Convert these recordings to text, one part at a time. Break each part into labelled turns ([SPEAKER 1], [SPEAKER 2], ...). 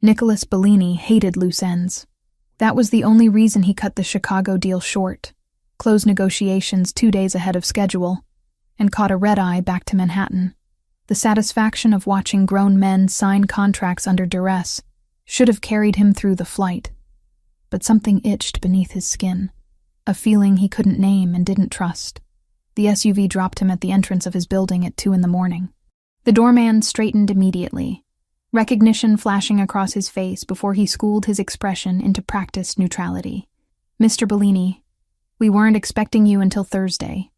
[SPEAKER 1] Nicholas Bellini hated loose ends. That was the only reason he cut the Chicago deal short, closed negotiations 2 days ahead of schedule, and caught a red-eye back to Manhattan. The satisfaction of watching grown men sign contracts under duress should have carried him through the flight. But something itched beneath his skin, a feeling he couldn't name and didn't trust. The SUV dropped him at the entrance of his building at 2 a.m. The doorman straightened immediately, recognition flashing across his face before he schooled his expression into practiced neutrality. "Mr. Bellini, we weren't expecting you until Thursday."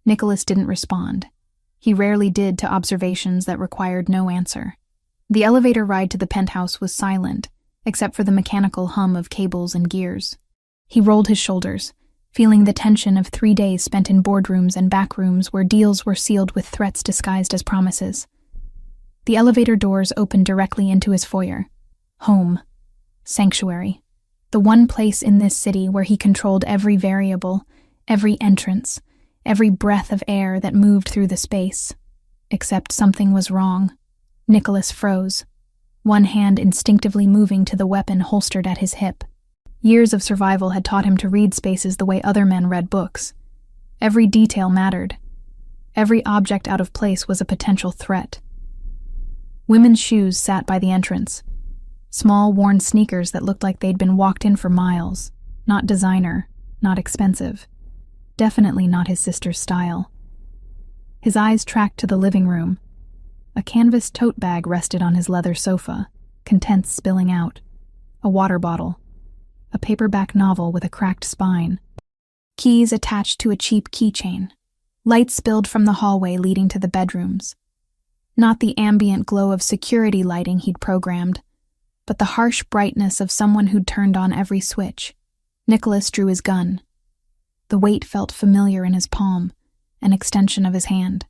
[SPEAKER 1] Nicholas didn't respond. He rarely did to observations that required no answer. The elevator ride to the penthouse was silent, except for the mechanical hum of cables and gears. He rolled his shoulders, feeling the tension of 3 days spent in boardrooms and backrooms where deals were sealed with threats disguised as promises. The elevator doors opened directly into his foyer. Home. Sanctuary. The one place in this city where he controlled every variable, every entrance, every breath of air that moved through the space. Except something was wrong. Nicholas froze, one hand instinctively moving to the weapon holstered at his hip. Years of survival had taught him to read spaces the way other men read books. Every detail mattered. Every object out of place was a potential threat. Women's shoes sat by the entrance. Small, worn sneakers that looked like they'd been walked in for miles. Not designer, not expensive. Definitely not his sister's style. His eyes tracked to the living room. A canvas tote bag rested on his leather sofa, contents spilling out. A water bottle. A paperback novel with a cracked spine. Keys attached to a cheap keychain. Lights spilled from the hallway leading to the bedrooms. Not the ambient glow of security lighting he'd programmed, but the harsh brightness of someone who'd turned on every switch. Nicholas drew his gun. The weight felt familiar in his palm, an extension of his hand.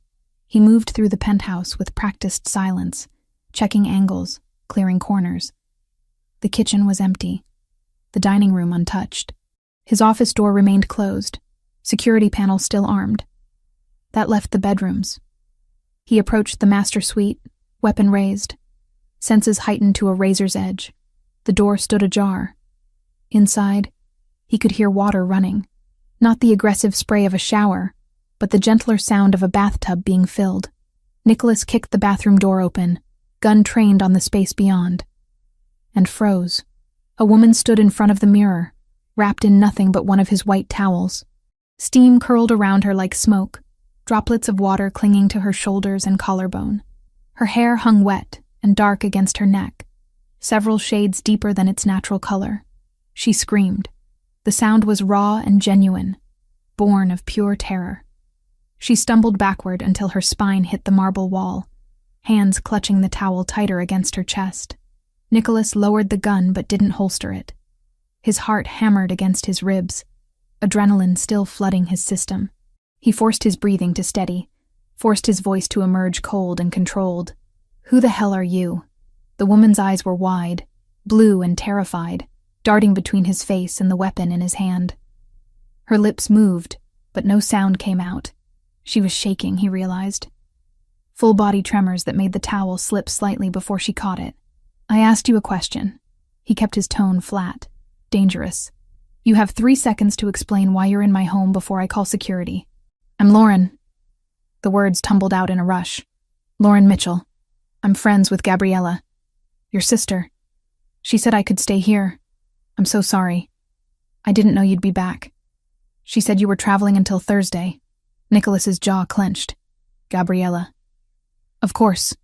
[SPEAKER 1] He moved through the penthouse with practiced silence, checking angles, clearing corners. The kitchen was empty, the dining room untouched. His office door remained closed, security panel still armed. That left the bedrooms. He approached the master suite, weapon raised, senses heightened to a razor's edge. The door stood ajar. Inside, he could hear water running. Not the aggressive spray of a shower, but the gentler sound of a bathtub being filled. Nicholas kicked the bathroom door open, gun trained on the space beyond, and froze. A woman stood in front of the mirror, wrapped in nothing but one of his white towels. Steam curled around her like smoke, droplets of water clinging to her shoulders and collarbone. Her hair hung wet and dark against her neck, several shades deeper than its natural color. She screamed. The sound was raw and genuine, born of pure terror. She stumbled backward until her spine hit the marble wall, hands clutching the towel tighter against her chest. Nicholas lowered the gun but didn't holster it. His heart hammered against his ribs, adrenaline still flooding his system. He forced his breathing to steady, forced his voice to emerge cold and controlled. "Who the hell are you?" The woman's eyes were wide, blue and terrified, darting between his face and the weapon in his hand. Her lips moved, but no sound came out. She was shaking, he realized. Full body tremors that made the towel slip slightly before she caught it. "I asked you a question." He kept his tone flat, dangerous. "You have 3 seconds to explain why you're in my home before I call security." "I'm Lauren." The words tumbled out in a rush. "Lauren Mitchell. I'm friends with Gabriella. Your sister. She said I could stay here. I'm so sorry. I didn't know you'd be back. She said you were traveling until Thursday." Nicholas's jaw clenched. "Gabriella." Of course.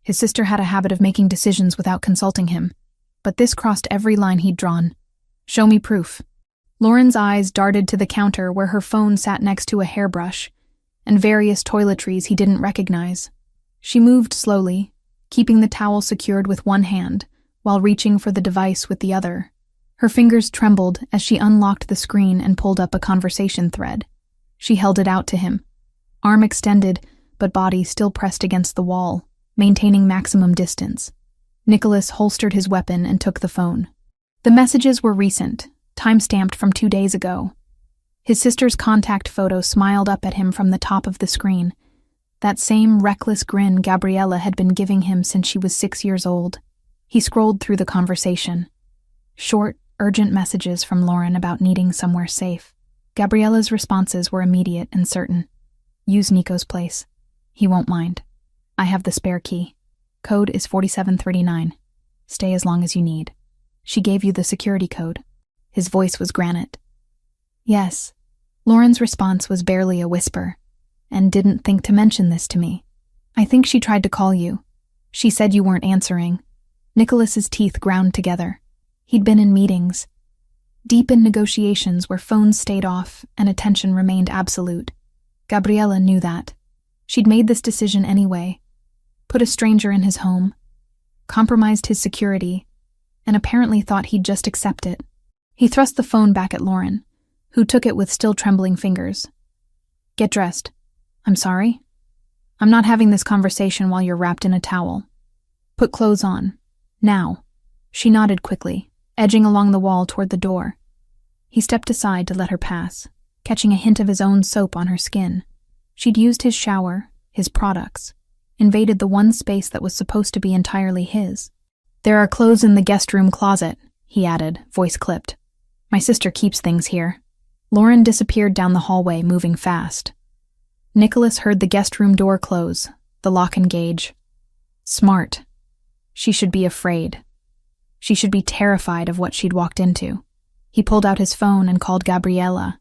[SPEAKER 1] His sister had a habit of making decisions without consulting him, but this crossed every line he'd drawn. "Show me proof." Lauren's eyes darted to the counter where her phone sat next to a hairbrush and various toiletries he didn't recognize. She moved slowly, keeping the towel secured with one hand while reaching for the device with the other. Her fingers trembled as she unlocked the screen and pulled up a conversation thread. She held it out to him, arm extended but body still pressed against the wall, maintaining maximum distance. Nicholas holstered his weapon and took the phone. The messages were recent, time-stamped from 2 days ago. His sister's contact photo smiled up at him from the top of the screen, that same reckless grin Gabriella had been giving him since she was 6 years old. He scrolled through the conversation. Short, urgent messages from Lauren about needing somewhere safe. Gabriella's responses were immediate and certain. Use Nico's place. He won't mind. I have the spare key. Code is 4739. Stay as long as you need. She gave you the security code. His voice was granite. Yes. Lauren's response was barely a whisper, and didn't think to mention this to me. I think she tried to call you. She said you weren't answering. Nicholas's teeth ground together. He'd been in meetings, deep in negotiations where phones stayed off and attention remained absolute. Gabriella knew that. She'd made this decision anyway. Put a stranger in his home, compromised his security, and apparently thought he'd just accept it. He thrust the phone back at Lauren, who took it with still trembling fingers. Get dressed. I'm sorry? I'm not having this conversation while you're wrapped in a towel. Put clothes on. Now. She nodded quickly, edging along the wall toward the door. He stepped aside to let her pass, catching a hint of his own soap on her skin. She'd used his shower, his products, invaded the one space that was supposed to be entirely his. There are clothes in the guest room closet, he added, voice clipped. My sister keeps things here. Lauren disappeared down the hallway, moving fast. Nicholas heard the guest room door close, the lock engage. Smart. She should be afraid. She should be terrified of what she'd walked into. He pulled out his phone and called Gabriella.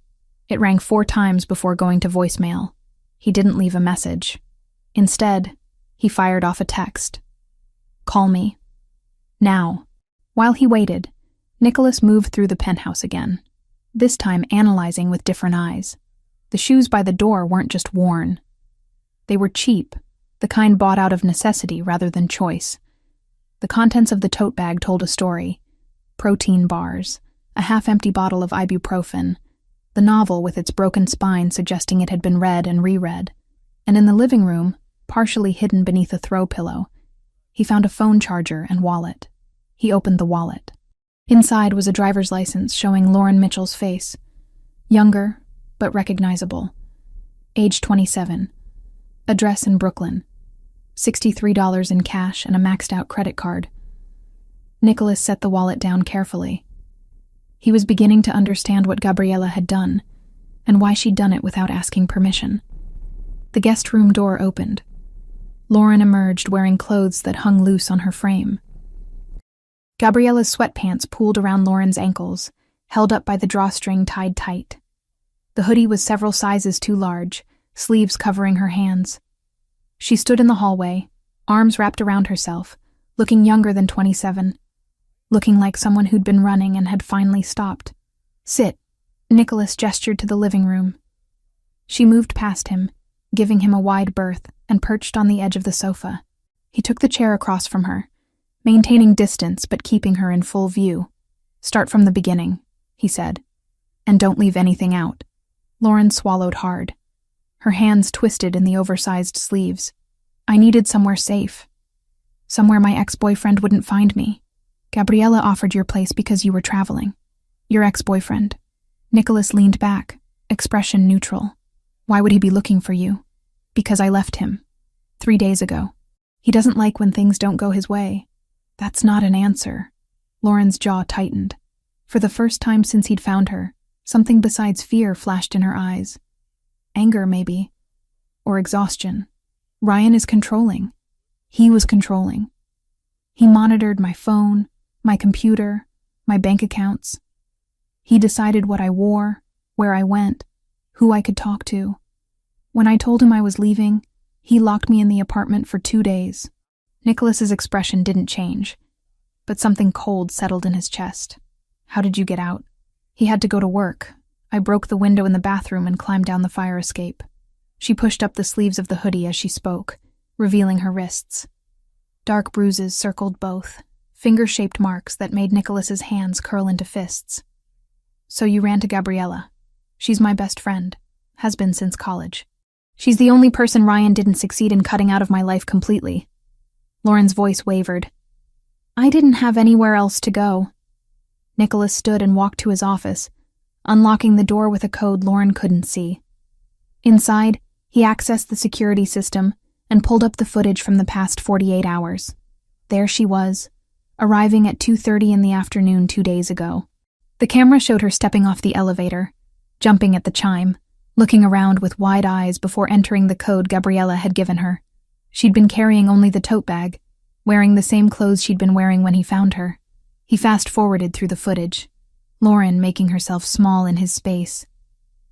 [SPEAKER 1] It rang 4 times before going to voicemail. He didn't leave a message. Instead, he fired off a text. Call me. Now. While he waited, Nicholas moved through the penthouse again, this time analyzing with different eyes. The shoes by the door weren't just worn. They were cheap, the kind bought out of necessity rather than choice. The contents of the tote bag told a story. Protein bars, a half-empty bottle of ibuprofen, the novel with its broken spine suggesting it had been read and reread, and in the living room, partially hidden beneath a throw pillow, he found a phone charger and wallet. He opened the wallet. Inside was a driver's license showing Lauren Mitchell's face. Younger, but recognizable. Age 27. Address in Brooklyn. $63 in cash and a maxed-out credit card. Nicholas set the wallet down carefully. He was beginning to understand what Gabriella had done, and why she'd done it without asking permission. The guest room door opened. Lauren emerged wearing clothes that hung loose on her frame. Gabriella's sweatpants pooled around Lauren's ankles, held up by the drawstring tied tight. The hoodie was several sizes too large, sleeves covering her hands. She stood in the hallway, arms wrapped around herself, looking younger than 27, looking like someone who'd been running and had finally stopped. Sit. Nicholas gestured to the living room. She moved past him, giving him a wide berth, and perched on the edge of the sofa. He took the chair across from her, maintaining distance but keeping her in full view. Start from the beginning, he said, and don't leave anything out. Lauren swallowed hard. Her hands twisted in the oversized sleeves. I needed somewhere safe. Somewhere my ex-boyfriend wouldn't find me. Gabriella offered your place because you were traveling. Your ex-boyfriend. Nicholas leaned back, expression neutral. Why would he be looking for you? Because I left him. 3 days ago. He doesn't like when things don't go his way. That's not an answer. Lauren's jaw tightened. For the first time since he'd found her, something besides fear flashed in her eyes. Anger, maybe. Or exhaustion. Ryan is controlling. He was controlling. He monitored my phone, my computer, my bank accounts. He decided what I wore, where I went, who I could talk to. When I told him I was leaving, he locked me in the apartment for 2 days. Nicholas's expression didn't change, but something cold settled in his chest. How did you get out? He had to go to work. I broke the window in the bathroom and climbed down the fire escape. She pushed up the sleeves of the hoodie as she spoke, revealing her wrists. Dark bruises circled both, finger-shaped marks that made Nicholas's hands curl into fists. So you ran to Gabriella. She's my best friend, has been since college. She's the only person Ryan didn't succeed in cutting out of my life completely. Lauren's voice wavered. I didn't have anywhere else to go. Nicholas stood and walked to his office, unlocking the door with a code Lauren couldn't see. Inside, he accessed the security system and pulled up the footage from the past 48 hours. There she was, arriving at 2:30 in the afternoon 2 days ago. The camera showed her stepping off the elevator, jumping at the chime, looking around with wide eyes before entering the code Gabriella had given her. She'd been carrying only the tote bag, wearing the same clothes she'd been wearing when he found her. He fast-forwarded through the footage, Lauren making herself small in his space,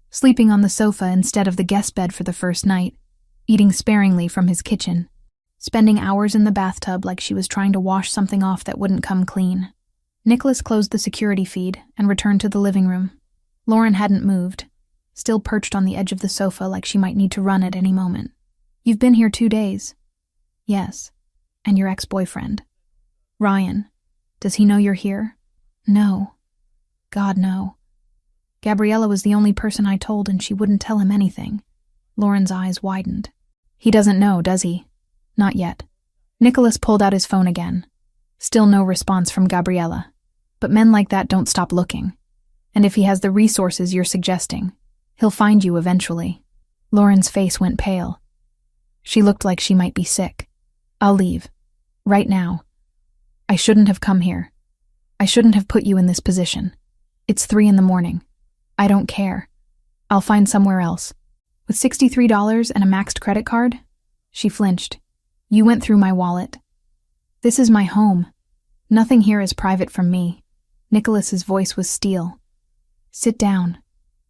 [SPEAKER 1] sleeping on the sofa instead of the guest bed for the first night, eating sparingly from his kitchen, spending hours in the bathtub like she was trying to wash something off that wouldn't come clean. Nicholas closed the security feed and returned to the living room. Lauren hadn't moved, still perched on the edge of the sofa like she might need to run at any moment. "You've been here 2 days." "Yes. And your ex-boyfriend." "Ryan. Does he know you're here?" "No. God, no. Gabriella was the only person I told and she wouldn't tell him anything." Lauren's eyes widened. "He doesn't know, does he?" "Not yet." Nicholas pulled out his phone again. Still no response from Gabriella. But men like that don't stop looking. And if he has the resources you're suggesting, he'll find you eventually. Lauren's face went pale. She looked like she might be sick. "I'll leave. Right now. I shouldn't have come here. I shouldn't have put you in this position. It's 3 a.m. I don't care. I'll find somewhere else." "With $63 and a maxed credit card?" She flinched. "You went through my wallet. This is my home. Nothing here is private from me." Nicholas's voice was steel. "Sit down."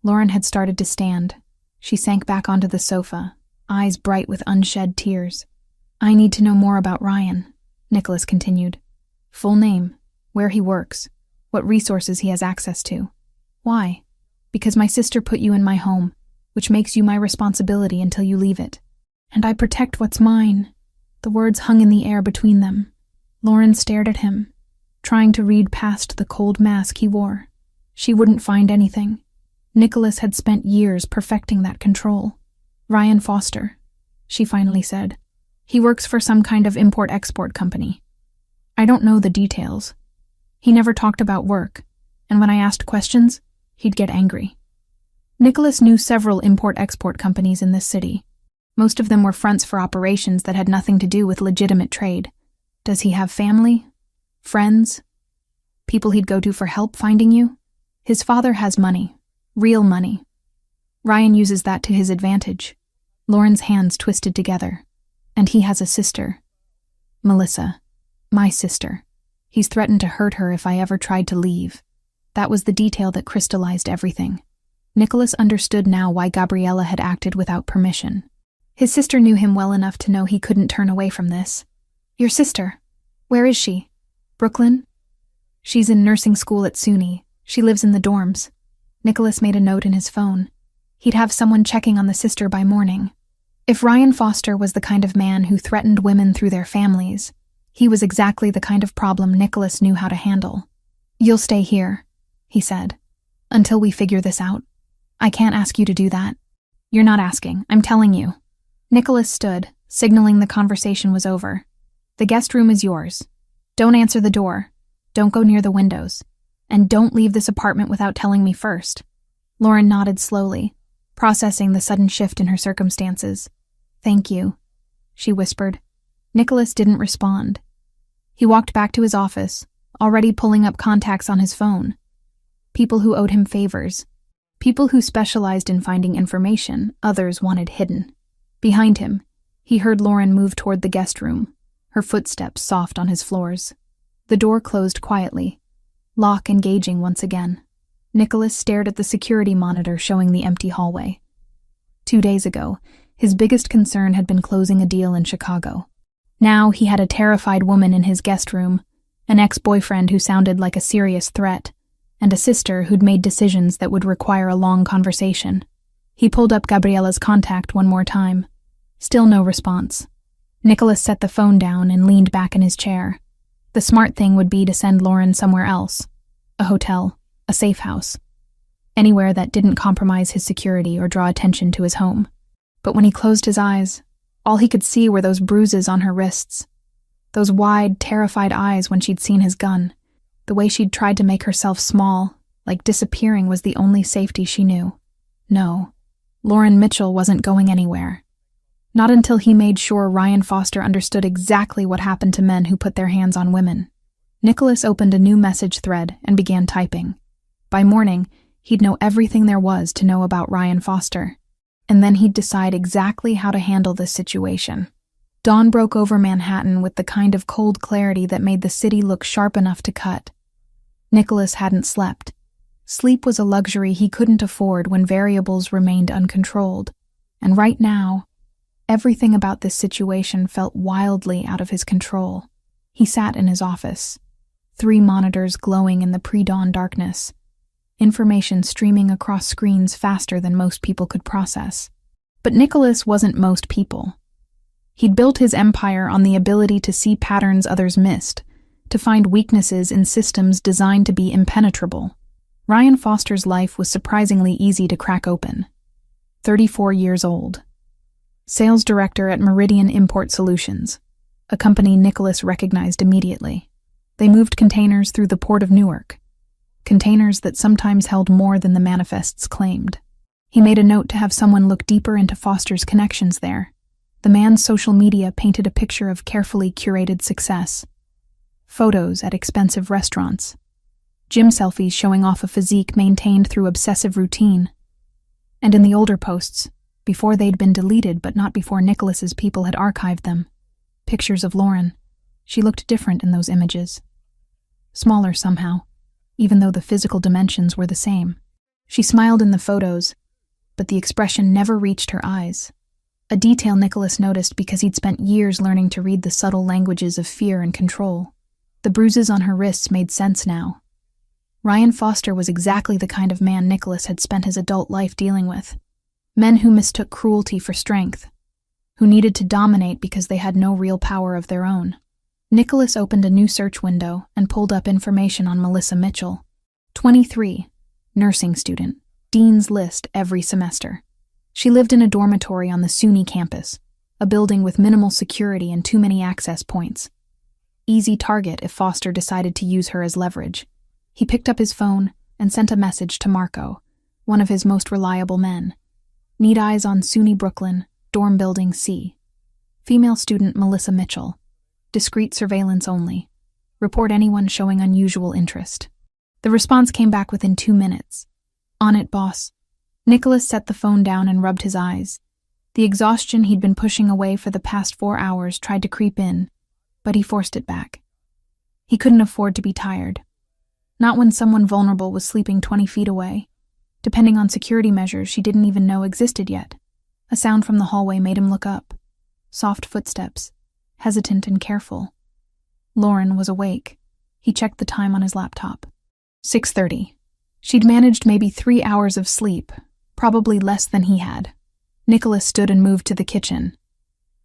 [SPEAKER 1] Lauren had started to stand. She sank back onto the sofa, eyes bright with unshed tears. "I need to know more about Ryan," Nicholas continued. "Full name, where he works, what resources he has access to." "Why?" "Because my sister put you in my home, which makes you my responsibility until you leave it. And I protect what's mine." The words hung in the air between them. Lauren stared at him, trying to read past the cold mask he wore. She wouldn't find anything. Nicholas had spent years perfecting that control. "Ryan Foster," she finally said. "He works for some kind of import-export company. I don't know the details. He never talked about work, and when I asked questions, he'd get angry." Nicholas knew several import-export companies in this city. Most of them were fronts for operations that had nothing to do with legitimate trade. Does he have family? Friends? People he'd go to for help finding you? His father has money. Real money. Ryan uses that to his advantage. Lauren's hands twisted together. And he has a sister. Melissa. My sister. He's threatened to hurt her if I ever tried to leave. That was the detail that crystallized everything. Nicholas understood now why Gabriella had acted without permission. His sister knew him well enough to know he couldn't turn away from this. "Your sister? Where is she? Brooklyn?" "She's in nursing school at SUNY. She lives in the dorms." Nicholas made a note in his phone. He'd have someone checking on the sister by morning. If Ryan Foster was the kind of man who threatened women through their families, he was exactly the kind of problem Nicholas knew how to handle. "You'll stay here," he said, "until we figure this out. I can't ask you to do that." "You're not asking, I'm telling you." Nicholas stood, signaling the conversation was over. "The guest room is yours. Don't answer the door. Don't go near the windows. And don't leave this apartment without telling me first." Lauren nodded slowly, processing the sudden shift in her circumstances. "Thank you," she whispered. Nicholas didn't respond. He walked back to his office, already pulling up contacts on his phone. People who owed him favors. People who specialized in finding information others wanted hidden. Behind him, he heard Lauren move toward the guest room, her footsteps soft on his floors. The door closed quietly, lock engaging once again. Nicholas stared at the security monitor showing the empty hallway. 2 days ago, his biggest concern had been closing a deal in Chicago. Now he had a terrified woman in his guest room, an ex-boyfriend who sounded like a serious threat, and a sister who'd made decisions that would require a long conversation. He pulled up Gabriella's contact one more time. Still no response. Nicholas set the phone down and leaned back in his chair. The smart thing would be to send Lauren somewhere else. A hotel, a safe house. Anywhere that didn't compromise his security or draw attention to his home. But when he closed his eyes, all he could see were those bruises on her wrists. Those wide, terrified eyes when she'd seen his gun. The way she'd tried to make herself small, like disappearing was the only safety she knew. No, Lauren Mitchell wasn't going anywhere. Not until he made sure Ryan Foster understood exactly what happened to men who put their hands on women. Nicholas opened a new message thread and began typing. By morning, he'd know everything there was to know about Ryan Foster, and then he'd decide exactly how to handle this situation. Dawn broke over Manhattan with the kind of cold clarity that made the city look sharp enough to cut. Nicholas hadn't slept. Sleep was a luxury he couldn't afford when variables remained uncontrolled, and right now, everything about this situation felt wildly out of his control. He sat in his office, 3 monitors glowing in the pre-dawn darkness, information streaming across screens faster than most people could process. But Nicholas wasn't most people. He'd built his empire on the ability to see patterns others missed, to find weaknesses in systems designed to be impenetrable. Ryan Foster's life was surprisingly easy to crack open. 34 years old. Sales director at Meridian Import Solutions, a company Nicholas recognized immediately. They moved containers through the port of Newark, containers that sometimes held more than the manifests claimed. He made a note to have someone look deeper into Foster's connections there. The man's social media painted a picture of carefully curated success. Photos at expensive restaurants. Gym selfies showing off a physique maintained through obsessive routine. And in the older posts, before they'd been deleted but not before Nicholas's people had archived them, pictures of Lauren. She looked different in those images. Smaller somehow, even though the physical dimensions were the same. She smiled in the photos, but the expression never reached her eyes. A detail Nicholas noticed because he'd spent years learning to read the subtle languages of fear and control. The bruises on her wrists made sense now. Ryan Foster was exactly the kind of man Nicholas had spent his adult life dealing with. Men who mistook cruelty for strength, who needed to dominate because they had no real power of their own. Nicholas opened a new search window and pulled up information on Melissa Mitchell. 23, nursing student, Dean's List every semester. She lived in a dormitory on the SUNY campus, a building with minimal security and too many access points. Easy target if Foster decided to use her as leverage. He picked up his phone and sent a message to Marco, one of his most reliable men. Need eyes on SUNY Brooklyn, dorm building C. Female student Melissa Mitchell. Discreet surveillance only. Report anyone showing unusual interest. The response came back within 2 minutes. On it, boss. Nicholas set the phone down and rubbed his eyes. The exhaustion he'd been pushing away for the past 4 hours tried to creep in, but he forced it back. He couldn't afford to be tired. Not when someone vulnerable was sleeping 20 feet away, depending on security measures she didn't even know existed yet. A sound from the hallway made him look up. Soft footsteps, hesitant and careful. Lauren was awake. He checked the time on his laptop. 6:30. She'd managed maybe 3 hours of sleep, probably less than he had. Nicholas stood and moved to the kitchen,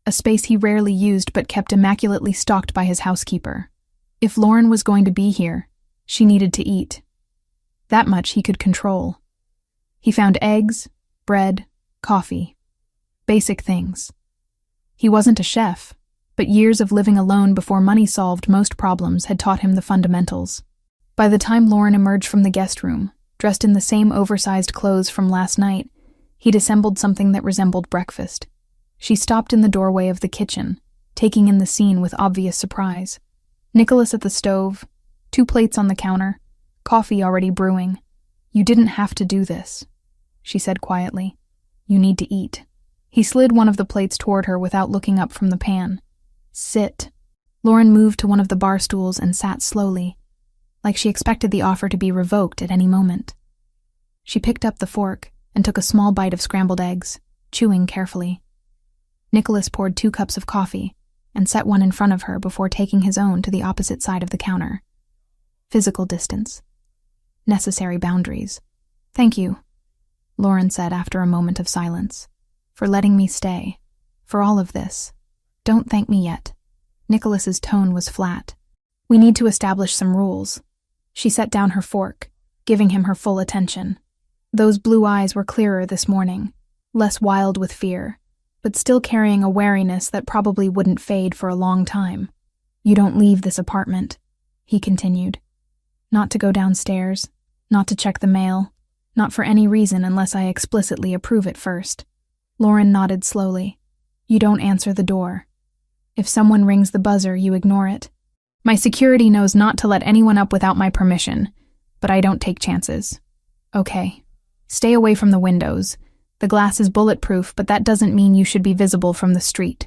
[SPEAKER 1] a space he rarely used but kept immaculately stocked by his housekeeper. If Lauren was going to be here, she needed to eat. That much he could control. He found eggs, bread, coffee. Basic things. He wasn't a chef, but years of living alone before money solved most problems had taught him the fundamentals. By the time Lauren emerged from the guest room, dressed in the same oversized clothes from last night, he'd assembled something that resembled breakfast. She stopped in the doorway of the kitchen, taking in the scene with obvious surprise. Nicholas at the stove, 2 plates on the counter, coffee already brewing. You didn't have to do this, she said quietly. You need to eat. He slid one of the plates toward her without looking up from the pan. Sit. Lauren moved to one of the bar stools and sat slowly, like she expected the offer to be revoked at any moment. She picked up the fork and took a small bite of scrambled eggs, chewing carefully. Nicholas poured 2 cups of coffee and set one in front of her before taking his own to the opposite side of the counter. Physical distance. Necessary boundaries. Thank you, Lauren said after a moment of silence, for letting me stay, for all of this. Don't thank me yet. Nicholas's tone was flat. We need to establish some rules. She set down her fork, giving him her full attention. Those blue eyes were clearer this morning, less wild with fear, but still carrying a wariness that probably wouldn't fade for a long time. You don't leave this apartment, he continued. Not to go downstairs, not to check the mail, not for any reason unless I explicitly approve it first. Lauren nodded slowly. You don't answer the door. If someone rings the buzzer, you ignore it. My security knows not to let anyone up without my permission, but I don't take chances. Okay. Stay away from the windows. The glass is bulletproof, but that doesn't mean you should be visible from the street.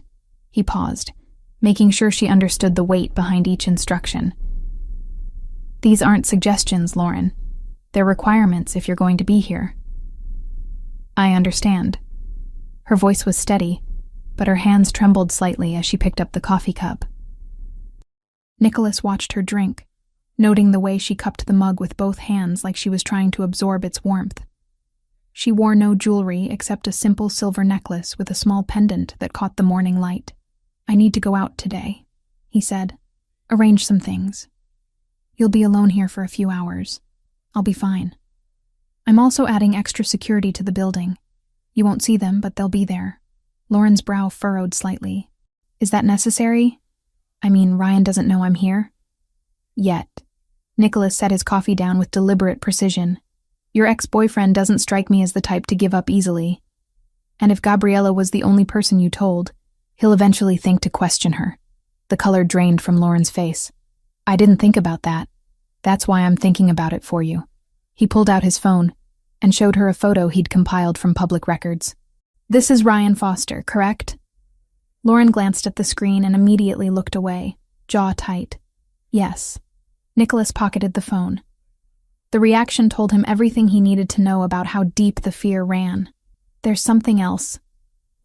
[SPEAKER 1] He paused, making sure she understood the weight behind each instruction. These aren't suggestions, Lauren. They're requirements if you're going to be here. I understand. Her voice was steady, but her hands trembled slightly as she picked up the coffee cup. Nicholas watched her drink, noting the way she cupped the mug with both hands like she was trying to absorb its warmth. She wore no jewelry except a simple silver necklace with a small pendant that caught the morning light. I need to go out today, he said. Arrange some things. You'll be alone here for a few hours. I'll be fine. I'm also adding extra security to the building. You won't see them, but they'll be there. Lauren's brow furrowed slightly. Is that necessary? I mean, Ryan doesn't know I'm here? Yet. Nicholas set his coffee down with deliberate precision. Your ex-boyfriend doesn't strike me as the type to give up easily. And if Gabriella was the only person you told, he'll eventually think to question her. The color drained from Lauren's face. I didn't think about that. That's why I'm thinking about it for you. He pulled out his phone and showed her a photo he'd compiled from public records. This is Ryan Foster, correct? Lauren glanced at the screen and immediately looked away, jaw tight. Yes. Nicholas pocketed the phone. The reaction told him everything he needed to know about how deep the fear ran. There's something else,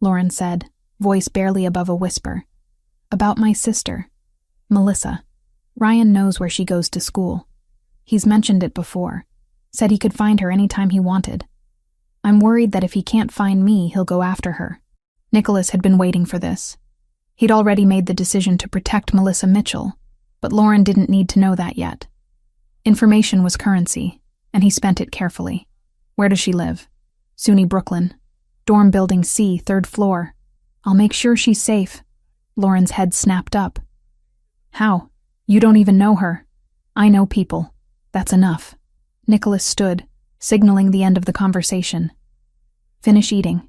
[SPEAKER 1] Lauren said, voice barely above a whisper. About my sister, Melissa. Ryan knows where she goes to school. He's mentioned it before. Said he could find her anytime he wanted. I'm worried that if he can't find me, he'll go after her. Nicholas had been waiting for this. He'd already made the decision to protect Melissa Mitchell, but Lauren didn't need to know that yet. Information was currency, and he spent it carefully. Where does she live? SUNY Brooklyn. Dorm building C, 3rd floor. I'll make sure she's safe. Lauren's head snapped up. How? You don't even know her. I know people. That's enough. Nicholas stood, signaling the end of the conversation. Finish eating.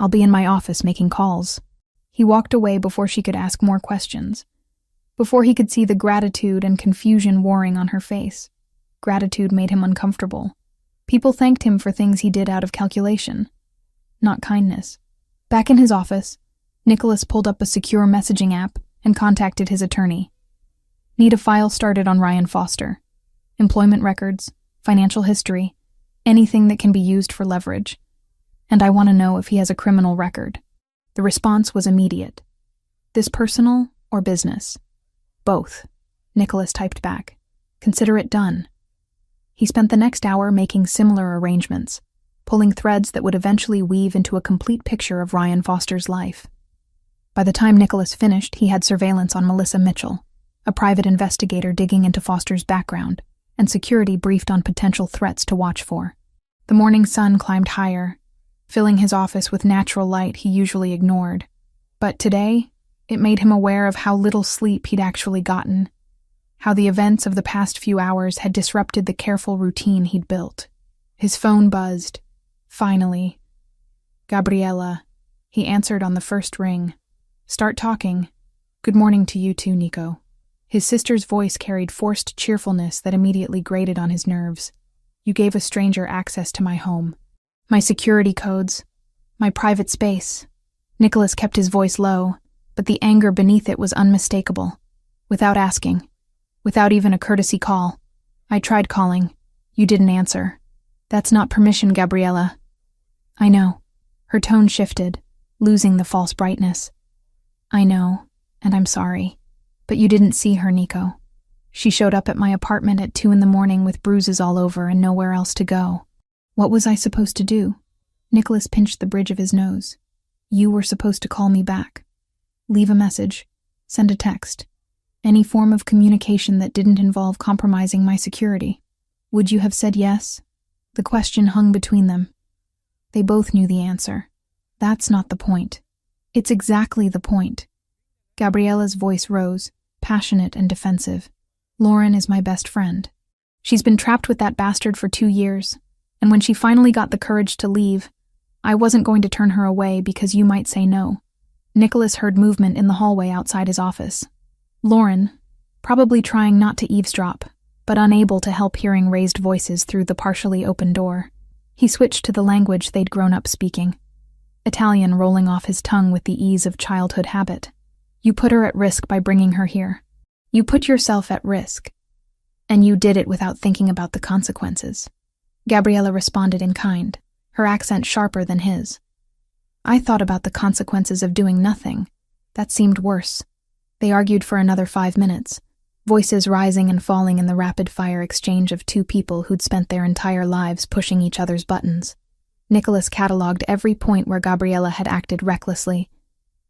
[SPEAKER 1] I'll be in my office making calls. He walked away before she could ask more questions, before he could see the gratitude and confusion warring on her face. Gratitude made him uncomfortable. People thanked him for things he did out of calculation, not kindness. Back in his office, Nicholas pulled up a secure messaging app and contacted his attorney. Need a file started on Ryan Foster. Employment records, financial history, anything that can be used for leverage. And I want to know if he has a criminal record. The response was immediate. This personal or business? Both, Nicholas typed back. Consider it done. He spent the next hour making similar arrangements, pulling threads that would eventually weave into a complete picture of Ryan Foster's life. By the time Nicholas finished, he had surveillance on Melissa Mitchell, a private investigator digging into Foster's background, and security briefed on potential threats to watch for. The morning sun climbed higher, filling his office with natural light he usually ignored. But today, it made him aware of how little sleep he'd actually gotten, how the events of the past few hours had disrupted the careful routine he'd built. His phone buzzed. Finally. Gabriella. He answered on the first ring. Start talking. Good morning to you too, Nico. His sister's voice carried forced cheerfulness that immediately grated on his nerves. You gave a stranger access to my home. My security codes. My private space. Nicholas kept his voice low, but the anger beneath it was unmistakable. Without asking. Without even a courtesy call. I tried calling. You didn't answer. That's not permission, Gabriella. I know. Her tone shifted, losing the false brightness. I know, and I'm sorry. But you didn't see her, Nico. She showed up at my apartment at 2 a.m. with bruises all over and nowhere else to go. What was I supposed to do? Nicholas pinched the bridge of his nose. You were supposed to call me back. Leave a message. Send a text. Any form of communication that didn't involve compromising my security. Would you have said yes? The question hung between them. They both knew the answer. That's not the point. It's exactly the point. Gabriella's voice rose, passionate and defensive. Lauren is my best friend. She's been trapped with that bastard for 2 years, and when she finally got the courage to leave, I wasn't going to turn her away because you might say no. Nicholas heard movement in the hallway outside his office. Lauren, probably trying not to eavesdrop, but unable to help hearing raised voices through the partially open door. He switched to the language they'd grown up speaking, Italian rolling off his tongue with the ease of childhood habit. You put her at risk by bringing her here. You put yourself at risk. And you did it without thinking about the consequences. Gabriella responded in kind, her accent sharper than his. I thought about the consequences of doing nothing. That seemed worse. They argued for another 5 minutes, voices rising and falling in the rapid-fire exchange of two people who'd spent their entire lives pushing each other's buttons. Nicholas catalogued every point where Gabriella had acted recklessly,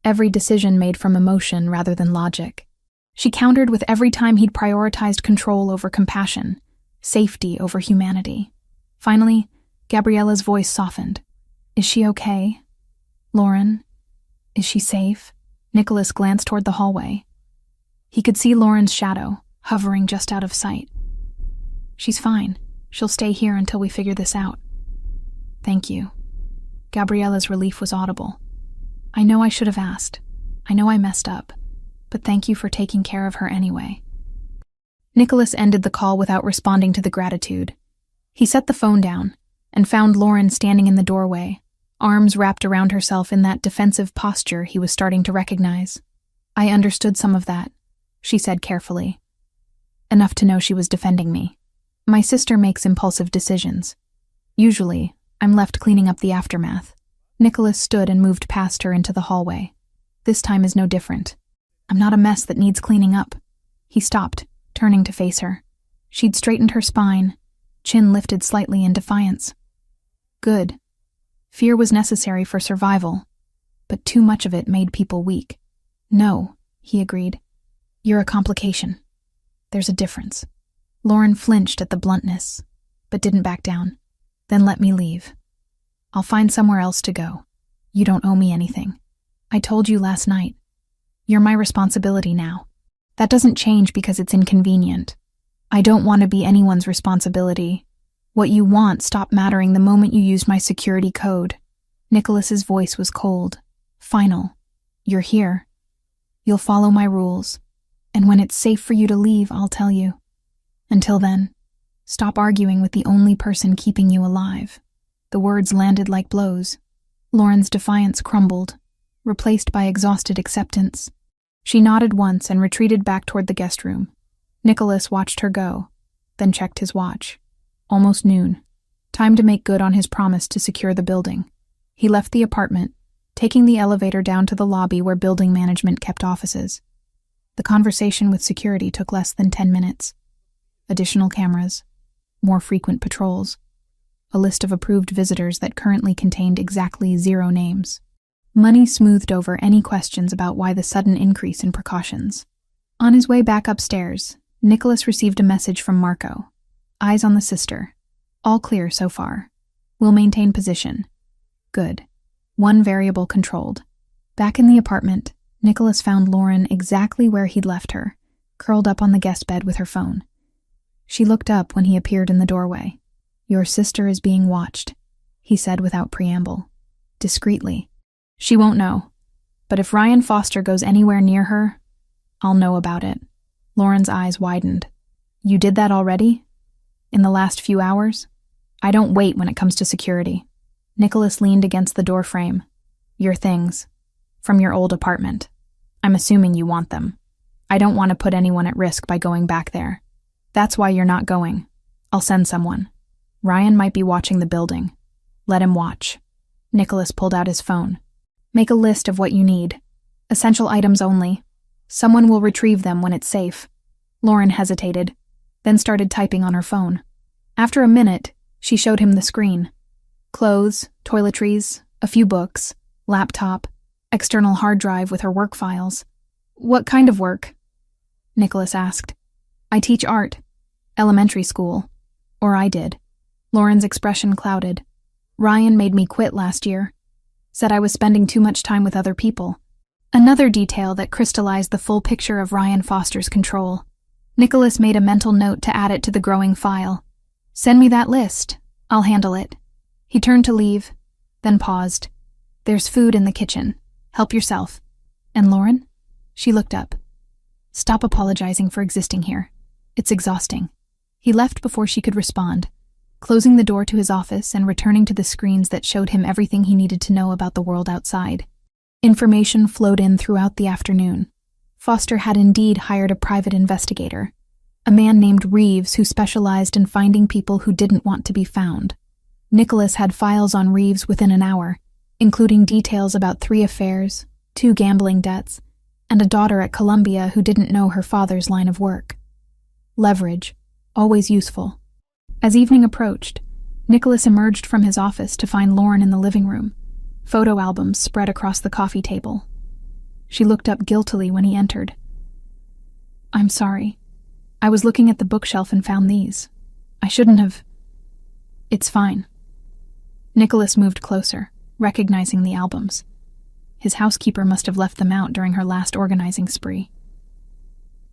[SPEAKER 1] every decision made from emotion rather than logic. She countered with every time he'd prioritized control over compassion, safety over humanity. Finally, Gabriella's voice softened. Is she okay? Lauren? Is she safe? Nicholas glanced toward the hallway. He could see Lauren's shadow, hovering just out of sight. She's fine. She'll stay here until we figure this out. Thank you. Gabriella's relief was audible. I know I should have asked. I know I messed up. But thank you for taking care of her anyway. Nicholas ended the call without responding to the gratitude. He set the phone down and found Lauren standing in the doorway, arms wrapped around herself in that defensive posture he was starting to recognize. I understood some of that, she said carefully. Enough to know she was defending me. My sister makes impulsive decisions. Usually, I'm left cleaning up the aftermath. Nicholas stood and moved past her into the hallway. This time is no different. I'm not a mess that needs cleaning up. He stopped, turning to face her. She'd straightened her spine, chin lifted slightly in defiance. Good. Fear was necessary for survival, but too much of it made people weak. No, he agreed. You're a complication. There's a difference. Lauren flinched at the bluntness, but didn't back down. Then let me leave. I'll find somewhere else to go. You don't owe me anything. I told you last night. You're my responsibility now. That doesn't change because it's inconvenient. I don't want to be anyone's responsibility. What you want stopped mattering the moment you used my security code. Nicholas's voice was cold, final. You're here. You'll follow my rules. And when it's safe for you to leave, I'll tell you. Until then, stop arguing with the only person keeping you alive. The words landed like blows. Lauren's defiance crumbled, replaced by exhausted acceptance. She nodded once and retreated back toward the guest room. Nicholas watched her go, then checked his watch. Almost noon. Time to make good on his promise to secure the building. He left the apartment, taking the elevator down to the lobby where building management kept offices. The conversation with security took less than 10 minutes. Additional cameras, more frequent patrols, a list of approved visitors that currently contained exactly 0 names. Money smoothed over any questions about why the sudden increase in precautions. On his way back upstairs, Nicholas received a message from Marco. Eyes on the sister. All clear so far. We'll maintain position. Good. 1 variable controlled. Back in the apartment, Nicholas found Lauren exactly where he'd left her, curled up on the guest bed with her phone. She looked up when he appeared in the doorway. Your sister is being watched, he said without preamble. Discreetly. She won't know, but if Ryan Foster goes anywhere near her, I'll know about it. Lauren's eyes widened. You did that already? In the last few hours? I don't wait when it comes to security. Nicholas leaned against the doorframe. Your things. From your old apartment. I'm assuming you want them. I don't want to put anyone at risk by going back there. That's why you're not going. I'll send someone. Ryan might be watching the building. Let him watch. Nicholas pulled out his phone. Make a list of what you need. Essential items only. Someone will retrieve them when it's safe. Lauren hesitated, then started typing on her phone. After a minute, she showed him the screen. Clothes, toiletries, a few books, laptop, external hard drive with her work files. What kind of work? Nicholas asked. I teach art. Elementary school. Or I did. Lauren's expression clouded. Ryan made me quit last year. Said I was spending too much time with other people. Another detail that crystallized the full picture of Ryan Foster's control. Nicholas made a mental note to add it to the growing file. Send me that list. I'll handle it. He turned to leave, then paused. There's food in the kitchen. Help yourself. And Lauren? She looked up. Stop apologizing for existing here. It's exhausting. He left before she could respond, closing the door to his office and returning to the screens that showed him everything he needed to know about the world outside. Information flowed in throughout the afternoon. Foster had indeed hired a private investigator, a man named Reeves who specialized in finding people who didn't want to be found. Nicholas had files on Reeves within an hour, including details about 3 affairs, 2 gambling debts, and a daughter at Columbia who didn't know her father's line of work. Leverage, always useful. As evening approached, Nicholas emerged from his office to find Lauren in the living room, photo albums spread across the coffee table. She looked up guiltily when he entered. "I'm sorry. I was looking at the bookshelf and found these. I shouldn't have." "It's fine." Nicholas moved closer, recognizing the albums. His housekeeper must have left them out during her last organizing spree.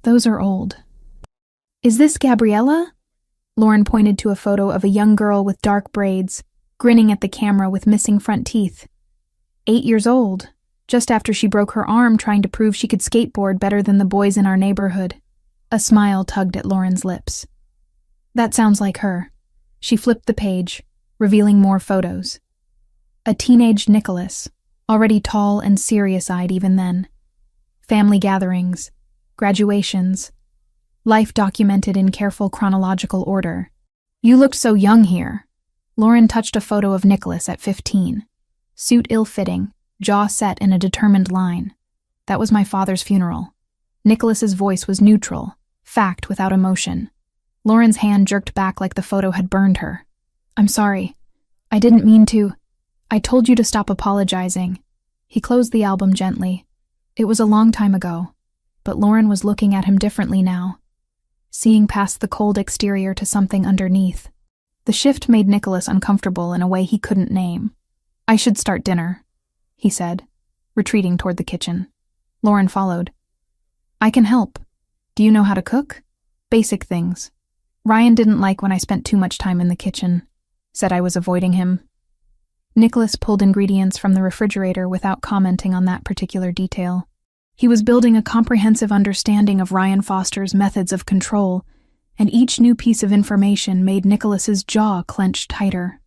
[SPEAKER 1] "Those are old." "Is this Gabriella?" Lauren pointed to a photo of a young girl with dark braids, grinning at the camera with missing front teeth. 8 years old, just after she broke her arm trying to prove she could skateboard better than the boys in our neighborhood. A smile tugged at Lauren's lips. "That sounds like her." She flipped the page, revealing more photos. A teenage Nicholas, already tall and serious-eyed even then. Family gatherings, graduations, life documented in careful chronological order. "You looked so young here." Lauren touched a photo of Nicholas at 15. Suit ill-fitting, jaw set in a determined line. "That was my father's funeral." Nicholas's voice was neutral, fact without emotion. Lauren's hand jerked back like the photo had burned her. "I'm sorry. I didn't mean to. I told you to stop apologizing." He closed the album gently. It was a long time ago, but Lauren was looking at him differently now, seeing past the cold exterior to something underneath. The shift made Nicholas uncomfortable in a way he couldn't name. "I should start dinner," he said, retreating toward the kitchen. Lauren followed. "I can help. Do you know how to cook?" "Basic things. Ryan didn't like when I spent too much time in the kitchen. Said I was avoiding him." Nicholas pulled ingredients from the refrigerator without commenting on that particular detail. He was building a comprehensive understanding of Ryan Foster's methods of control, and each new piece of information made Nicholas's jaw clench tighter.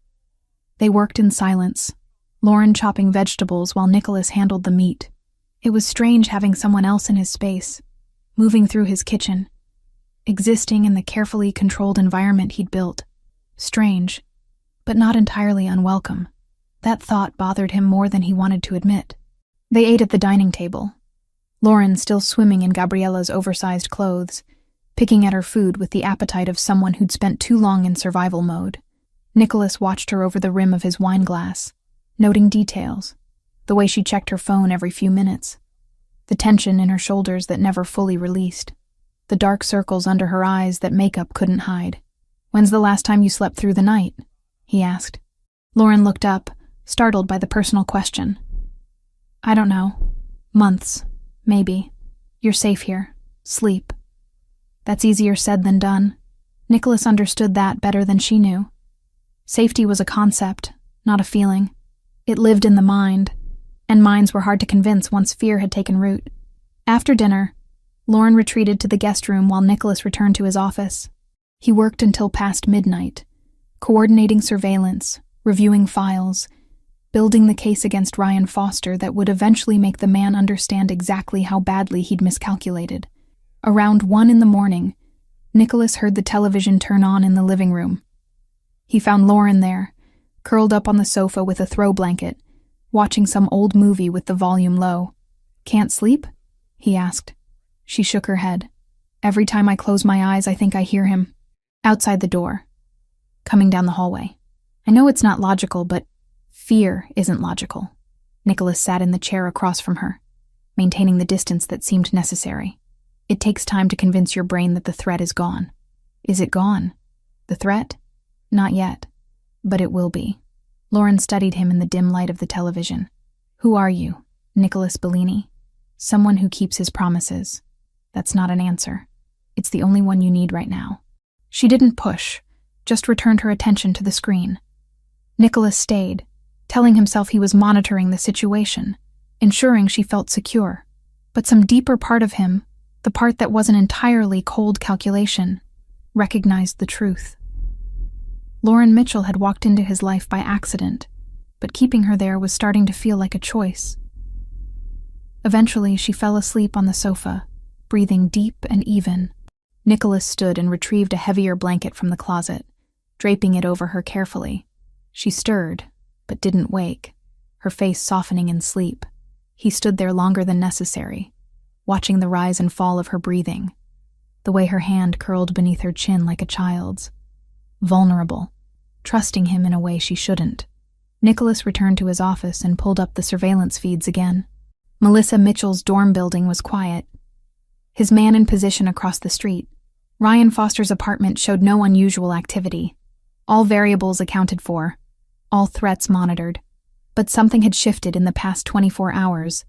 [SPEAKER 1] They worked in silence, Lauren chopping vegetables while Nicholas handled the meat. It was strange having someone else in his space, moving through his kitchen, existing in the carefully controlled environment he'd built. Strange, but not entirely unwelcome. That thought bothered him more than he wanted to admit. They ate at the dining table, Lauren still swimming in Gabriella's oversized clothes, picking at her food with the appetite of someone who'd spent too long in survival mode. Nicholas watched her over the rim of his wine glass, noting details, the way she checked her phone every few minutes, the tension in her shoulders that never fully released, the dark circles under her eyes that makeup couldn't hide. "When's the last time you slept through the night?" he asked. Lauren looked up, startled by the personal question. "I don't know. Months, maybe. You're safe here. Sleep." That's easier said than done. Nicholas understood that better than she knew. Safety was a concept, not a feeling. It lived in the mind, and minds were hard to convince once fear had taken root. After dinner, Lauren retreated to the guest room while Nicholas returned to his office. He worked until past midnight, coordinating surveillance, reviewing files, building the case against Ryan Foster that would eventually make the man understand exactly how badly he'd miscalculated. Around 1 a.m, Nicholas heard the television turn on in the living room. He found Lauren there, curled up on the sofa with a throw blanket, watching some old movie with the volume low. "Can't sleep?" he asked. She shook her head. "Every time I close my eyes, I think I hear him." Outside the door, coming down the hallway. "I know it's not logical, but fear isn't logical." Nicholas sat in the chair across from her, maintaining the distance that seemed necessary. "It takes time to convince your brain that the threat is gone." "Is it gone? The threat?" "Not yet, but it will be." Lauren studied him in the dim light of the television. "Who are you, Nicholas Bellini?" "Someone who keeps his promises." "That's not an answer. It's the only one you need right now." She didn't push, just returned her attention to the screen. Nicholas stayed, telling himself he was monitoring the situation, ensuring she felt secure. But some deeper part of him, The part that wasn't entirely cold calculation recognized the truth. Lauren Mitchell had walked into his life by accident, but keeping her there was starting to feel like a choice. Eventually, she fell asleep on the sofa, breathing deep and even. Nicholas stood and retrieved a heavier blanket from the closet, draping it over her carefully. She stirred, but didn't wake, her face softening in sleep. He stood there longer than necessary, watching the rise and fall of her breathing, the way her hand curled beneath her chin like a child's. Vulnerable, trusting him in a way she shouldn't. Nicholas returned to his office and pulled up the surveillance feeds again. Melissa Mitchell's dorm building was quiet. His man in position across the street, Ryan Foster's apartment, showed no unusual activity. All variables accounted for, all threats monitored. But something had shifted in the past 24 hours.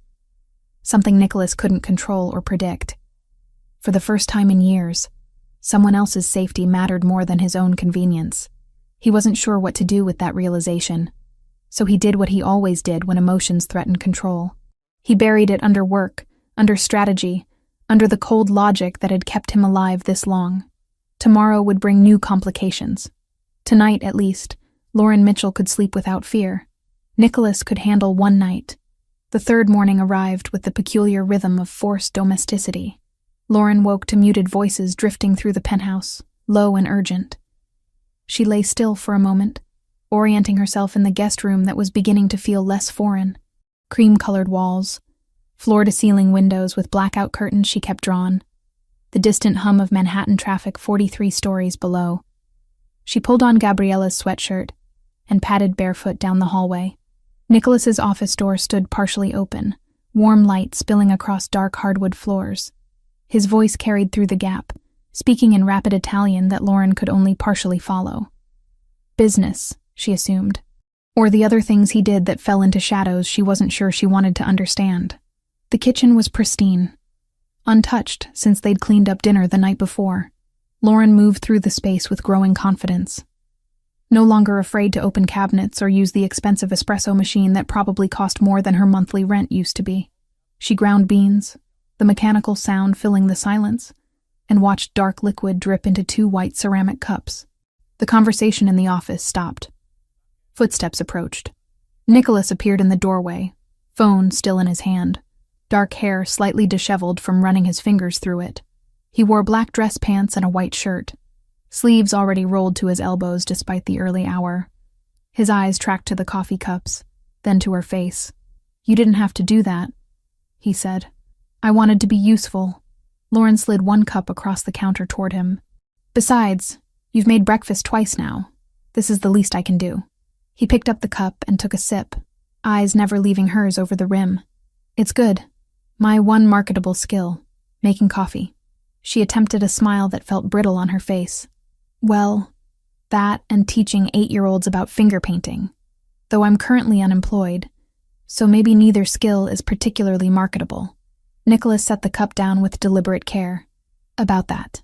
[SPEAKER 1] Something Nicholas couldn't control or predict. For the first time in years, someone else's safety mattered more than his own convenience. He wasn't sure what to do with that realization, so he did what he always did when emotions threatened control. He buried it under work, under strategy, under the cold logic that had kept him alive this long. Tomorrow would bring new complications. Tonight, at least, Lauren Mitchell could sleep without fear. Nicholas could handle one night. The third morning arrived with the peculiar rhythm of forced domesticity. Lauren woke to muted voices drifting through the penthouse, low and urgent. She lay still for a moment, orienting herself in the guest room that was beginning to feel less foreign. Cream-colored walls, floor-to-ceiling windows with blackout curtains she kept drawn, the distant hum of Manhattan traffic 43 stories below. She pulled on Gabriella's sweatshirt and padded barefoot down the hallway. Nicholas's office door stood partially open, warm light spilling across dark hardwood floors. His voice carried through the gap, speaking in rapid Italian that Lauren could only partially follow. Business, she assumed. Or the other things he did that fell into shadows she wasn't sure she wanted to understand. The kitchen was pristine, untouched since they'd cleaned up dinner the night before. Lauren moved through the space with growing confidence. No longer afraid to open cabinets or use the expensive espresso machine that probably cost more than her monthly rent used to be. She ground beans, the mechanical sound filling the silence, and watched dark liquid drip into 2 white ceramic cups. The conversation in the office stopped. Footsteps approached. Nicholas appeared in the doorway, phone still in his hand, dark hair slightly disheveled from running his fingers through it. He wore black dress pants and a white shirt, sleeves already rolled to his elbows despite the early hour. His eyes tracked to the coffee cups, then to her face. "You didn't have to do that," he said. "I wanted to be useful." Lauren slid 1 cup across the counter toward him. "Besides, you've made breakfast twice now. This is the least I can do." He picked up the cup and took a sip, eyes never leaving hers over the rim. "It's good. My one marketable skill, making coffee." She attempted a smile that felt brittle on her face. "Well, that and teaching 8-year-olds about finger painting, though I'm currently unemployed, so maybe neither skill is particularly marketable." Nicholas set the cup down with deliberate care. "About that.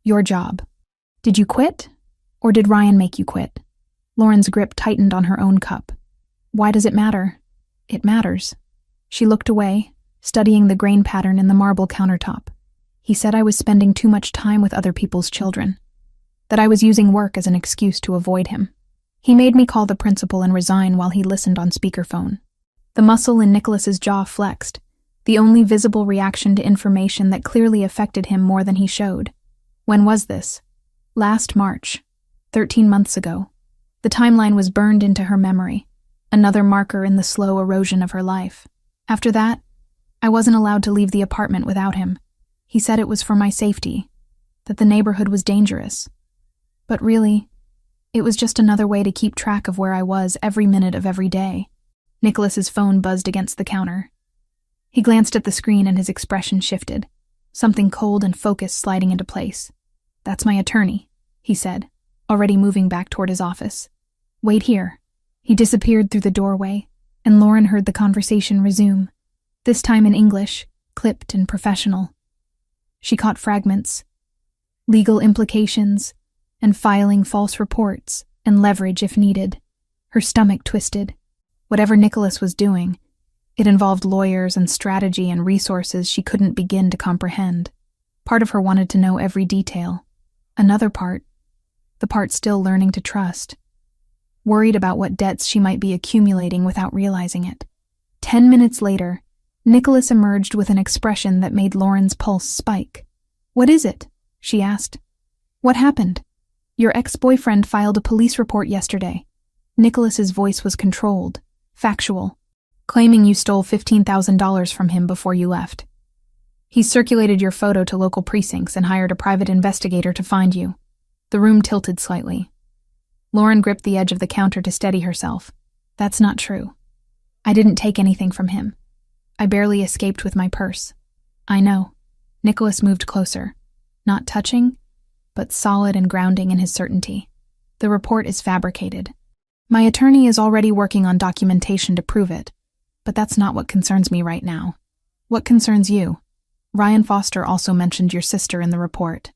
[SPEAKER 1] Your job. Did you quit, or did Ryan make you quit?" Lauren's grip tightened on her own cup. "Why does it matter?" "It matters." She looked away, studying the grain pattern in the marble countertop. "He said I was spending too much time with other people's children, that I was using work as an excuse to avoid him. He made me call the principal and resign while he listened on speakerphone." The muscle in Nicholas's jaw flexed, the only visible reaction to information that clearly affected him more than he showed. When was this? Last March, 13 months ago. The timeline was burned into her memory, another marker in the slow erosion of her life. After that, I wasn't allowed to leave the apartment without him. He said it was for my safety, that the neighborhood was dangerous. But really, it was just another way to keep track of where I was every minute of every day. Nicholas's phone buzzed against the counter. He glanced at the screen and his expression shifted, something cold and focused sliding into place. "That's my attorney," he said, already moving back toward his office. "Wait here." He disappeared through the doorway, and Lauren heard the conversation resume, this time in English, clipped and professional. She caught fragments. Legal implications, and filing false reports, and leverage if needed. Her stomach twisted. Whatever Nicholas was doing, it involved lawyers and strategy and resources she couldn't begin to comprehend. Part of her wanted to know every detail. Another part, the part still learning to trust, worried about what debts she might be accumulating without realizing it. 10 minutes later, Nicholas emerged with an expression that made Lauren's pulse spike. "What is it?" she asked. "What happened?" "Your ex-boyfriend filed a police report yesterday." Nicholas's voice was controlled, factual, claiming you stole $15,000 from him before you left. He circulated your photo to local precincts and hired a private investigator to find you. The room tilted slightly. Lauren gripped the edge of the counter to steady herself. "That's not true. I didn't take anything from him. I barely escaped with my purse." "I know." Nicholas moved closer, not touching, but solid and grounding in his certainty. "The report is fabricated. My attorney is already working on documentation to prove it, but that's not what concerns me right now. What concerns you? Ryan Foster also mentioned your sister in the report.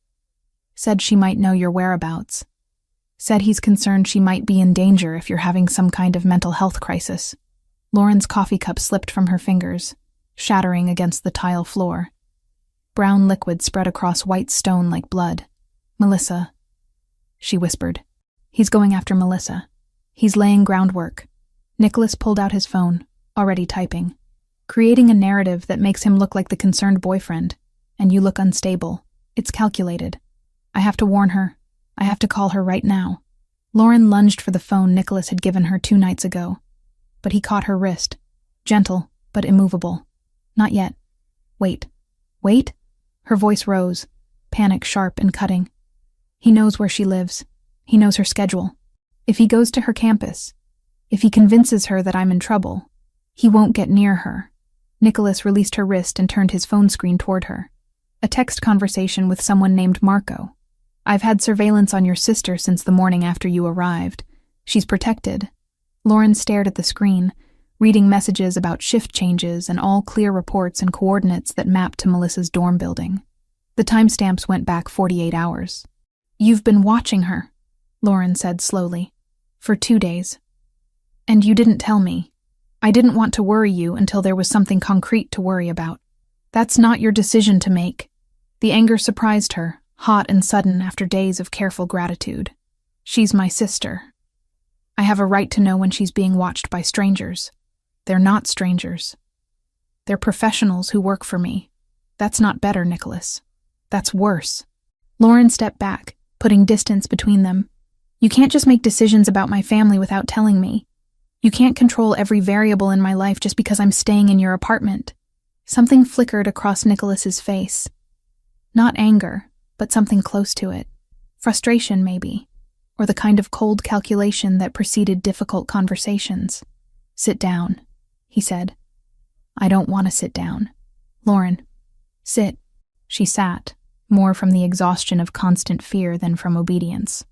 [SPEAKER 1] Said she might know your whereabouts. Said he's concerned she might be in danger if you're having some kind of mental health crisis." Lauren's coffee cup slipped from her fingers, shattering against the tile floor. Brown liquid spread across white stone like blood. "Melissa," she whispered. "He's going after Melissa. He's laying groundwork." Nicholas pulled out his phone, already typing, creating a narrative that makes him look like the concerned boyfriend, and you look unstable. It's calculated. I have to warn her. I have to call her right now. Lauren lunged for the phone Nicholas had given her 2 nights ago, but he caught her wrist, gentle but immovable. "Not yet. Wait." "Wait?" Her voice rose, panic sharp and cutting. "He knows where she lives. He knows her schedule. If he goes to her campus, if he convinces her that I'm in trouble, he won't get near her." Nicholas released her wrist and turned his phone screen toward her. "A text conversation with someone named Marco. I've had surveillance on your sister since the morning after you arrived. She's protected." Lauren stared at the screen, reading messages about shift changes and all clear reports and coordinates that mapped to Melissa's dorm building. The timestamps went back 48 hours. "You've been watching her," Lauren said slowly, "for 2 days. And you didn't tell me. I didn't want to worry you until there was something concrete to worry about. That's not your decision to make." The anger surprised her, hot and sudden after days of careful gratitude. "She's my sister. I have a right to know when she's being watched by strangers. They're not strangers. They're professionals who work for me. That's not better, Nicholas. That's worse." Lauren stepped back, putting distance between them. "You can't just make decisions about my family without telling me. You can't control every variable in my life just because I'm staying in your apartment." Something flickered across Nicholas's face. Not anger, but something close to it. Frustration, maybe, or the kind of cold calculation that preceded difficult conversations. "Sit down," he said. "I don't want to sit down." "Lauren, sit." She sat, more from the exhaustion of constant fear than from obedience.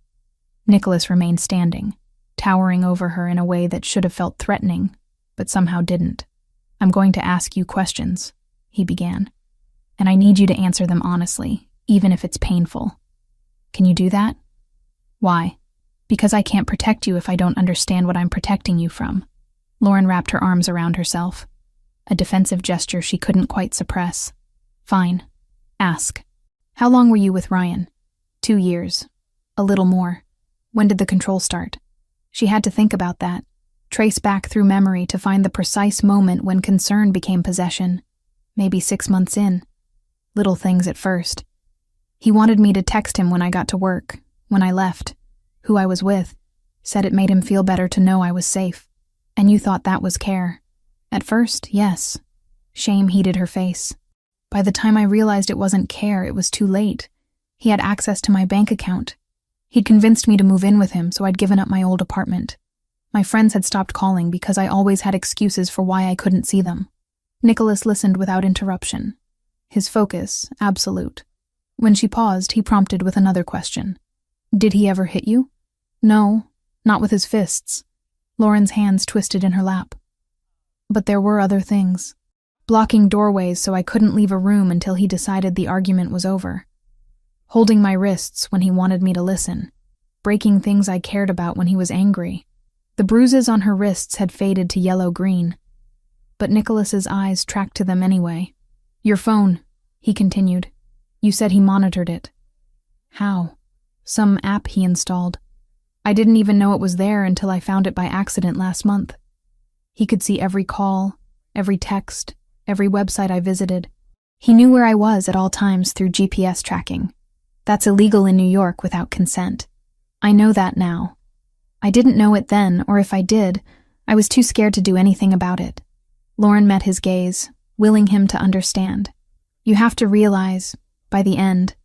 [SPEAKER 1] Nicholas remained standing, towering over her in a way that should have felt threatening, but somehow didn't. "I'm going to ask you questions," he began, "and I need you to answer them honestly, even if it's painful. Can you do that?" "Why?" "Because I can't protect you if I don't understand what I'm protecting you from." Lauren wrapped her arms around herself, a defensive gesture she couldn't quite suppress. "Fine. Ask. How long were you with Ryan?" 2 years. A little more. "When did the control start?" She had to think about that, trace back through memory to find the precise moment when concern became possession. Maybe 6 months in. Little things at first. He wanted me to text him when I got to work, when I left, who I was with. Said it made him feel better to know I was safe. "And you thought that was care?" "At first, yes." Shame heated her face. "By the time I realized it wasn't care, it was too late. He had access to my bank account. He'd convinced me to move in with him, so I'd given up my old apartment. My friends had stopped calling because I always had excuses for why I couldn't see them." Nicholas listened without interruption, his focus absolute. When she paused, he prompted with another question. "Did he ever hit you?" "No, not with his fists." Lauren's hands twisted in her lap. "But there were other things. Blocking doorways so I couldn't leave a room until he decided the argument was over. Holding my wrists when he wanted me to listen. Breaking things I cared about when he was angry." The bruises on her wrists had faded to yellow-green, but Nicholas's eyes tracked to them anyway. "Your phone," he continued. You said he monitored it. How? Some app he installed. I didn't even know it was there until I found it by accident last month. He could see every call, every text, every website I visited. He knew where I was at all times through GPS tracking. That's illegal in New York without consent. I know that now. I didn't know it then, or if I did, I was too scared to do anything about it. Lauren met his gaze, willing him to understand. You have to realize, by the end,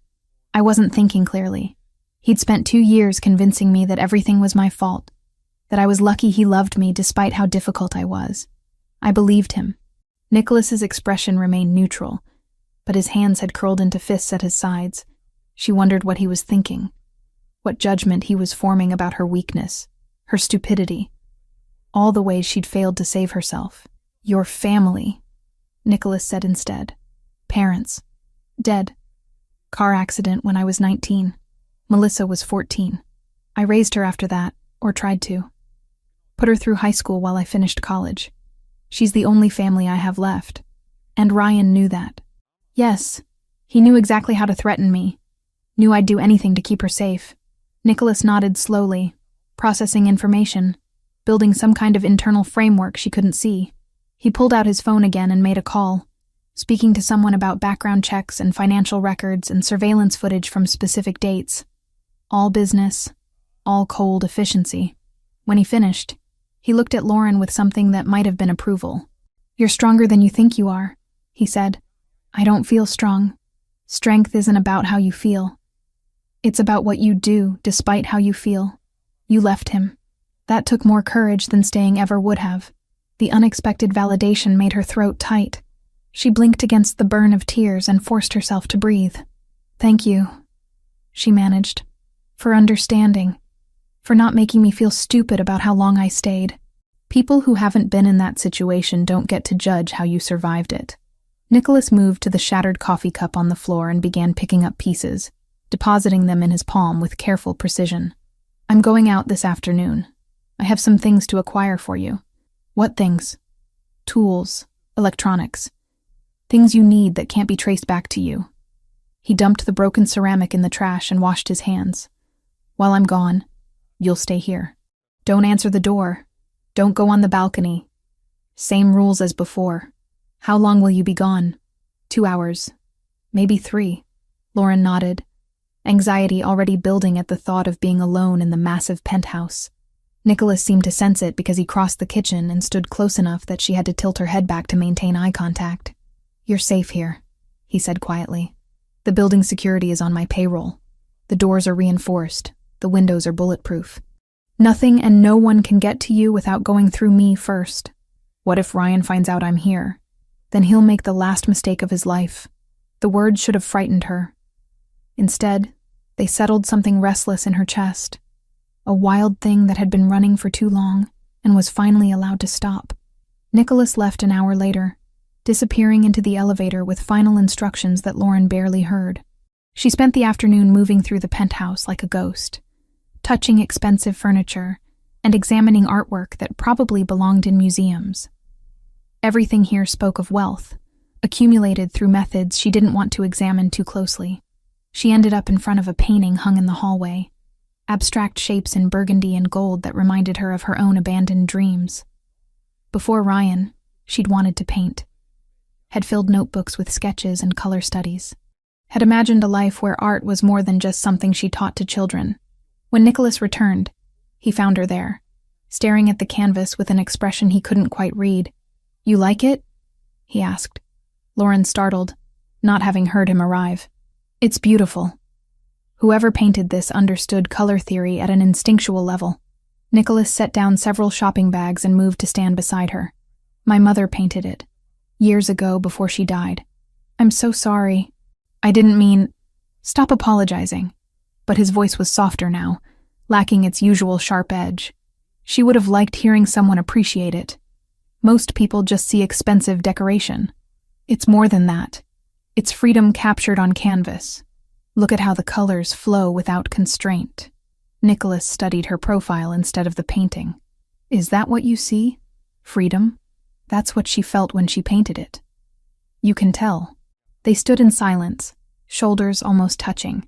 [SPEAKER 1] I wasn't thinking clearly. He'd spent 2 years convincing me that everything was my fault, that I was lucky he loved me despite how difficult I was. I believed him. Nicholas's expression remained neutral, but his hands had curled into fists at his sides. She wondered what he was thinking, what judgment he was forming about her weakness, her stupidity, all the ways she'd failed to save herself. Your family, Nicholas said instead. Parents. Dead. Car accident when I was 19. Melissa was 14. I raised her after that, or tried to. Put her through high school while I finished college. She's the only family I have left. And Ryan knew that. Yes, he knew exactly how to threaten me. Knew I'd do anything to keep her safe. Nicholas nodded slowly, processing information, building some kind of internal framework she couldn't see. He pulled out his phone again and made a call, speaking to someone about background checks and financial records and surveillance footage from specific dates. All business, all cold efficiency. When he finished, he looked at Lauren with something that might have been approval. You're stronger than you think you are, he said. I don't feel strong. Strength isn't about how you feel. It's about what you do despite how you feel. You left him. That took more courage than staying ever would have. The unexpected validation made her throat tight. She blinked against the burn of tears and forced herself to breathe. Thank you, she managed. For understanding, for not making me feel stupid about how long I stayed. People who haven't been in that situation don't get to judge how you survived it. Nicholas moved to the shattered coffee cup on the floor and began picking up pieces, depositing them in his palm with careful precision. I'm going out this afternoon. I have some things to acquire for you. What things? Tools, electronics. Things you need that can't be traced back to you. He dumped the broken ceramic in the trash and washed his hands. While I'm gone, you'll stay here. Don't answer the door. Don't go on the balcony. Same rules as before. How long will you be gone? 2 hours. Maybe 3. Lauren nodded, anxiety already building at the thought of being alone in the massive penthouse. Nicholas seemed to sense it because he crossed the kitchen and stood close enough that she had to tilt her head back to maintain eye contact. You're safe here, he said quietly. The building security is on my payroll. The doors are reinforced. The windows are bulletproof. Nothing and no one can get to you without going through me first. What if Ryan finds out I'm here? Then he'll make the last mistake of his life. The words should have frightened her. Instead, they settled something restless in her chest. A wild thing that had been running for too long and was finally allowed to stop. Nicholas left an hour later, disappearing into the elevator with final instructions that Lauren barely heard. She spent the afternoon moving through the penthouse like a ghost, touching expensive furniture and examining artwork that probably belonged in museums. Everything here spoke of wealth, accumulated through methods she didn't want to examine too closely. She ended up in front of a painting hung in the hallway, abstract shapes in burgundy and gold that reminded her of her own abandoned dreams. Before Ryan, she'd wanted to paint, had filled notebooks with sketches and color studies, had imagined a life where art was more than just something she taught to children. When Nicholas returned, he found her there, staring at the canvas with an expression he couldn't quite read. You like it? He asked. Lauren startled, not having heard him arrive. It's beautiful. Whoever painted this understood color theory at an instinctual level. Nicholas set down several shopping bags and moved to stand beside her. My mother painted it, years ago before she died. I'm so sorry. I didn't mean... Stop apologizing. But his voice was softer now, lacking its usual sharp edge. She would have liked hearing someone appreciate it. Most people just see expensive decoration. It's more than that. It's freedom captured on canvas. Look at how the colors flow without constraint. Nicholas studied her profile instead of the painting. Is that what you see? Freedom? That's what she felt when she painted it. You can tell. They stood in silence, shoulders almost touching,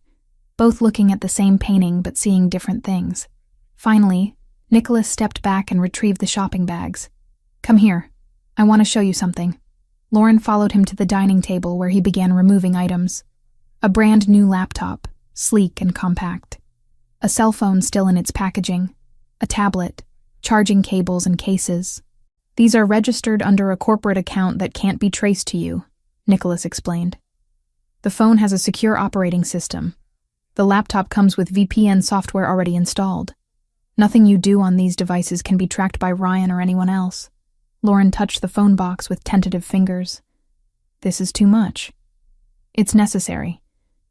[SPEAKER 1] both looking at the same painting but seeing different things. Finally, Nicholas stepped back and retrieved the shopping bags. "Come here. I want to show you something." Lauren followed him to the dining table where he began removing items. A brand new laptop, sleek and compact. A cell phone still in its packaging. A tablet, charging cables and cases. "These are registered under a corporate account that can't be traced to you," Nicholas explained. "The phone has a secure operating system. The laptop comes with VPN software already installed. Nothing you do on these devices can be tracked by Ryan or anyone else." Lauren touched the phone box with tentative fingers. "This is too much." "It's necessary.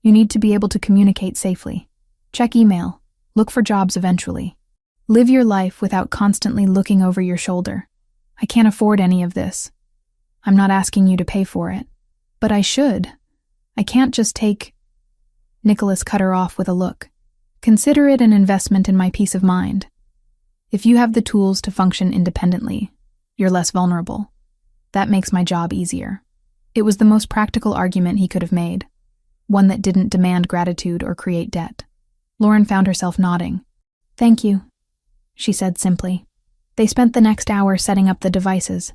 [SPEAKER 1] You need to be able to communicate safely. Check email. Look for jobs eventually. Live your life without constantly looking over your shoulder. I can't afford any of this. I'm not asking you to pay for it. But I should. I can't just take—" Nicholas cut her off with a look. "Consider it an investment in my peace of mind. If you have the tools to function independently, you're less vulnerable. That makes my job easier." It was the most practical argument he could have made, one that didn't demand gratitude or create debt. Lauren found herself nodding. "Thank you," she said simply. They spent the next hour setting up the devices,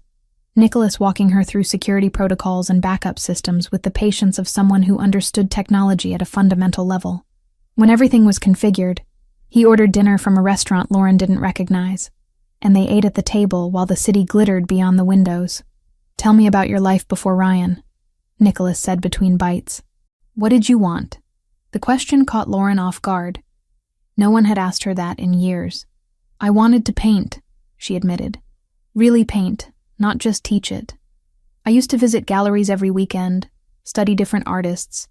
[SPEAKER 1] Nicholas walking her through security protocols and backup systems with the patience of someone who understood technology at a fundamental level. When everything was configured, he ordered dinner from a restaurant Lauren didn't recognize, and they ate at the table while the city glittered beyond the windows. "Tell me about your life before Ryan," Nicholas said between bites. "What did you want?" The question caught Lauren off guard. No one had asked her that in years. "I wanted to paint," she admitted. "Really paint, not just teach it. I used to visit galleries every weekend, study different artists,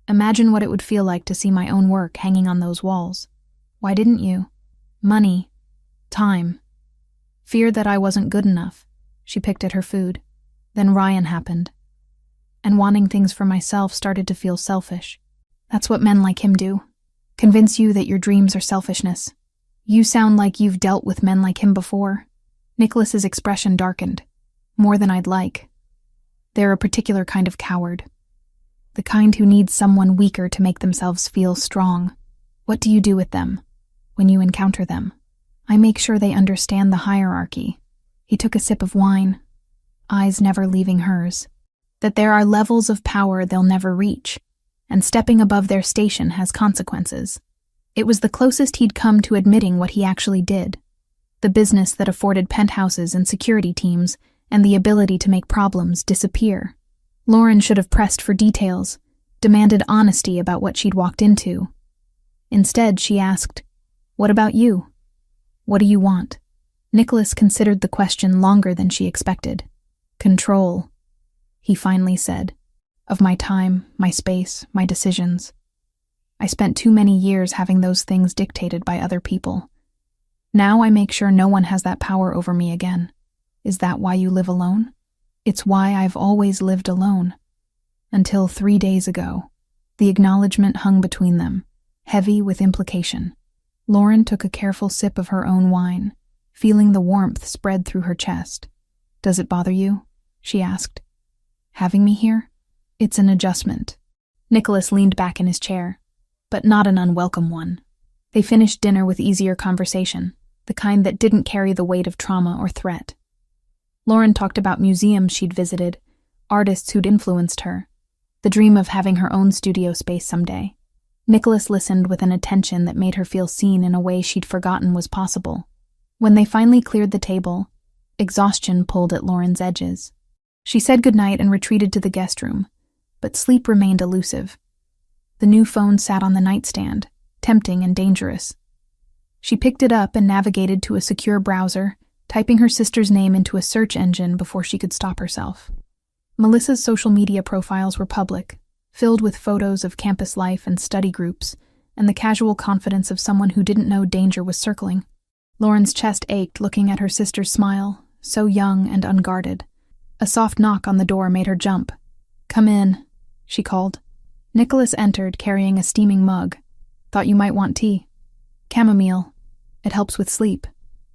[SPEAKER 1] imagine what it would feel like to see my own work hanging on those walls. Why didn't you? Money. Time. Fear that I wasn't good enough." She picked at her food. "Then Ryan happened. And wanting things for myself started to feel selfish. That's what men like him do. Convince you that your dreams are selfishness. You sound like you've dealt with men like him before." Nicholas's expression darkened. "More than I'd like. They're a particular kind of coward. The kind who needs someone weaker to make themselves feel strong. What do you do with them when you encounter them?" "I make sure they understand the hierarchy." He took a sip of wine, eyes never leaving hers. "That there are levels of power they'll never reach, and stepping above their station has consequences." It was the closest he'd come to admitting what he actually did. The business that afforded penthouses and security teams and the ability to make problems disappear. Lauren should have pressed for details, demanded honesty about what she'd walked into. Instead, she asked, "What about you? What do you want?" Nicholas considered the question longer than she expected. "Control," he finally said, "of my time, my space, my decisions. I spent too many years having those things dictated by other people. Now I make sure no one has that power over me again. Is that why you live alone?" "It's why I've always lived alone. Until 3 days ago." The acknowledgement hung between them, heavy with implication. Lauren took a careful sip of her own wine, feeling the warmth spread through her chest. "Does it bother you?" she asked. "Having me here?" "It's an adjustment." Nicholas leaned back in his chair, but not an unwelcome one. They finished dinner with easier conversation, the kind that didn't carry the weight of trauma or threat. Lauren talked about museums she'd visited, artists who'd influenced her, the dream of having her own studio space someday. Nicholas listened with an attention that made her feel seen in a way she'd forgotten was possible. When they finally cleared the table, exhaustion pulled at Lauren's edges. She said goodnight and retreated to the guest room, but sleep remained elusive. The new phone sat on the nightstand, tempting and dangerous. She picked it up and navigated to a secure browser, typing her sister's name into a search engine before she could stop herself. Melissa's social media profiles were public, filled with photos of campus life and study groups, and the casual confidence of someone who didn't know danger was circling. Lauren's chest ached looking at her sister's smile, so young and unguarded. A soft knock on the door made her jump. "Come in," she called. Nicholas entered, carrying a steaming mug. "Thought you might want tea." "Chamomile. It helps with sleep."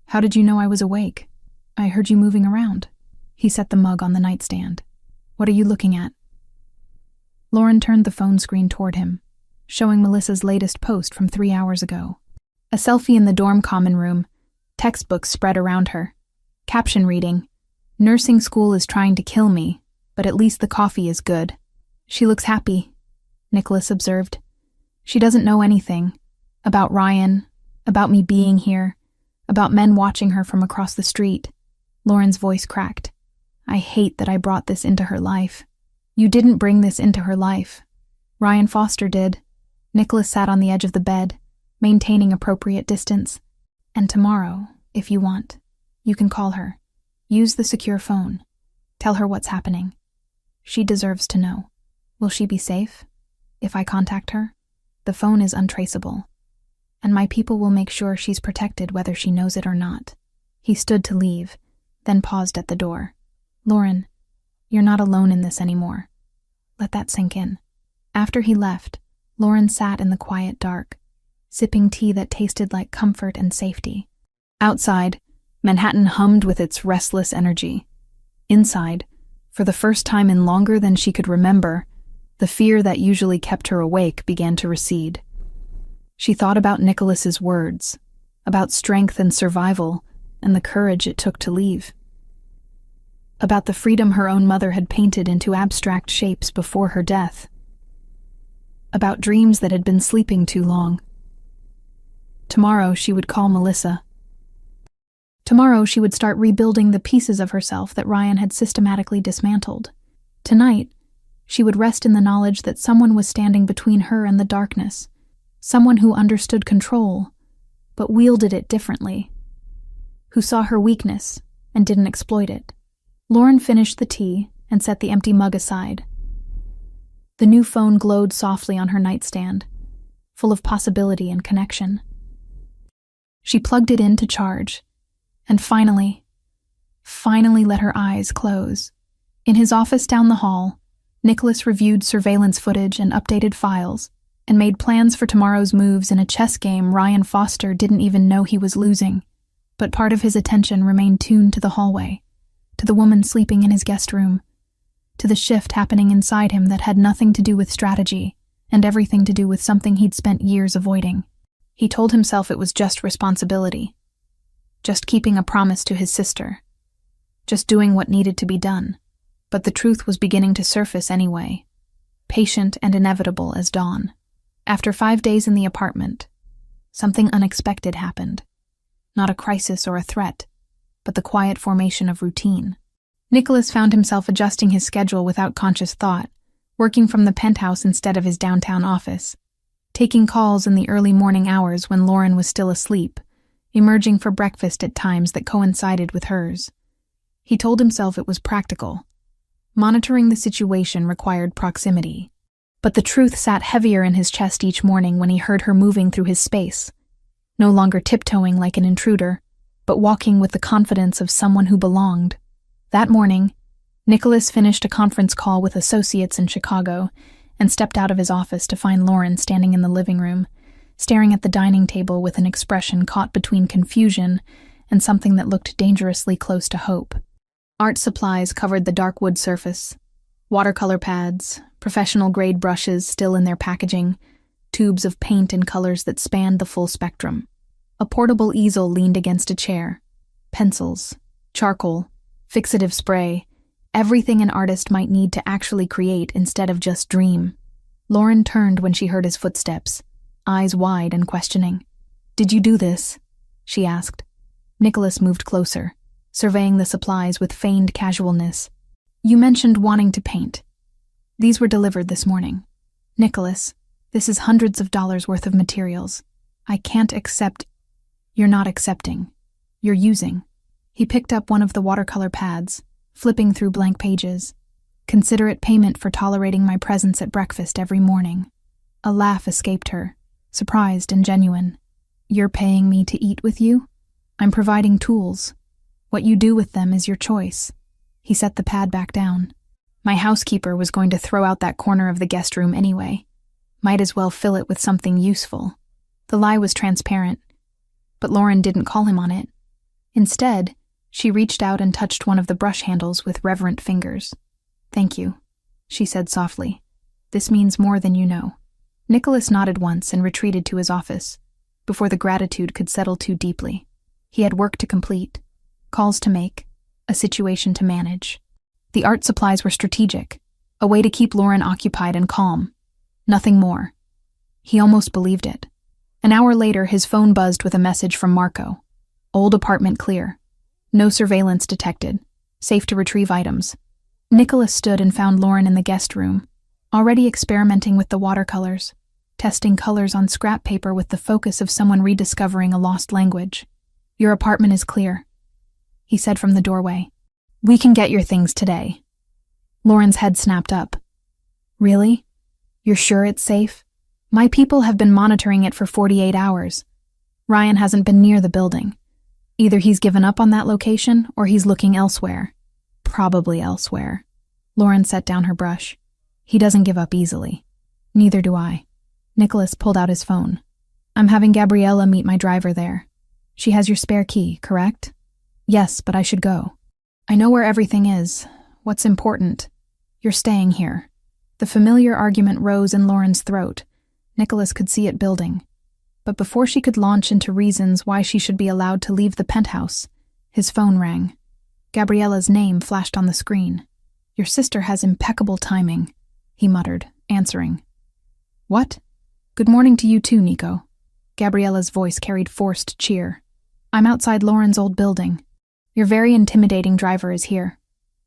[SPEAKER 1] "How did you know I was awake?" "I heard you moving around." He set the mug on the nightstand. "What are you looking at?" Lauren turned the phone screen toward him, showing Melissa's latest post from 3 hours ago. A selfie in the dorm common room, textbooks spread around her. Caption reading, "Nursing school is trying to kill me, but at least the coffee is good." "She looks happy," Nicholas observed. "She doesn't know anything. About Ryan, about me being here, about men watching her from across the street." Lauren's voice cracked. "I hate that I brought this into her life." "You didn't bring this into her life. Ryan Foster did." Nicholas sat on the edge of the bed, maintaining appropriate distance. "And tomorrow, if you want, you can call her. Use the secure phone. Tell her what's happening. She deserves to know. Will she be safe if I contact her? The phone is untraceable, and my people will make sure she's protected whether she knows it or not." He stood to leave, then paused at the door. "Lauren, you're not alone in this anymore. Let that sink in." After he left, Lauren sat in the quiet dark, sipping tea that tasted like comfort and safety. Outside, Manhattan hummed with its restless energy. Inside, for the first time in longer than she could remember, the fear that usually kept her awake began to recede. She thought about Nicholas's words, about strength and survival, and the courage it took to leave. About the freedom her own mother had painted into abstract shapes before her death. About dreams that had been sleeping too long. Tomorrow she would call Melissa. Tomorrow she would start rebuilding the pieces of herself that Ryan had systematically dismantled. Tonight, she would rest in the knowledge that someone was standing between her and the darkness, someone who understood control, but wielded it differently, who saw her weakness and didn't exploit it. Lauren finished the tea and set the empty mug aside. The new phone glowed softly on her nightstand, full of possibility and connection. She plugged it in to charge, and finally let her eyes close. In his office down the hall, Nicholas reviewed surveillance footage and updated files, and made plans for tomorrow's moves in a chess game Ryan Foster didn't even know he was losing. But part of his attention remained tuned to the hallway, to the woman sleeping in his guest room, to the shift happening inside him that had nothing to do with strategy and everything to do with something he'd spent years avoiding. He told himself it was just responsibility, just keeping a promise to his sister, just doing what needed to be done. But the truth was beginning to surface anyway, patient and inevitable as dawn. After 5 days in the apartment, something unexpected happened. Not a crisis or a threat, but the quiet formation of routine. Nicholas found himself adjusting his schedule without conscious thought, working from the penthouse instead of his downtown office, taking calls in the early morning hours when Lauren was still asleep, emerging for breakfast at times that coincided with hers. He told himself it was practical. Monitoring the situation required proximity. But the truth sat heavier in his chest each morning when he heard her moving through his space, no longer tiptoeing like an intruder, but walking with the confidence of someone who belonged. That morning, Nicholas finished a conference call with associates in Chicago and stepped out of his office to find Lauren standing in the living room, staring at the dining table with an expression caught between confusion and something that looked dangerously close to hope. Art supplies covered the dark wood surface. Watercolor pads, professional-grade brushes still in their packaging, tubes of paint in colors that spanned the full spectrum. A portable easel leaned against a chair. Pencils, charcoal, fixative spray, everything an artist might need to actually create instead of just dream. Lauren turned when she heard his footsteps, eyes wide and questioning. "Did you do this?" she asked. Nicholas moved closer, surveying the supplies with feigned casualness. "You mentioned wanting to paint. These were delivered this morning. Nicholas, this is hundreds of dollars worth of materials. I can't accept—" "You're not accepting. You're using." He picked up one of the watercolor pads, flipping through blank pages. "Consider it payment for tolerating my presence at breakfast every morning." A laugh escaped her, surprised and genuine. "You're paying me to eat with you? I'm providing tools. What you do with them is your choice." He set the pad back down. "My housekeeper was going to throw out that corner of the guest room anyway. Might as well fill it with something useful." The lie was transparent, but Lauren didn't call him on it. Instead, she reached out and touched one of the brush handles with reverent fingers. "Thank you," she said softly. This means more than you know. Nicholas nodded once and retreated to his office, before the gratitude could settle too deeply. He had work to complete, calls to make, a situation to manage. The art supplies were strategic, a way to keep Lauren occupied and calm. Nothing more. He almost believed it. An hour later, his phone buzzed with a message from Marco. Old apartment clear. No surveillance detected. Safe to retrieve items. Nicholas stood and found Lauren in the guest room, already experimenting with the watercolors, testing colors on scrap paper with the focus of someone rediscovering a lost language. Your apartment is clear, he said from the doorway. We can get your things today. Lauren's head snapped up. Really? You're sure it's safe? My people have been monitoring it for 48 hours. Ryan hasn't been near the building. Either he's given up on that location or he's looking elsewhere. Probably elsewhere. Lauren set down her brush. He doesn't give up easily. Neither do I. Nicholas pulled out his phone. I'm having Gabriella meet my driver there. She has your spare key, correct? Yes, but I should go. I know where everything is. What's important? You're staying here. The familiar argument rose in Lauren's throat. Nicholas could see it building. But before she could launch into reasons why she should be allowed to leave the penthouse, his phone rang. Gabriella's name flashed on the screen. Your sister has impeccable timing, he muttered, answering. What? Good morning to you too, Nico. Gabriella's voice carried forced cheer. I'm outside Lauren's old building. Your very intimidating driver is here.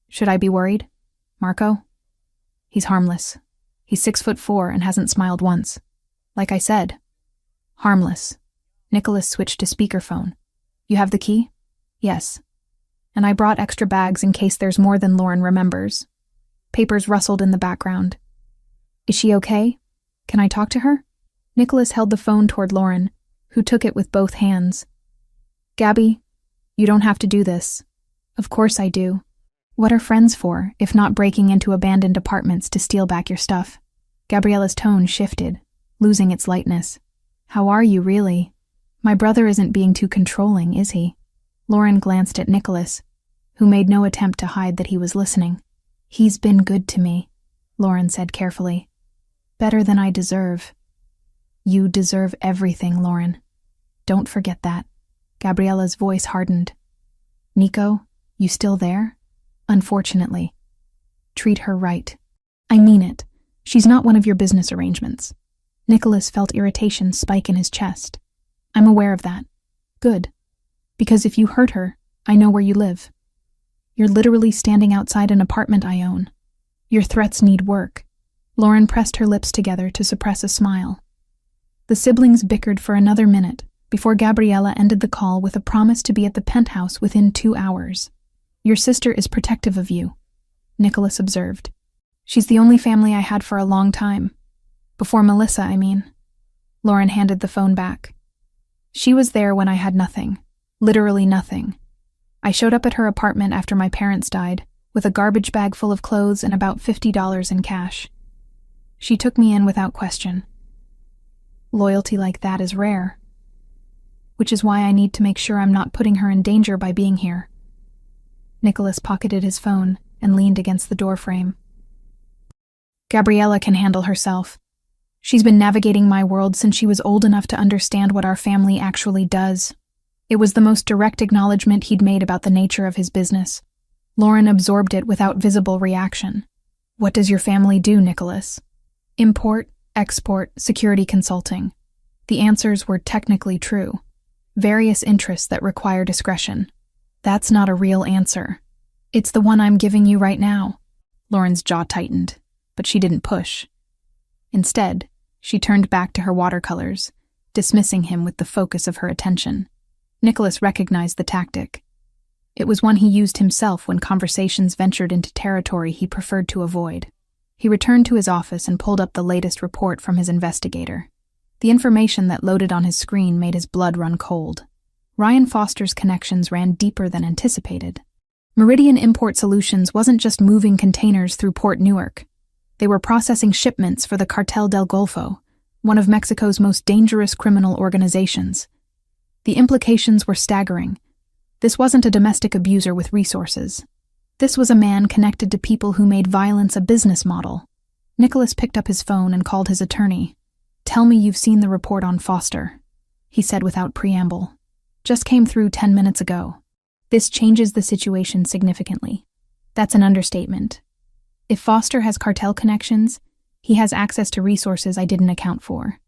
[SPEAKER 1] Should I be worried? Marco? He's harmless. He's 6'4" and hasn't smiled once. Like I said. Harmless. Nicholas switched to speakerphone. You have the key? Yes. And I brought extra bags in case there's more than Lauren remembers. Papers rustled in the background. Is she okay? Can I talk to her? Nicholas held the phone toward Lauren, who took it with both hands. Gabby, you don't have to do this. Of course I do. What are friends for, if not breaking into abandoned apartments to steal back your stuff? Gabriella's tone shifted, losing its lightness. How are you, really? My brother isn't being too controlling, is he? Lauren glanced at Nicholas, who made no attempt to hide that he was listening. He's been good to me, Lauren said carefully. Better than I deserve. You deserve everything, Lauren. Don't forget that. Gabriella's voice hardened. Nico, you still there? Unfortunately. Treat her right. I mean it. She's not one of your business arrangements. Nicholas felt irritation spike in his chest. I'm aware of that. Good. Because if you hurt her, I know where you live. You're literally standing outside an apartment I own. Your threats need work. Lauren pressed her lips together to suppress a smile. The siblings bickered for another minute before Gabriella ended the call with a promise to be at the penthouse within 2 hours. Your sister is protective of you, Nicholas observed. She's the only family I had for a long time. Before Melissa, I mean. Lauren handed the phone back. She was there when I had nothing. Literally nothing. I showed up at her apartment after my parents died, with a garbage bag full of clothes and about $50 in cash. She took me in without question. Loyalty like that is rare. Which is why I need to make sure I'm not putting her in danger by being here. Nicholas pocketed his phone and leaned against the doorframe. Gabriella can handle herself. She's been navigating my world since she was old enough to understand what our family actually does. It was the most direct acknowledgement he'd made about the nature of his business. Lauren absorbed it without visible reaction. What does your family do, Nicholas? Import, export, security consulting. The answers were technically true. Various interests that require discretion. That's not a real answer. It's the one I'm giving you right now. Lauren's jaw tightened, but she didn't push. Instead, she turned back to her watercolors, dismissing him with the focus of her attention. Nicholas recognized the tactic. It was one he used himself when conversations ventured into territory he preferred to avoid. He returned to his office and pulled up the latest report from his investigator. The information that loaded on his screen made his blood run cold. Ryan Foster's connections ran deeper than anticipated. Meridian Import Solutions wasn't just moving containers through Port Newark. They were processing shipments for the Cartel del Golfo, one of Mexico's most dangerous criminal organizations. The implications were staggering. This wasn't a domestic abuser with resources. This was a man connected to people who made violence a business model. Nicholas picked up his phone and called his attorney. "Tell me you've seen the report on Foster," he said without preamble. "Just came through 10 minutes ago." This changes the situation significantly. That's an understatement. If Foster has cartel connections, he has access to resources I didn't account for.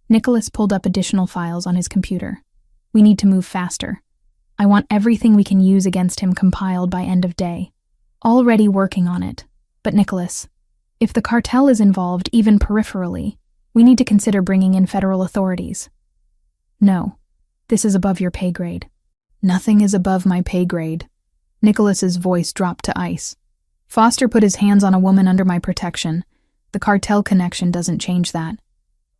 [SPEAKER 1] Nicholas pulled up additional files on his computer. "We need to move faster. I want everything we can use against him compiled by end of day. Already working on it. But Nicholas, if the cartel is involved even peripherally, we need to consider bringing in federal authorities." "No, this is above your pay grade." "Nothing is above my pay grade." Nicholas's voice dropped to ice. "Foster put his hands on a woman under my protection. The cartel connection doesn't change that.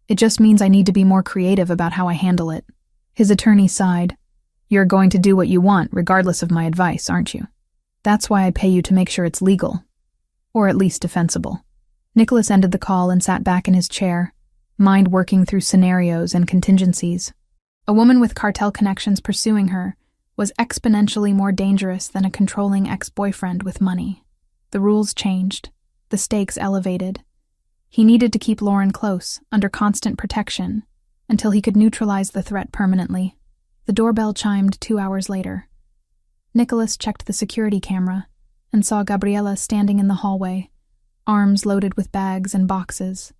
[SPEAKER 1] It just means I need to be more creative about how I handle it." His attorney sighed. "You're going to do what you want, regardless of my advice, aren't you? That's why I pay you to make sure it's legal. Or at least defensible." Nicholas ended the call and sat back in his chair, mind working through scenarios and contingencies. A woman with cartel connections pursuing her was exponentially more dangerous than a controlling ex-boyfriend with money. The rules changed, the stakes elevated. He needed to keep Lauren close, under constant protection, until he could neutralize the threat permanently. The doorbell chimed 2 hours later. Nicholas checked the security camera and saw Gabriella standing in the hallway, arms loaded with bags and boxes,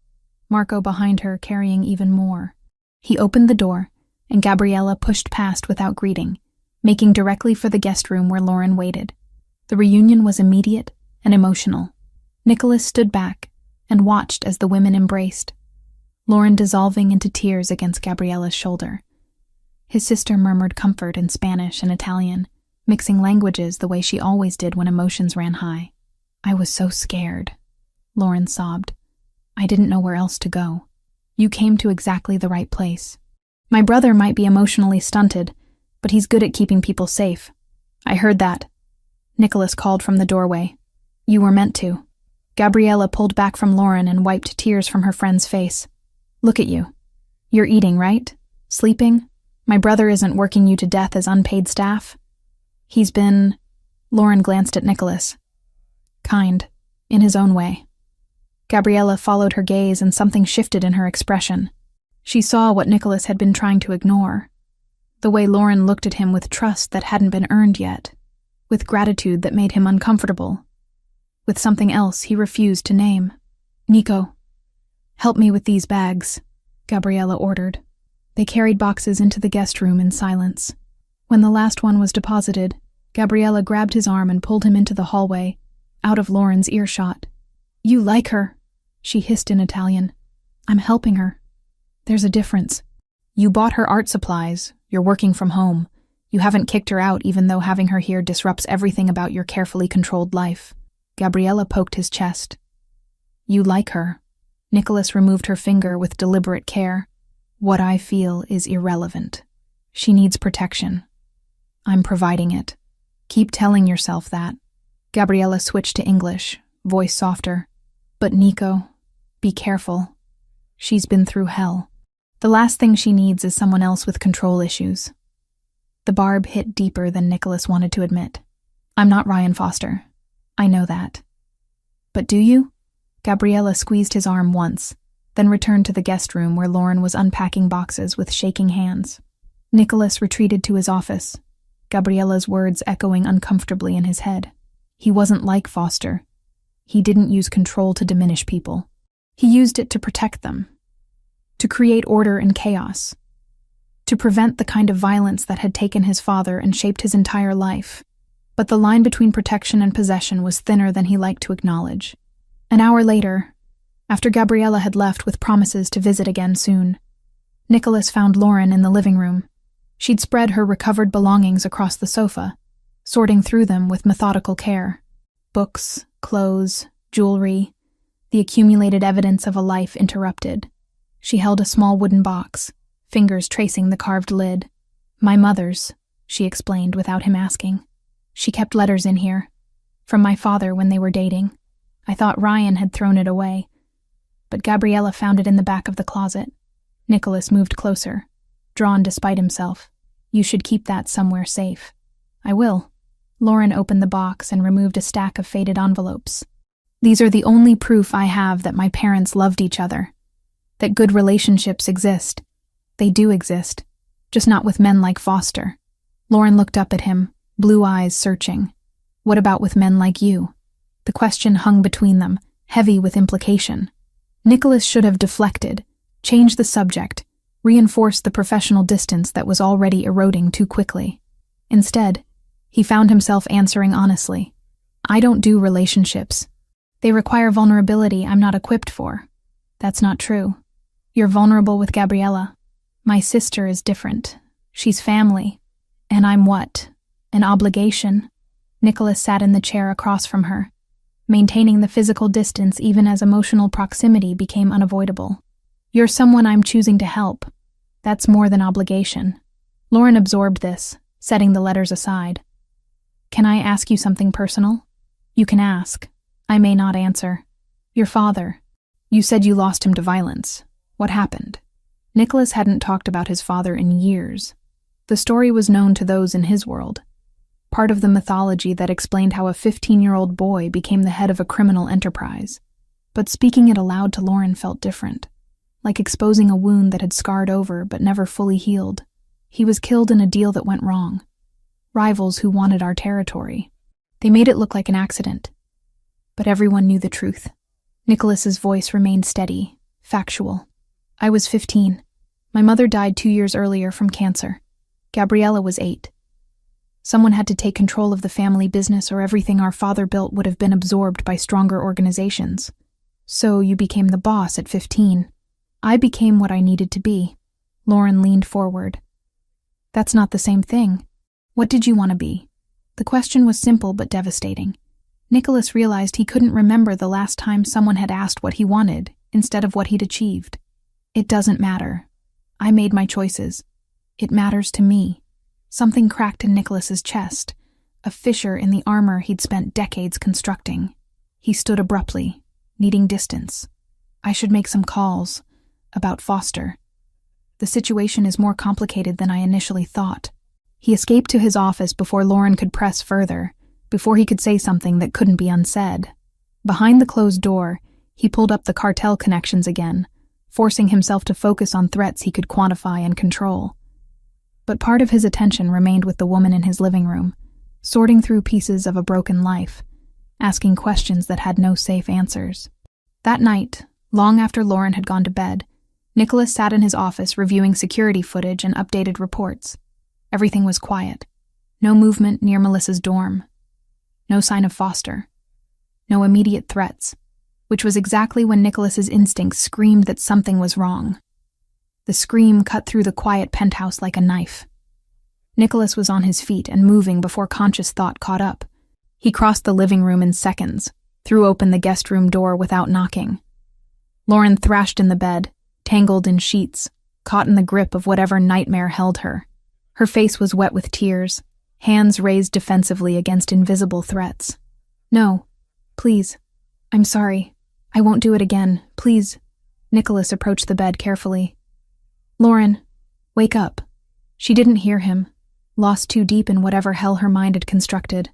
[SPEAKER 1] Marco behind her carrying even more. He opened the door, and Gabriella pushed past without greeting, making directly for the guest room where Lauren waited. The reunion was immediate and emotional. Nicholas stood back and watched as the women embraced, Lauren dissolving into tears against Gabriella's shoulder. His sister murmured comfort in Spanish and Italian, mixing languages the way she always did when emotions ran high. "I was so scared," Lauren sobbed. "I didn't know where else to go. You came to exactly the right place. My brother might be emotionally stunted, but he's good at keeping people safe." "I heard that," Nicholas called from the doorway. "You were meant to." Gabriella pulled back from Lauren and wiped tears from her friend's face. "Look at you. You're eating, right? Sleeping? My brother isn't working you to death as unpaid staff?" "He's been..." Lauren glanced at Nicholas. "Kind, in his own way." Gabriella followed her gaze and something shifted in her expression. She saw what Nicholas had been trying to ignore. The way Lauren looked at him with trust that hadn't been earned yet, with gratitude that made him uncomfortable, with something else he refused to name. "Nico, help me with these bags," Gabriella ordered. They carried boxes into the guest room in silence. When the last one was deposited, Gabriella grabbed his arm and pulled him into the hallway, out of Lauren's earshot. "You like her," she hissed in Italian. "I'm helping her. There's a difference. You bought her art supplies, you're working from home. You haven't kicked her out even though having her here disrupts everything about your carefully controlled life." Gabriella poked his chest. "You like her." Nicholas removed her finger with deliberate care. "What I feel is irrelevant. She needs protection. I'm providing it. Keep telling yourself that." Gabriella switched to English, voice softer. "But Nico, be careful. She's been through hell. The last thing she needs is someone else with control issues." The barb hit deeper than Nicholas wanted to admit. "I'm not Ryan Foster. I know that." "But do you?" Gabriella squeezed his arm once, then returned to the guest room where Lauren was unpacking boxes with shaking hands. Nicholas retreated to his office, Gabriella's words echoing uncomfortably in his head. He wasn't like Foster. He didn't use control to diminish people. He used it to protect them, to create order and chaos, to prevent the kind of violence that had taken his father and shaped his entire life. But the line between protection and possession was thinner than he liked to acknowledge. An hour later, after Gabriella had left with promises to visit again soon, Nicholas found Lauren in the living room. She'd spread her recovered belongings across the sofa, sorting through them with methodical care. Books, clothes, jewelry, the accumulated evidence of a life interrupted. She held a small wooden box, fingers tracing the carved lid. "My mother's," she explained without him asking. "She kept letters in here, from my father when they were dating. I thought Ryan had thrown it away, but Gabriella found it in the back of the closet." Nicholas moved closer, drawn despite himself. "You should keep that somewhere safe." "I will." Lauren opened the box and removed a stack of faded envelopes. These are the only proof I have that my parents loved each other, that good relationships exist. They do exist, just not with men like Foster. Lauren looked up at him, blue eyes searching. What about with men like you? The question hung between them, heavy with implication. Nicholas should have deflected, changed the subject, reinforced the professional distance that was already eroding too quickly. Instead, he found himself answering honestly. I don't do relationships. They require vulnerability I'm not equipped for. That's not true. You're vulnerable with Gabriella. My sister is different. She's family. And I'm what? An obligation? Nicholas sat in the chair across from her, maintaining the physical distance even as emotional proximity became unavoidable. You're someone I'm choosing to help. That's more than obligation. Lauren absorbed this, setting the letters aside. Can I ask you something personal? You can ask. I may not answer. Your father. You said you lost him to violence. What happened? Nicholas hadn't talked about his father in years. The story was known to those in his world. Part of the mythology that explained how a 15-year-old boy became the head of a criminal enterprise. But speaking it aloud to Lauren felt different, like exposing a wound that had scarred over but never fully healed. He was killed in a deal that went wrong. Rivals who wanted our territory. They made it look like an accident. But everyone knew the truth. Nicholas's voice remained steady, factual. I was 15. My mother died 2 years earlier from cancer. Gabriella was 8. Someone had to take control of the family business or everything our father built would have been absorbed by stronger organizations. So you became the boss at 15. I became what I needed to be. Lauren leaned forward. That's not the same thing. What did you want to be? The question was simple but devastating. Nicholas realized he couldn't remember the last time someone had asked what he wanted instead of what he'd achieved. It doesn't matter. I made my choices. It matters to me. Something cracked in Nicholas's chest, a fissure in the armor he'd spent decades constructing. He stood abruptly, needing distance. I should make some calls about Foster. The situation is more complicated than I initially thought. He escaped to his office before Lauren could press further, before he could say something that couldn't be unsaid. Behind the closed door, he pulled up the cartel connections again, forcing himself to focus on threats he could quantify and control. But part of his attention remained with the woman in his living room, sorting through pieces of a broken life, asking questions that had no safe answers. That night, long after Lauren had gone to bed, Nicholas sat in his office reviewing security footage and updated reports. Everything was quiet. No movement near Melissa's dorm. No sign of Foster. No immediate threats, which was exactly when Nicholas's instincts screamed that something was wrong. The scream cut through the quiet penthouse like a knife. Nicholas was on his feet and moving before conscious thought caught up. He crossed the living room in seconds, threw open the guest room door without knocking. Lauren thrashed in the bed, tangled in sheets, caught in the grip of whatever nightmare held her. Her face was wet with tears, hands raised defensively against invisible threats. No, please. I'm sorry. I won't do it again, please. Nicholas approached the bed carefully. Lauren, wake up. She didn't hear him, lost too deep in whatever hell her mind had constructed.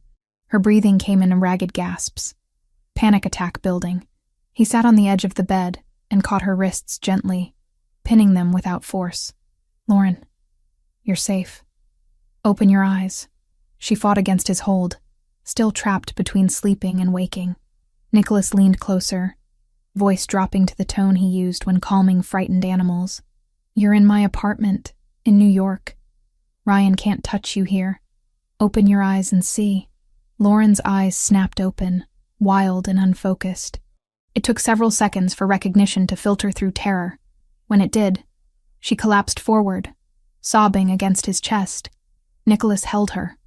[SPEAKER 1] Her breathing came in ragged gasps. Panic attack building. He sat on the edge of the bed and caught her wrists gently, pinning them without force. Lauren, you're safe. Open your eyes. She fought against his hold, still trapped between sleeping and waking. Nicholas leaned closer, voice dropping to the tone he used when calming frightened animals. You're in my apartment, in New York. Ryan can't touch you here. Open your eyes and see. Lauren's eyes snapped open, wild and unfocused. It took several seconds for recognition to filter through terror. When it did, she collapsed forward, sobbing against his chest. Nicholas held her,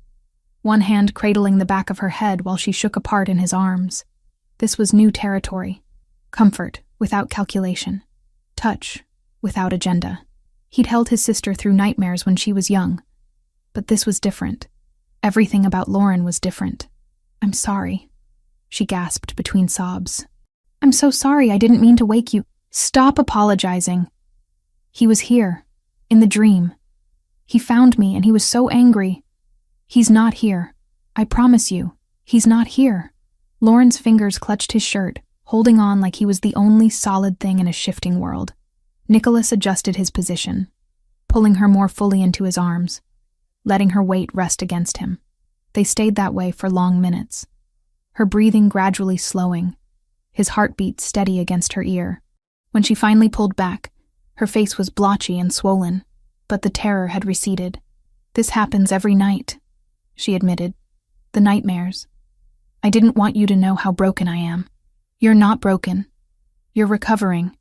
[SPEAKER 1] one hand cradling the back of her head while she shook apart in his arms. This was new territory. Comfort without calculation. Touch without agenda. He'd held his sister through nightmares when she was young. But this was different. Everything about Lauren was different. I'm sorry, she gasped between sobs. I'm so sorry, I didn't mean to wake you. Stop apologizing. He was here, in the dream. He found me and he was so angry. He's not here. I promise you, he's not here. Lauren's fingers clutched his shirt, holding on like he was the only solid thing in a shifting world. Nicholas adjusted his position, pulling her more fully into his arms, letting her weight rest against him. They stayed that way for long minutes, her breathing gradually slowing, his heartbeat steady against her ear. When she finally pulled back, her face was blotchy and swollen, but the terror had receded. "This happens every night," she admitted. "The nightmares. I didn't want you to know how broken I am. You're not broken. You're recovering.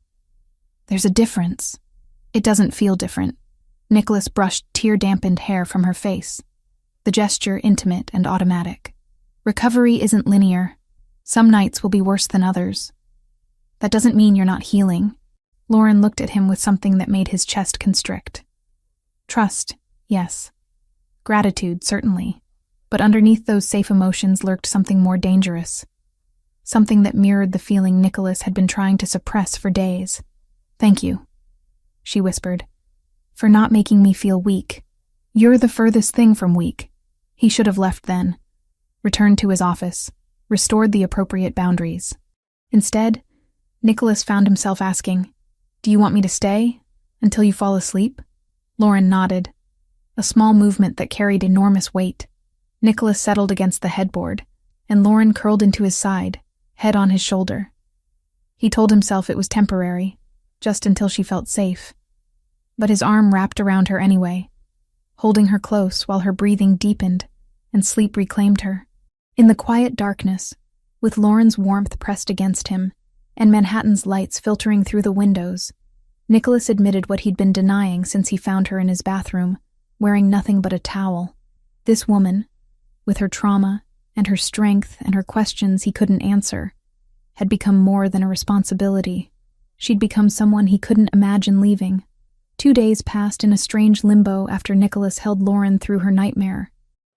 [SPEAKER 1] There's a difference." "It doesn't feel different." Nicholas brushed tear-dampened hair from her face, the gesture intimate and automatic. "Recovery isn't linear. Some nights will be worse than others. That doesn't mean you're not healing." Lauren looked at him with something that made his chest constrict. Trust, yes. Gratitude, certainly. But underneath those safe emotions lurked something more dangerous. Something that mirrored the feeling Nicholas had been trying to suppress for days. "Thank you," she whispered, "for not making me feel weak. You're the furthest thing from weak." He should have left then, returned to his office, restored the appropriate boundaries. Instead, Nicholas found himself asking, "Do you want me to stay until you fall asleep?" Lauren nodded, a small movement that carried enormous weight. Nicholas settled against the headboard, and Lauren curled into his side, head on his shoulder. He told himself it was temporary, just until she felt safe. But his arm wrapped around her anyway, holding her close while her breathing deepened and sleep reclaimed her. In the quiet darkness, with Lauren's warmth pressed against him and Manhattan's lights filtering through the windows, Nicholas admitted what he'd been denying since he found her in his bathroom, wearing nothing but a towel. This woman, with her trauma and her strength and her questions he couldn't answer, had become more than a responsibility. She'd become someone he couldn't imagine leaving. 2 days passed in a strange limbo after Nicholas held Lauren through her nightmare.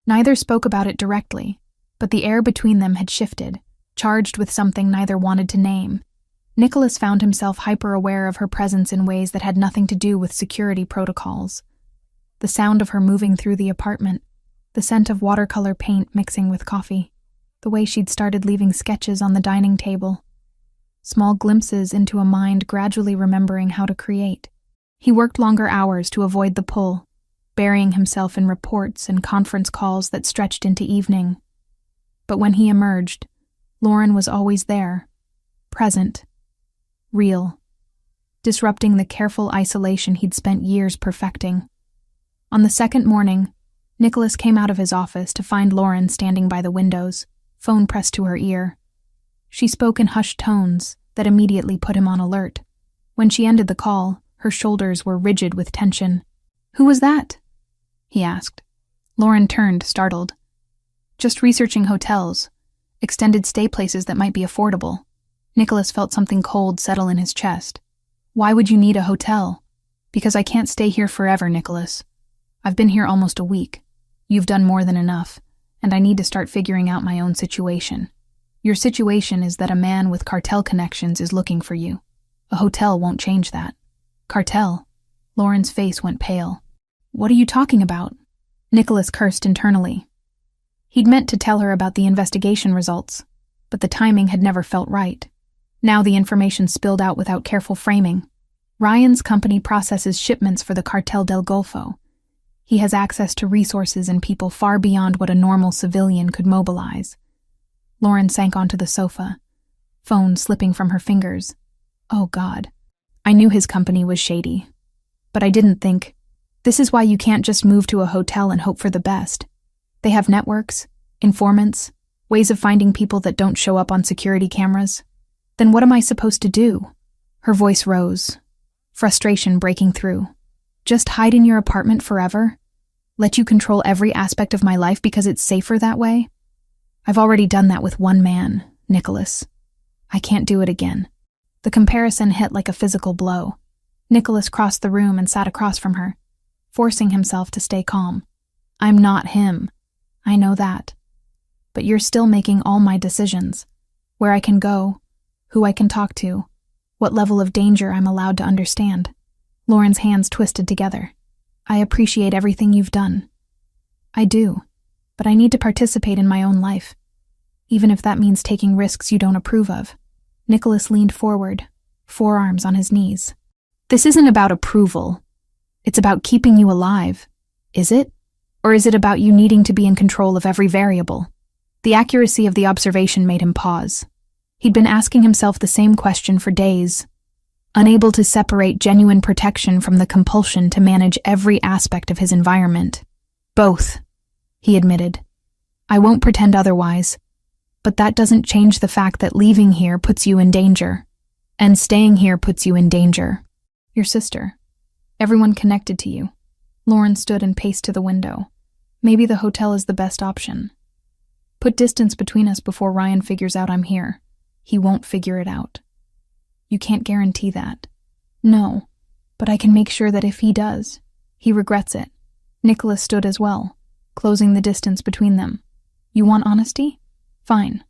[SPEAKER 1] Neither spoke about it directly, but the air between them had shifted, charged with something neither wanted to name. Nicholas found himself hyper-aware of her presence in ways that had nothing to do with security protocols. The sound of her moving through the apartment, the scent of watercolor paint mixing with coffee, the way she'd started leaving sketches on the dining table. Small glimpses into a mind gradually remembering how to create. He worked longer hours to avoid the pull, burying himself in reports and conference calls that stretched into evening. But when he emerged, Lauren was always there, present, real, disrupting the careful isolation he'd spent years perfecting. On the second morning, Nicholas came out of his office to find Lauren standing by the windows, phone pressed to her ear. She spoke in hushed tones that immediately put him on alert. When she ended the call, her shoulders were rigid with tension. "Who was that?" he asked. Lauren turned, startled. "Just researching hotels, extended stay places that might be affordable." Nicholas felt something cold settle in his chest. "Why would you need a hotel?" "Because I can't stay here forever, Nicholas. I've been here almost a week. You've done more than enough, and I need to start figuring out my own situation. Your situation is that a man with cartel connections is looking for you. A hotel won't change that." "Cartel?" Lauren's face went pale. "What are you talking about?" Nicholas cursed internally. He'd meant to tell her about the investigation results, but the timing had never felt right. Now the information spilled out without careful framing. Ryan's company processes shipments for the Cartel del Golfo. He has access to resources and people far beyond what a normal civilian could mobilize. Lauren sank onto the sofa, phone slipping from her fingers. Oh God. I knew his company was shady. But I didn't think, this is why you can't just move to a hotel and hope for the best. They have networks, informants, ways of finding people that don't show up on security cameras. Then what am I supposed to do? Her voice rose, frustration breaking through. Just hide in your apartment forever? Let you control every aspect of my life because it's safer that way? I've already done that with one man, Nicholas. I can't do it again. The comparison hit like a physical blow. Nicholas crossed the room and sat across from her, forcing himself to stay calm. I'm not him. I know that. But you're still making all my decisions. Where I can go, who I can talk to, what level of danger I'm allowed to understand. Lauren's hands twisted together. I appreciate everything you've done. I do, but I need to participate in my own life. even if that means taking risks you don't approve of. Nicholas leaned forward, forearms on his knees. This isn't about approval. It's about keeping you alive. Is it? Or is it about you needing to be in control of every variable? The accuracy of the observation made him pause. He'd been asking himself the same question for days, unable to separate genuine protection from the compulsion to manage every aspect of his environment. Both, he admitted. I won't pretend otherwise, but that doesn't change the fact that leaving here puts you in danger, and staying here puts you in danger. Your sister. Everyone connected to you. Lauren stood and paced to the window. Maybe the hotel is the best option. Put distance between us before Ryan figures out I'm here. He won't figure it out. You can't guarantee that. No, but I can make sure that if he does, he regrets it. Nicholas stood as well, closing the distance between them. You want honesty? Fine.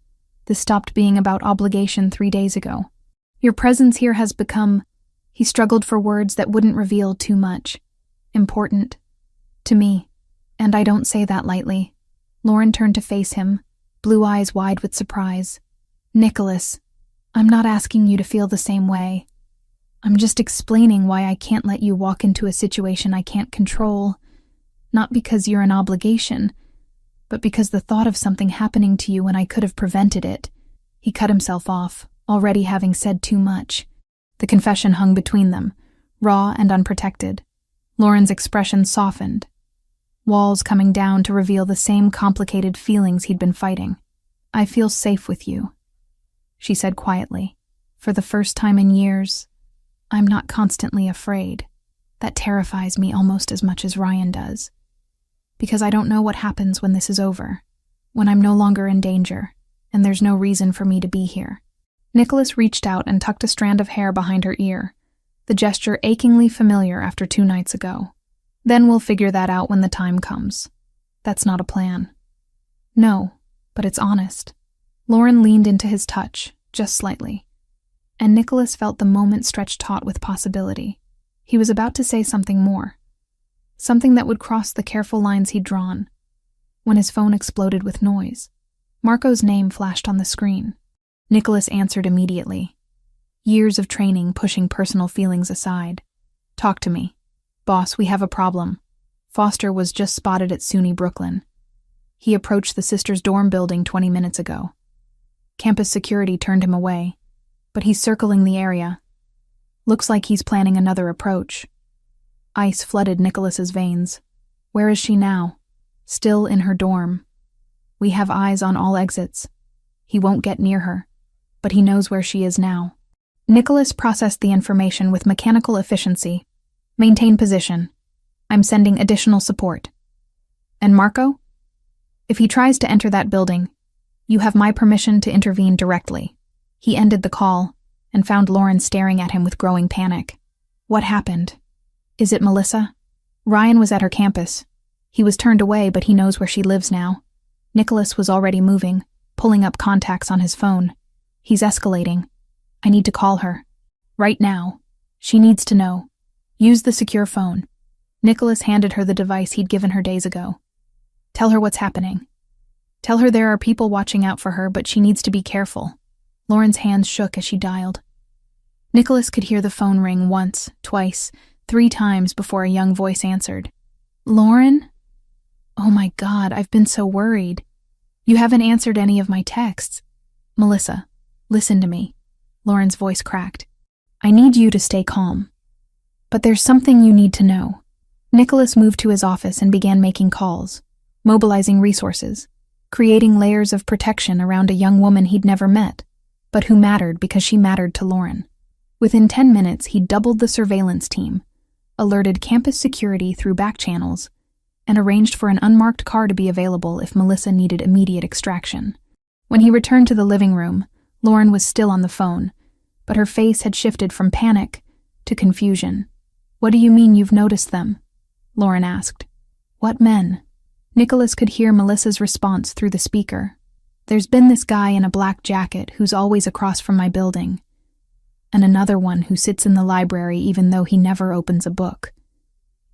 [SPEAKER 1] This stopped being about obligation 3 days ago. Your presence here has become, he struggled for words that wouldn't reveal too much, important. To me. And I don't say that lightly. Lauren turned to face him, blue eyes wide with surprise. Nicholas, I'm not asking you to feel the same way. I'm just explaining why I can't let you walk into a situation I can't control. Not because you're an obligation, but because the thought of something happening to you when I could have prevented it. He cut himself off, already having said too much. The confession hung between them, raw and unprotected. Lauren's expression softened, walls coming down to reveal the same complicated feelings he'd been fighting. I feel safe with you, she said quietly. For the first time in years, I'm not constantly afraid. That terrifies me almost as much as Ryan does. Because I don't know what happens when this is over, when I'm no longer in danger, and there's no reason for me to be here. Nicholas reached out and tucked a strand of hair behind her ear, the gesture achingly familiar after 2 nights ago. Then we'll figure that out when the time comes. That's not a plan. No, but it's honest. Lauren leaned into his touch, just slightly, and Nicholas felt the moment stretch taut with possibility. He was about to say something more, something that would cross the careful lines he'd drawn, when his phone exploded with noise. Marco's name flashed on the screen. Nicholas answered immediately. Years of training pushing personal feelings aside. Talk to me. Boss, we have a problem. Foster was just spotted at SUNY Brooklyn. He approached the sisters' dorm building 20 minutes ago. Campus security turned him away, but he's circling the area. Looks like he's planning another approach. Ice flooded Nicholas's veins. Where is she now? Still in her dorm. We have eyes on all exits. He won't get near her, but he knows where she is now. Nicholas processed the information with mechanical efficiency. Maintain position. I'm sending additional support. And Marco? If he tries to enter that building, you have my permission to intervene directly. He ended the call and found Lauren staring at him with growing panic. What happened? Is it Melissa? Ryan was at her campus. He was turned away, but he knows where she lives now. Nicholas was already moving, pulling up contacts on his phone. He's escalating. I need to call her. Right now. She needs to know. Use the secure phone. Nicholas handed her the device he'd given her days ago. Tell her what's happening. Tell her there are people watching out for her, but she needs to be careful. Lauren's hands shook as she dialed. Nicholas could hear the phone ring once, twice, 3 times before a young voice answered. Lauren? Oh my God, I've been so worried. You haven't answered any of my texts. Melissa, listen to me. Lauren's voice cracked. I need you to stay calm. But there's something you need to know. Nicholas moved to his office and began making calls, mobilizing resources, creating layers of protection around a young woman he'd never met, but who mattered because she mattered to Lauren. Within 10 minutes, he doubled the surveillance team, alerted campus security through back channels, and arranged for an unmarked car to be available if Melissa needed immediate extraction. When he returned to the living room, Lauren was still on the phone, but her face had shifted from panic to confusion. What do you mean you've noticed them? Lauren asked. What men? Nicholas could hear Melissa's response through the speaker. There's been this guy in a black jacket who's always across from my building, and another one who sits in the library even though he never opens a book.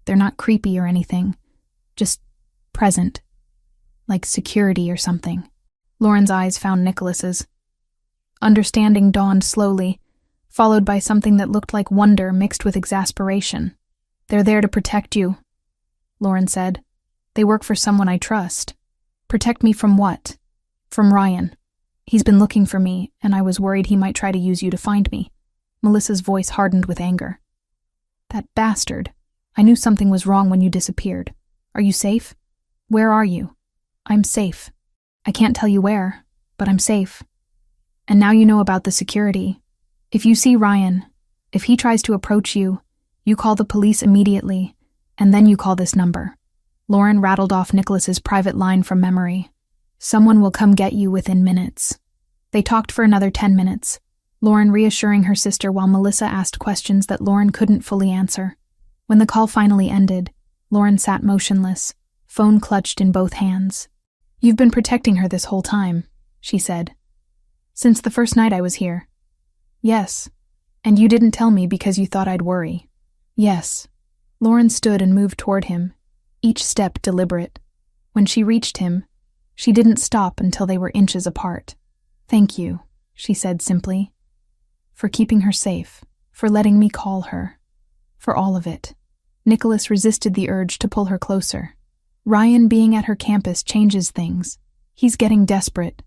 [SPEAKER 1] They're not creepy or anything, just present, like security or something. Lauren's eyes found Nicholas's. Understanding dawned slowly, followed by something that looked like wonder mixed with exasperation. "They're there to protect you," Lauren said. "They work for someone I trust." "Protect me from what?" "From Ryan. He's been looking for me, and I was worried he might try to use you to find me." Melissa's voice hardened with anger. "That bastard. I knew something was wrong when you disappeared. Are you safe?" "Where are you?" "I'm safe. I can't tell you where, but I'm safe. And now you know about the security. If you see Ryan, if he tries to approach you, you call the police immediately, and then you call this number." Lauren rattled off Nicholas's private line from memory. "Someone will come get you within minutes." They talked for another 10 minutes, Lauren reassuring her sister while Melissa asked questions that Lauren couldn't fully answer. When the call finally ended, Lauren sat motionless, phone clutched in both hands. "You've been protecting her this whole time," she said. "Since the first night I was here." "Yes. And you didn't tell me because you thought I'd worry." "Yes." Lauren stood and moved toward him, each step deliberate. When she reached him, she didn't stop until they were inches apart. "Thank you," she said simply. "For keeping her safe, for letting me call her, for all of it." Nicholas resisted the urge to pull her closer. Ryan being at her campus changes things. He's getting desperate.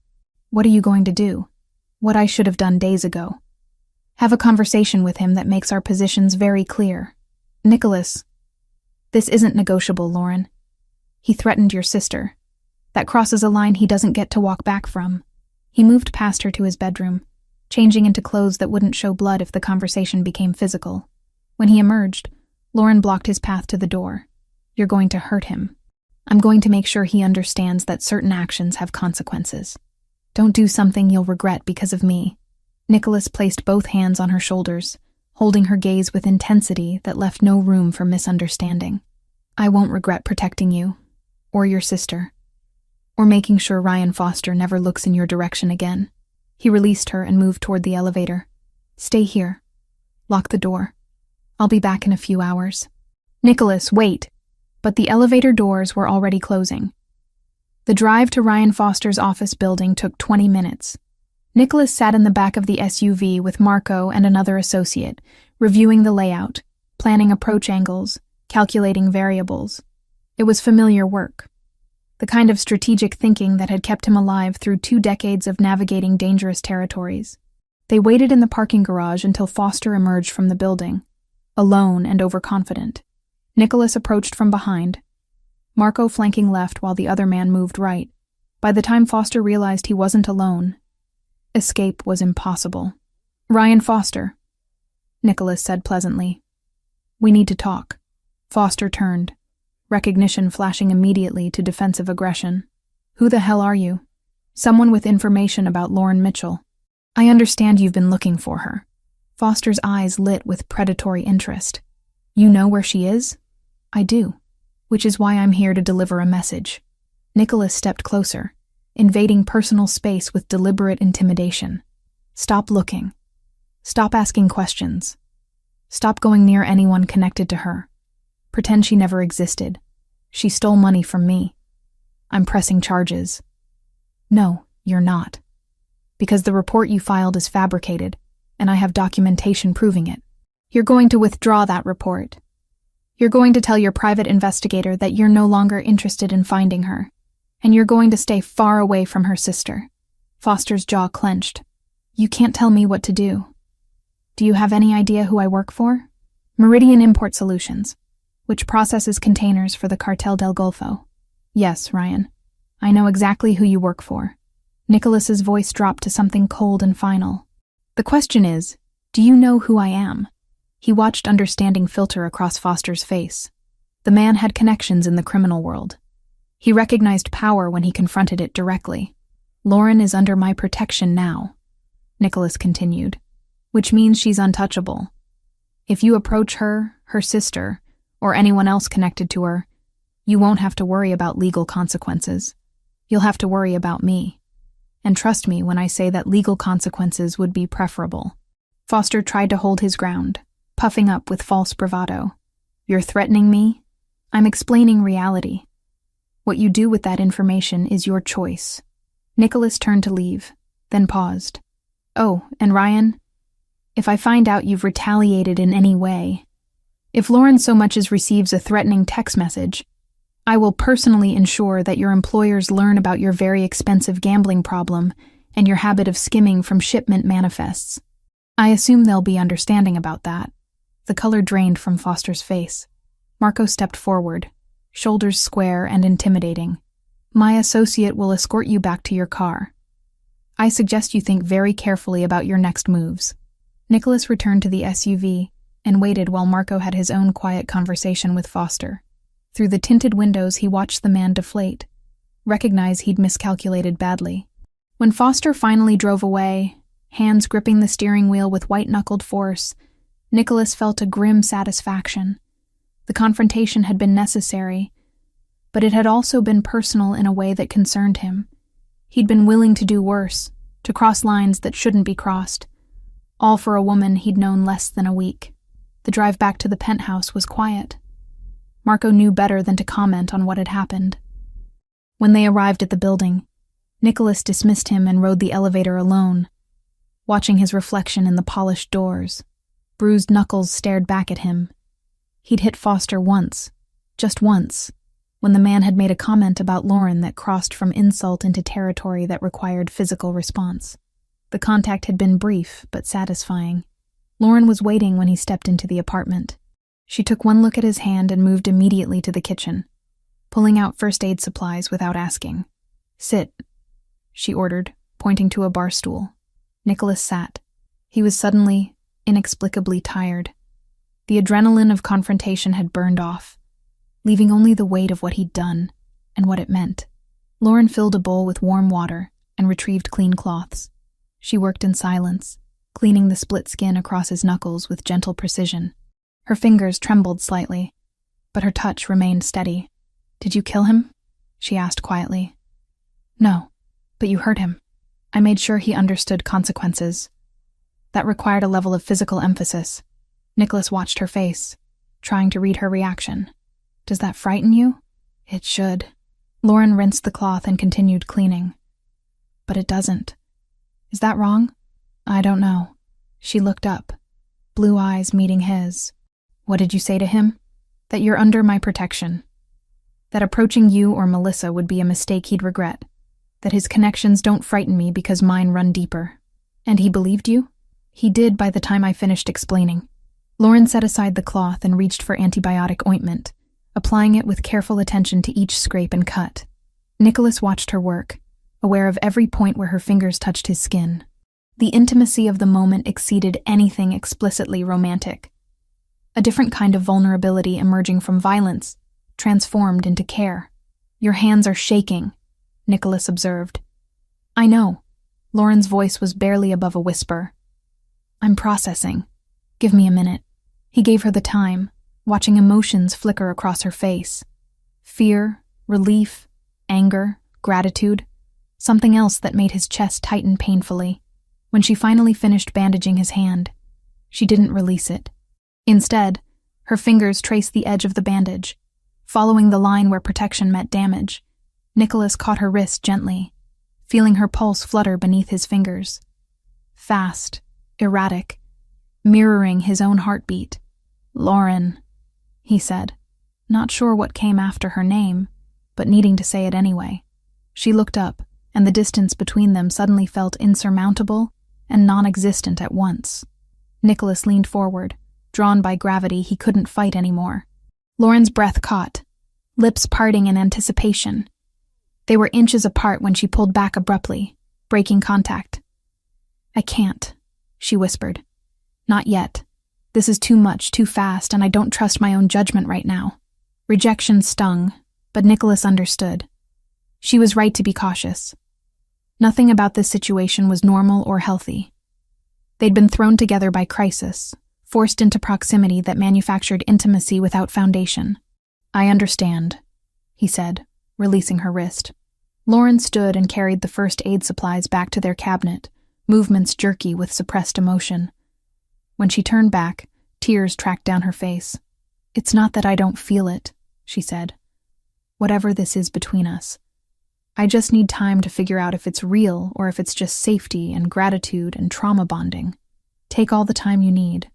[SPEAKER 1] "What are you going to do?" "What I should have done days ago. Have a conversation with him that makes our positions very clear." "Nicholas, this isn't negotiable, Lauren. He threatened your sister. That crosses a line he doesn't get to walk back from." He moved past her to his bedroom, changing into clothes that wouldn't show blood if the conversation became physical. When he emerged, Lauren blocked his path to the door. "You're going to hurt him. I'm going to make sure he understands that certain actions have consequences. Don't do something you'll regret because of me." Nicholas placed both hands on her shoulders, holding her gaze with intensity that left no room for misunderstanding. "I won't regret protecting you, or your sister, or making sure Ryan Foster never looks in your direction again." He released her and moved toward the elevator. "Stay here. Lock the door. I'll be back in a few hours." "Nicholas, wait!" But the elevator doors were already closing. The drive to Ryan Foster's office building took 20 minutes. Nicholas sat in the back of the SUV with Marco and another associate, reviewing the layout, planning approach angles, calculating variables. It was familiar work, the kind of strategic thinking that had kept him alive through 2 decades of navigating dangerous territories. They waited in the parking garage until Foster emerged from the building, alone and overconfident. Nicholas approached from behind, Marco flanking left while the other man moved right. By the time Foster realized he wasn't alone, escape was impossible. "Ryan Foster," Nicholas said pleasantly. "We need to talk." Foster turned, recognition flashing immediately to defensive aggression. "Who the hell are you?" "Someone with information about Lauren Mitchell." "I understand you've been looking for her." Foster's eyes lit with predatory interest. "You know where she is?" "I do, which is why I'm here to deliver a message." Nicholas stepped closer, invading personal space with deliberate intimidation. "Stop looking. Stop asking questions. Stop going near anyone connected to her. Pretend she never existed. She stole money from me. I'm pressing charges." "No, you're not. Because the report you filed is fabricated, and I have documentation proving it." "You're going to withdraw that report. You're going to tell your private investigator that you're no longer interested in finding her, and you're going to stay far away from her sister." Foster's jaw clenched. "You can't tell me what to do. Do you have any idea who I work for?" "Meridian Import Solutions, which processes containers for the Cartel del Golfo." "Yes, Ryan. I know exactly who you work for." Nicholas's voice dropped to something cold and final. "The question is, do you know who I am?" He watched understanding filter across Foster's face. The man had connections in the criminal world. He recognized power when he confronted it directly. "Lauren is under my protection now," Nicholas continued, "which means she's untouchable. If you approach her, her sister, or anyone else connected to her, you won't have to worry about legal consequences. You'll have to worry about me. And trust me when I say that legal consequences would be preferable." Foster tried to hold his ground, puffing up with false bravado. "You're threatening me? I'm explaining reality. What you do with that information is your choice." Nicholas turned to leave, then paused. Oh, and Ryan, if I find out you've retaliated in any way, if Lauren so much as receives a threatening text message, I will personally ensure that your employers learn about your very expensive gambling problem and your habit of skimming from shipment manifests. I assume they'll be understanding about that. The color drained from Foster's face. Marco stepped forward, shoulders square and intimidating. My associate will escort you back to your car. I suggest you think very carefully about your next moves. Nicholas returned to the SUV and waited while Marco had his own quiet conversation with Foster. Through the tinted windows, he watched the man deflate, recognize he'd miscalculated badly. When Foster finally drove away, hands gripping the steering wheel with white-knuckled force, Nicholas felt a grim satisfaction. The confrontation had been necessary, but it had also been personal in a way that concerned him. He'd been willing to do worse, to cross lines that shouldn't be crossed, all for a woman he'd known less than a week. The drive back to the penthouse was quiet. Marco knew better than to comment on what had happened. When they arrived at the building, Nicholas dismissed him and rode the elevator alone, watching his reflection in the polished doors. Bruised knuckles stared back at him. He'd hit Foster once, just once, when the man had made a comment about Lauren that crossed from insult into territory that required physical response. The contact had been brief but satisfying. Lauren was waiting when he stepped into the apartment. She took one look at his hand and moved immediately to the kitchen, pulling out first aid supplies without asking. "Sit," she ordered, pointing to a bar stool. Nicholas sat. He was suddenly, inexplicably tired. The adrenaline of confrontation had burned off, leaving only the weight of what he'd done and what it meant. Lauren filled a bowl with warm water and retrieved clean cloths. She worked in silence, cleaning the split skin across his knuckles with gentle precision. Her fingers trembled slightly, but her touch remained steady. "Did you kill him?" she asked quietly. "No, but you hurt him. I made sure he understood consequences. That required a level of physical emphasis." Nicholas watched her face, trying to read her reaction. "Does that frighten you?" "It should." Lauren rinsed the cloth and continued cleaning. "But it doesn't. Is that wrong?" "I don't know." She looked up, blue eyes meeting his. "What did you say to him?" "That you're under my protection. That approaching you or Melissa would be a mistake he'd regret. That his connections don't frighten me because mine run deeper." "And he believed you?" "He did by the time I finished explaining." Lauren set aside the cloth and reached for antibiotic ointment, applying it with careful attention to each scrape and cut. Nicholas watched her work, aware of every point where her fingers touched his skin. The intimacy of the moment exceeded anything explicitly romantic. A different kind of vulnerability emerging from violence, transformed into care. "Your hands are shaking," Nicholas observed. "I know." Lauren's voice was barely above a whisper. "I'm processing. Give me a minute." He gave her the time, watching emotions flicker across her face. Fear, relief, anger, gratitude, something else that made his chest tighten painfully. When she finally finished bandaging his hand, she didn't release it. Instead, her fingers traced the edge of the bandage, following the line where protection met damage. Nicholas caught her wrist gently, feeling her pulse flutter beneath his fingers. Fast, erratic, mirroring his own heartbeat. "Lauren," he said, not sure what came after her name, but needing to say it anyway. She looked up, and the distance between them suddenly felt insurmountable and non-existent at once. Nicholas leaned forward, drawn by gravity he couldn't fight anymore. Lauren's breath caught, lips parting in anticipation. They were inches apart when she pulled back abruptly, breaking contact. "I can't," she whispered. "Not yet. This is too much, too fast, and I don't trust my own judgment right now." Rejection stung, but Nicholas understood. She was right to be cautious. Nothing about this situation was normal or healthy. They'd been thrown together by crisis, forced into proximity that manufactured intimacy without foundation. "I understand," he said, releasing her wrist. Lauren stood and carried the first aid supplies back to their cabinet, movements jerky with suppressed emotion. When she turned back, tears tracked down her face. "It's not that I don't feel it," she said. "Whatever this is between us, I just need time to figure out if it's real or if it's just safety and gratitude and trauma bonding. Take all the time you need.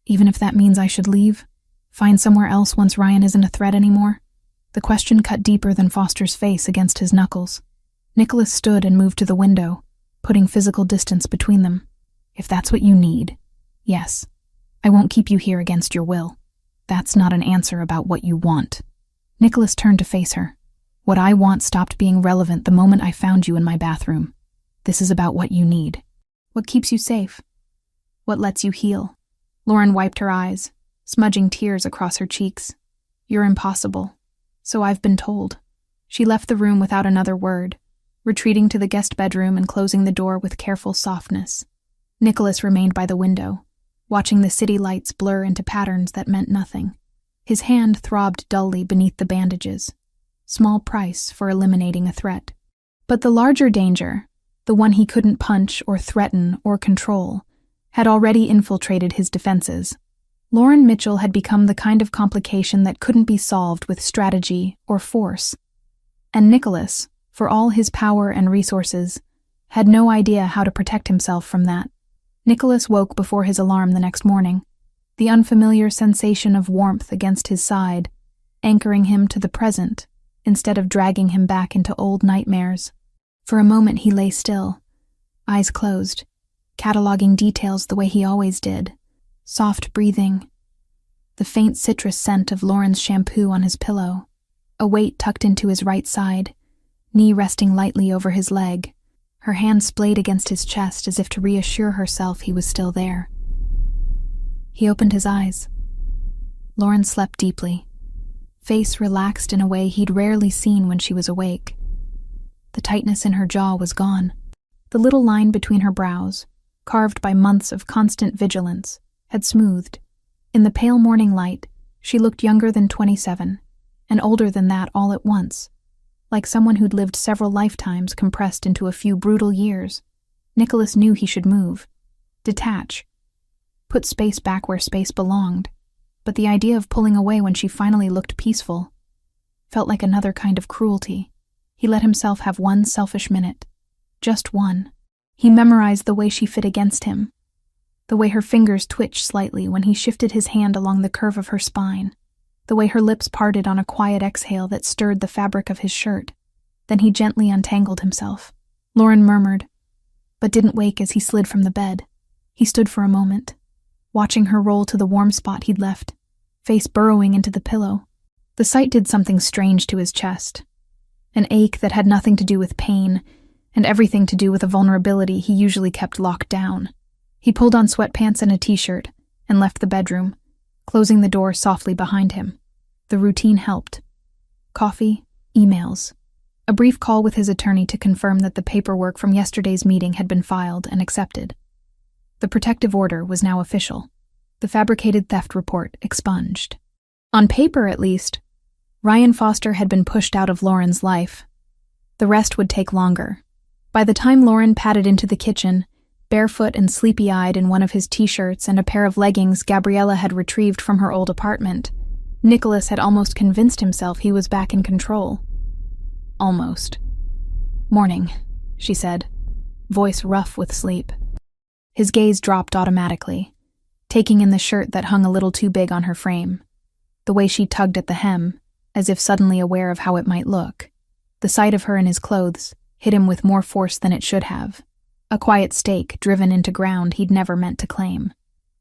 [SPEAKER 1] Even if that means I should leave? Find somewhere else once Ryan isn't a threat anymore? The question cut deeper than Foster's face against his knuckles. Nicholas stood and moved to the window, putting physical distance between them. If that's what you need, yes. I won't keep you here against your will. That's not an answer about what you want. Nicholas turned to face her. What I want stopped being relevant the moment I found you in my bathroom. This is about what you need. What keeps you safe? What lets you heal? Lauren wiped her eyes, smudging tears across her cheeks. You're impossible. So I've been told. She left the room without another word, retreating to the guest bedroom and closing the door with careful softness. Nicholas remained by the window, watching the city lights blur into patterns that meant nothing. His hand throbbed dully beneath the bandages. Small price for eliminating a threat. But the larger danger, the one he couldn't punch or threaten or control, had already infiltrated his defenses. Lauren Mitchell had become the kind of complication that couldn't be solved with strategy or force. And Nicholas, for all his power and resources, had no idea how to protect himself from that. Nicholas woke before his alarm the next morning, the unfamiliar sensation of warmth against his side, anchoring him to the present instead of dragging him back into old nightmares. For a moment he lay still, eyes closed, cataloging details the way he always did. Soft breathing, the faint citrus scent of Lauren's shampoo on his pillow, a weight tucked into his right side, knee resting lightly over his leg, her hand splayed against his chest as if to reassure herself he was still there. He opened his eyes. Lauren slept deeply, face relaxed in a way he'd rarely seen when she was awake. The tightness in her jaw was gone. The little line between her brows, carved by months of constant vigilance, had smoothed. In the pale morning light, she looked younger than 27, and older than that all at once, like someone who'd lived several lifetimes compressed into a few brutal years. Nicholas knew he should move, detach, put space back where space belonged, but the idea of pulling away when she finally looked peaceful felt like another kind of cruelty. He let himself have one selfish minute. Just one. He memorized the way she fit against him, the way her fingers twitched slightly when he shifted his hand along the curve of her spine, the way her lips parted on a quiet exhale that stirred the fabric of his shirt. Then he gently untangled himself. Lauren murmured, but didn't wake as he slid from the bed. He stood for a moment, watching her roll to the warm spot he'd left, face burrowing into the pillow. The sight did something strange to his chest, an ache that had nothing to do with pain and everything to do with a vulnerability he usually kept locked down. He pulled on sweatpants and a t-shirt and left the bedroom, closing the door softly behind him. The routine helped. Coffee, emails, a brief call with his attorney to confirm that the paperwork from yesterday's meeting had been filed and accepted. The protective order was now official. The fabricated theft report expunged. On paper, at least, Ryan Foster had been pushed out of Lauren's life. The rest would take longer. By the time Lauren padded into the kitchen, barefoot and sleepy-eyed in one of his t-shirts and a pair of leggings Gabriella had retrieved from her old apartment, Nicholas had almost convinced himself he was back in control. Almost. "Morning," she said, voice rough with sleep. His gaze dropped automatically, taking in the shirt that hung a little too big on her frame, the way she tugged at the hem, as if suddenly aware of how it might look. The sight of her in his clothes hit him with more force than it should have. A quiet stake driven into ground he'd never meant to claim.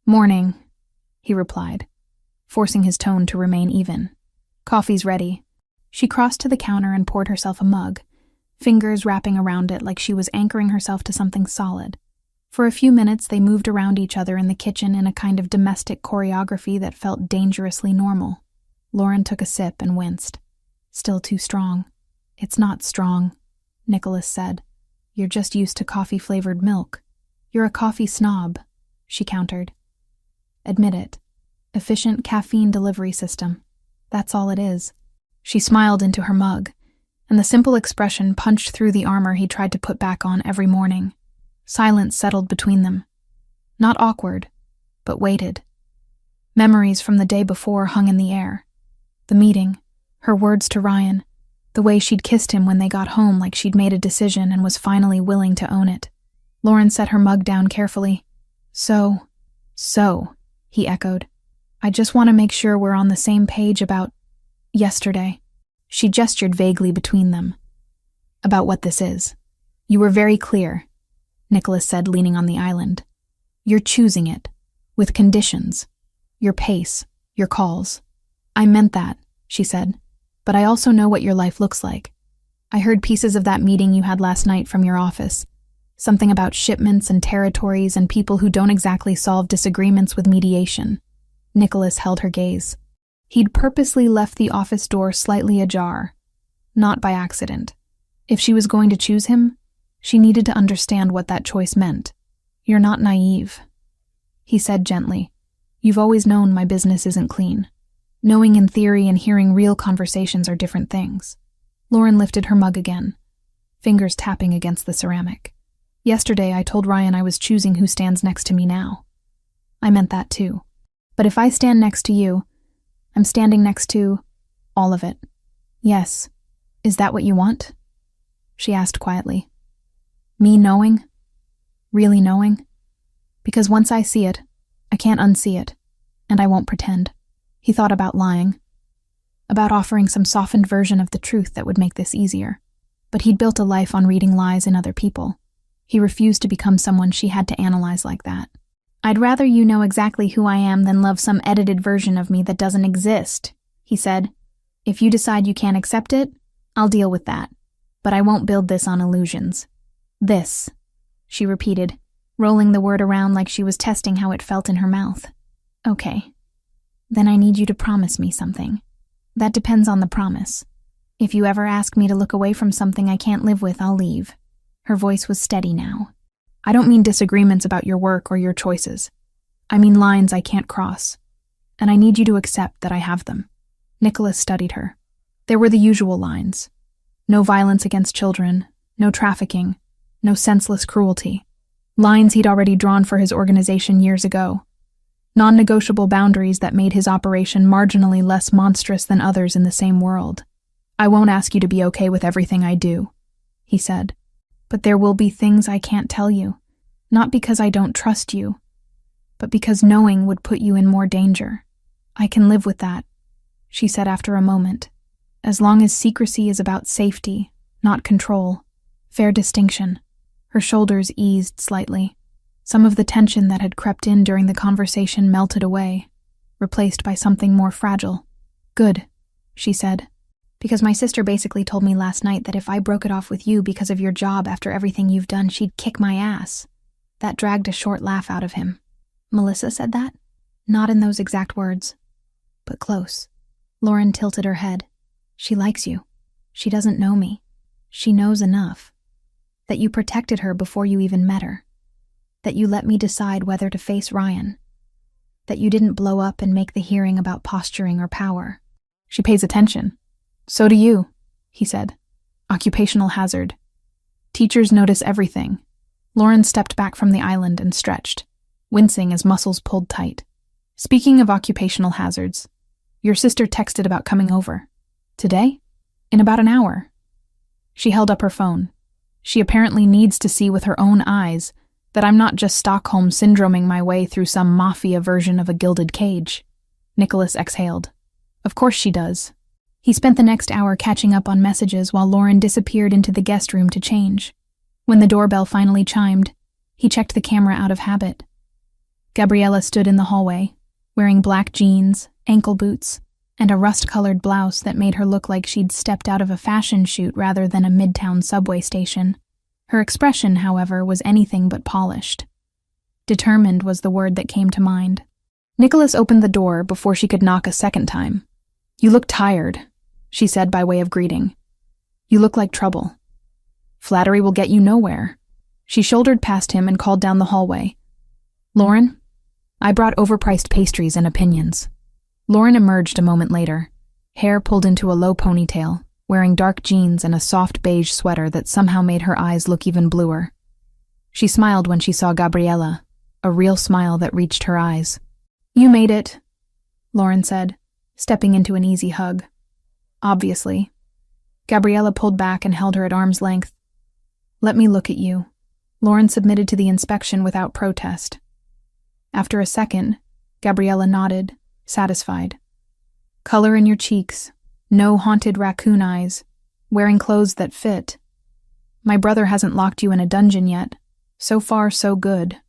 [SPEAKER 1] "Morning," he replied, forcing his tone to remain even. "Coffee's ready." She crossed to the counter and poured herself a mug, fingers wrapping around it like she was anchoring herself to something solid. For a few minutes they moved around each other in the kitchen in a kind of domestic choreography that felt dangerously normal. Lauren took a sip and winced. "Still too strong." "It's not strong," Nicholas said. "You're just used to coffee-flavored milk." "You're a coffee snob," she countered. "Admit it. Efficient caffeine delivery system. That's all it is." She smiled into her mug, and the simple expression punched through the armor he tried to put back on every morning. Silence settled between them. Not awkward, but weighted. Memories from the day before hung in the air. The meeting, her words to Ryan, The way she'd kissed him when they got home, like she'd made a decision and was finally willing to own it. Lauren set her mug down carefully. So, he echoed. I just want to make sure we're on the same page about yesterday. She gestured vaguely between them. About what this is. You were very clear, Nicholas said, leaning on the island. You're choosing it, with conditions. Your pace, your calls. I meant that, she said, but I also know what your life looks like. I heard pieces of that meeting you had last night from your office. Something about shipments and territories and people who don't exactly solve disagreements with mediation. Nicholas held her gaze. He'd purposely left the office door slightly ajar, not by accident. If she was going to choose him, she needed to understand what that choice meant. You're not naive, he said gently. You've always known my business isn't clean. Knowing in theory and hearing real conversations are different things. Lauren lifted her mug again, fingers tapping against the ceramic. Yesterday I told Ryan I was choosing who stands next to me now. I meant that too. But if I stand next to you, I'm standing next to all of it. Yes. Is that what you want? She asked quietly. Me knowing? Really knowing? Because once I see it, I can't unsee it, and I won't pretend. He thought about lying, about offering some softened version of the truth that would make this easier. But he'd built a life on reading lies in other people. He refused to become someone she had to analyze like that. I'd rather you know exactly who I am than love some edited version of me that doesn't exist, he said. If you decide you can't accept it, I'll deal with that. But I won't build this on illusions. This, she repeated, rolling the word around like she was testing how it felt in her mouth. Okay. Then I need you to promise me something. That depends on the promise. If you ever ask me to look away from something I can't live with, I'll leave. Her voice was steady now. I don't mean disagreements about your work or your choices. I mean lines I can't cross. And I need you to accept that I have them. Nicholas studied her. There were the usual lines. No violence against children, no trafficking, no senseless cruelty. Lines he'd already drawn for his organization years ago. Non-negotiable boundaries that made his operation marginally less monstrous than others in the same world. I won't ask you to be okay with everything I do, he said. But there will be things I can't tell you, not because I don't trust you, but because knowing would put you in more danger. I can live with that, she said after a moment, as long as secrecy is about safety, not control. Fair distinction. Her shoulders eased slightly. Some of the tension that had crept in during the conversation melted away, replaced by something more fragile. Good, she said. Because my sister basically told me last night that if I broke it off with you because of your job after everything you've done, she'd kick my ass. That dragged a short laugh out of him. Melissa said that? Not in those exact words, but close. Lauren tilted her head. She likes you. She doesn't know me. She knows enough. That you protected her before you even met her. That you let me decide whether to face Ryan. That you didn't blow up and make the hearing about posturing or power. She pays attention. So do you, he said. Occupational hazard. Teachers notice everything. Lauren stepped back from the island and stretched, wincing as muscles pulled tight. Speaking of occupational hazards, your sister texted about coming over. Today? In about an hour. She held up her phone. She apparently needs to see with her own eyes that I'm not just Stockholm syndroming my way through some Mafia version of a gilded cage. Nicholas exhaled. Of course she does. He spent the next hour catching up on messages while Lauren disappeared into the guest room to change. When the doorbell finally chimed, he checked the camera out of habit. Gabriella stood in the hallway, wearing black jeans, ankle boots, and a rust-colored blouse that made her look like she'd stepped out of a fashion shoot rather than a midtown subway station. Her expression, however, was anything but polished. Determined was the word that came to mind. Nicholas opened the door before she could knock a second time. You look tired, she said by way of greeting. You look like trouble. Flattery will get you nowhere. She shouldered past him and called down the hallway. Lauren, I brought overpriced pastries and opinions. Lauren emerged a moment later, hair pulled into a low ponytail, wearing dark jeans and a soft beige sweater that somehow made her eyes look even bluer. She smiled when she saw Gabriella, a real smile that reached her eyes. You made it, Lauren said, stepping into an easy hug. Obviously. Gabriella pulled back and held her at arm's length. "Let me look at you." Lauren submitted to the inspection without protest. After a second, Gabriella nodded, satisfied. "Color in your cheeks, no haunted raccoon eyes, wearing clothes that fit. My brother hasn't locked you in a dungeon yet. So far, so good."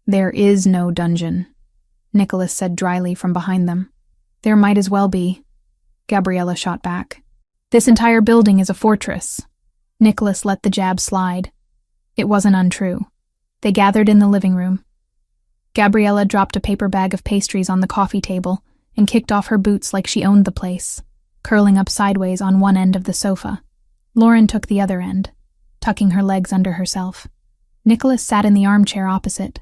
[SPEAKER 1] "There is no dungeon," Nicholas said dryly from behind them. "There might as well be," Gabriella shot back. "This entire building is a fortress." Nicholas let the jab slide. It wasn't untrue. They gathered in the living room. Gabriella dropped a paper bag of pastries on the coffee table and kicked off her boots like she owned the place, curling up sideways on one end of the sofa. Lauren took the other end, tucking her legs under herself. Nicholas sat in the armchair opposite,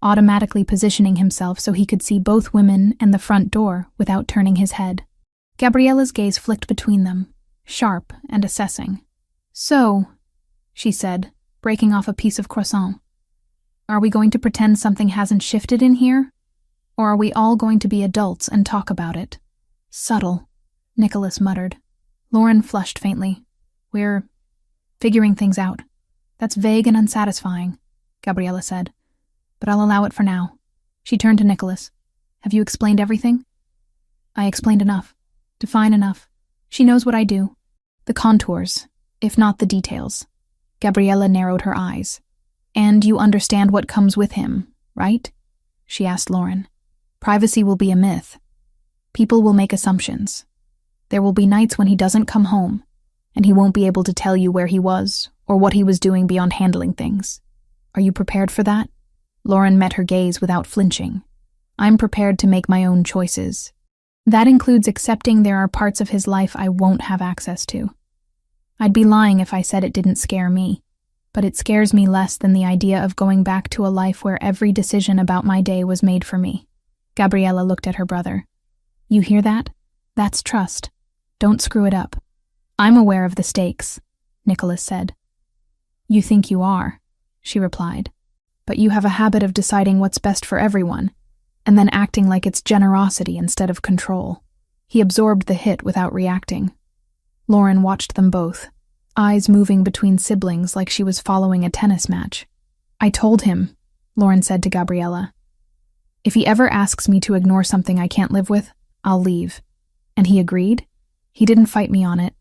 [SPEAKER 1] automatically positioning himself so he could see both women and the front door without turning his head. Gabriella's gaze flicked between them, sharp and assessing. "So," she said, breaking off a piece of croissant, "are we going to pretend something hasn't shifted in here? Or are we all going to be adults and talk about it?" "Subtle," Nicholas muttered. Lauren flushed faintly. "We're figuring things out." "That's vague and unsatisfying," Gabriella said, "but I'll allow it for now." She turned to Nicholas. "Have you explained everything?" "I explained enough. Define enough. She knows what I do. The contours, if not the details." Gabriella narrowed her eyes. "And you understand what comes with him, right?" she asked Lauren. "Privacy will be a myth. People will make assumptions. There will be nights when he doesn't come home, and he won't be able to tell you where he was or what he was doing beyond handling things. Are you prepared for that?" Lauren met her gaze without flinching. "I'm prepared to make my own choices. That includes accepting there are parts of his life I won't have access to. I'd be lying if I said it didn't scare me, but it scares me less than the idea of going back to a life where every decision about my day was made for me." Gabriella looked at her brother. "You hear that? That's trust. Don't screw it up." "I'm aware of the stakes," Nicholas said. "You think you are," she replied, "but you have a habit of deciding what's best for everyone, and then acting like it's generosity instead of control." He absorbed the hit without reacting. Lauren watched them both, eyes moving between siblings like she was following a tennis match. "I told him," Lauren said to Gabriella, "if he ever asks me to ignore something I can't live with, I'll leave." "And he agreed?" "He didn't fight me on it,"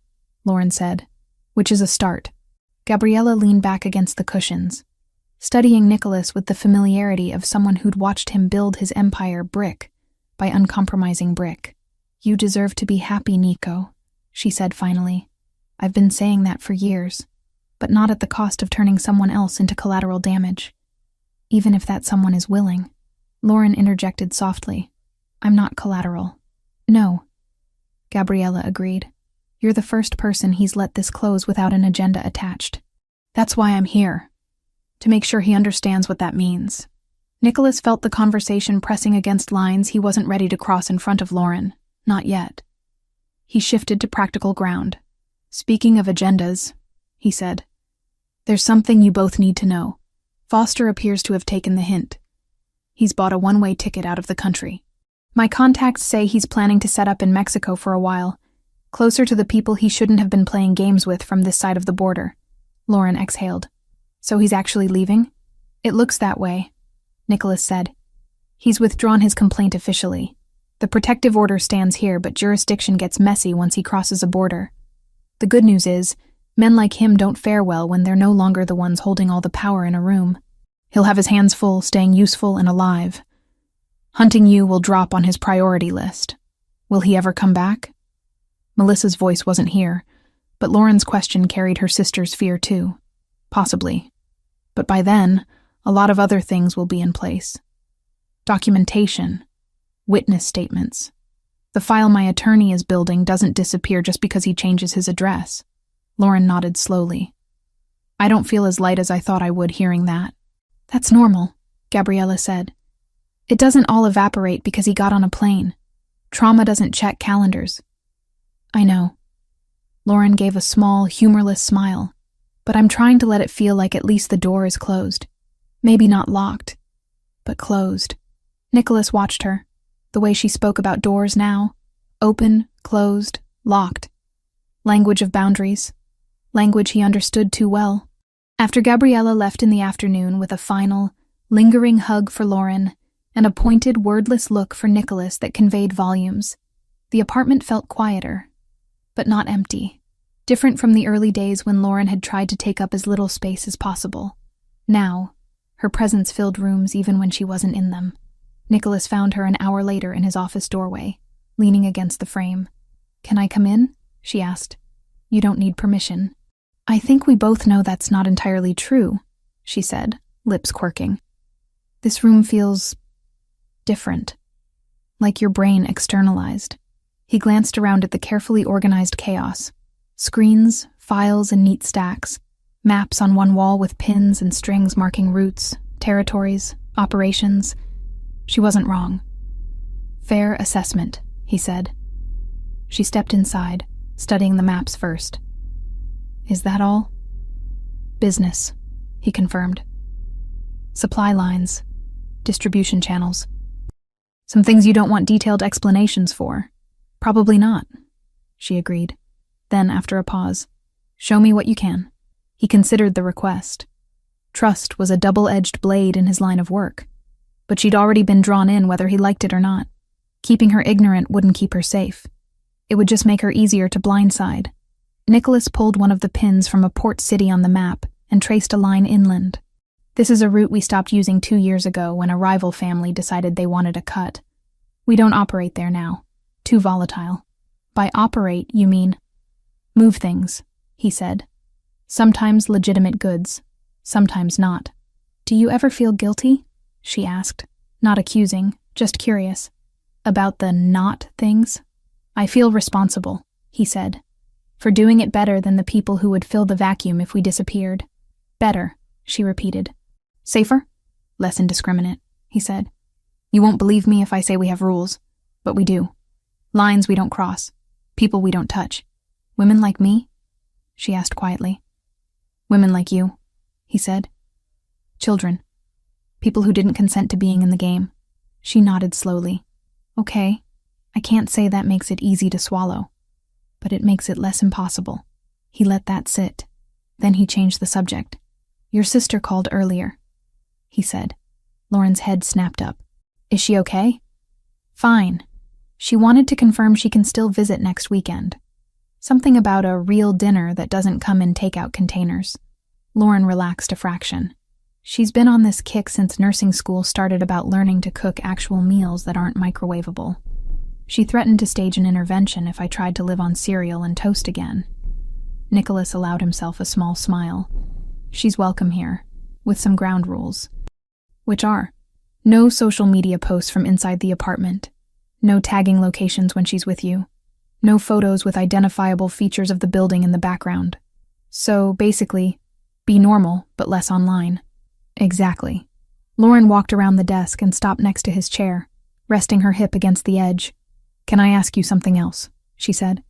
[SPEAKER 1] Lauren said, "which is a start." Gabriella leaned back against the cushions, studying Nicholas with the familiarity of someone who'd watched him build his empire brick by uncompromising brick. "You deserve to be happy, Nico," she said finally. "I've been saying that for years, but not at the cost of turning someone else into collateral damage. Even if that someone is willing." Lauren interjected softly. "I'm not collateral." "No," Gabriella agreed. "You're the first person he's let this close without an agenda attached. That's why I'm here, to make sure he understands what that means." Nicholas felt the conversation pressing against lines he wasn't ready to cross in front of Lauren. Not yet. He shifted to practical ground. "Speaking of agendas," he said, "there's something you both need to know. Foster appears to have taken the hint. He's bought a one-way ticket out of the country. My contacts say he's planning to set up in Mexico for a while, closer to the people he shouldn't have been playing games with from this side of the border." Lauren exhaled. "So he's actually leaving?" "It looks that way," Nicholas said. "He's withdrawn his complaint officially. The protective order stands here, but jurisdiction gets messy once he crosses a border. The good news is, men like him don't fare well when they're no longer the ones holding all the power in a room. He'll have his hands full staying useful and alive. Hunting you will drop on his priority list. Will he ever come back?" Melissa's voice wasn't here, but Lauren's question carried her sister's fear too. "Possibly. But by then, a lot of other things will be in place. Documentation. Witness statements. The file my attorney is building doesn't disappear just because he changes his address." Lauren nodded slowly. "I don't feel as light as I thought I would hearing that." "That's normal," Gabriella said. "It doesn't all evaporate because he got on a plane. Trauma doesn't check calendars." "I know." Lauren gave a small, humorless smile. "But I'm trying to let it feel like at least the door is closed. Maybe not locked, but closed." Nicholas watched her. The way she spoke about doors now, open, closed, locked. Language of boundaries. Language he understood too well. After Gabriella left in the afternoon with a final, lingering hug for Lauren and a pointed, wordless look for Nicholas that conveyed volumes, the apartment felt quieter, but not empty. Different from the early days when Lauren had tried to take up as little space as possible. Now, her presence filled rooms even when she wasn't in them. Nicholas found her an hour later in his office doorway, leaning against the frame. "Can I come in?" she asked. "You don't need permission." "I think we both know that's not entirely true," she said, lips quirking. "This room feels different, like your brain externalized." He glanced around at the carefully organized chaos. Screens, files in neat stacks, maps on one wall with pins and strings marking routes, territories, operations. She wasn't wrong. "Fair assessment," he said. She stepped inside, studying the maps first. "Is that all?" "Business," he confirmed. "Supply lines, distribution channels. Some things you don't want detailed explanations for." "Probably not," she agreed. Then, after a pause, "Show me what you can." He considered the request. Trust was a double-edged blade in his line of work, but she'd already been drawn in whether he liked it or not. Keeping her ignorant wouldn't keep her safe. It would just make her easier to blindside. Nicholas pulled one of the pins from a port city on the map and traced a line inland. "This is a route we stopped using 2 years ago when a rival family decided they wanted a cut. We don't operate there now. Too volatile." "By operate, you mean?" "Move things," he said. "Sometimes legitimate goods, sometimes not." "Do you ever feel guilty?" she asked, not accusing, just curious. "About the not things?" "I feel responsible," he said, "for doing it better than the people who would fill the vacuum if we disappeared." "Better," she repeated. "Safer? Less indiscriminate," he said. "You won't believe me if I say we have rules, but we do. Lines we don't cross, people we don't touch. Women like me?" she asked quietly. "Women like you," he said. "Children. People who didn't consent to being in the game." She nodded slowly. "Okay, I can't say that makes it easy to swallow, but it makes it less impossible." He let that sit. Then he changed the subject. "Your sister called earlier," he said. Lauren's head snapped up. "Is she okay?" "Fine. She wanted to confirm she can still visit next weekend. Something about a real dinner that doesn't come in takeout containers." Lauren relaxed a fraction. She's been on this kick since nursing school started about learning to cook actual meals that aren't microwavable. She threatened to stage an intervention if I tried to live on cereal and toast again. Nicholas allowed himself a small smile. "She's welcome here, with some ground rules." "Which are?" "No social media posts from inside the apartment. No tagging locations when she's with you. No photos with identifiable features of the building in the background. So, basically, be normal, but less online." "Exactly." Lauren walked around the desk and stopped next to his chair, resting her hip against the edge. "Can I ask you something else?" she said.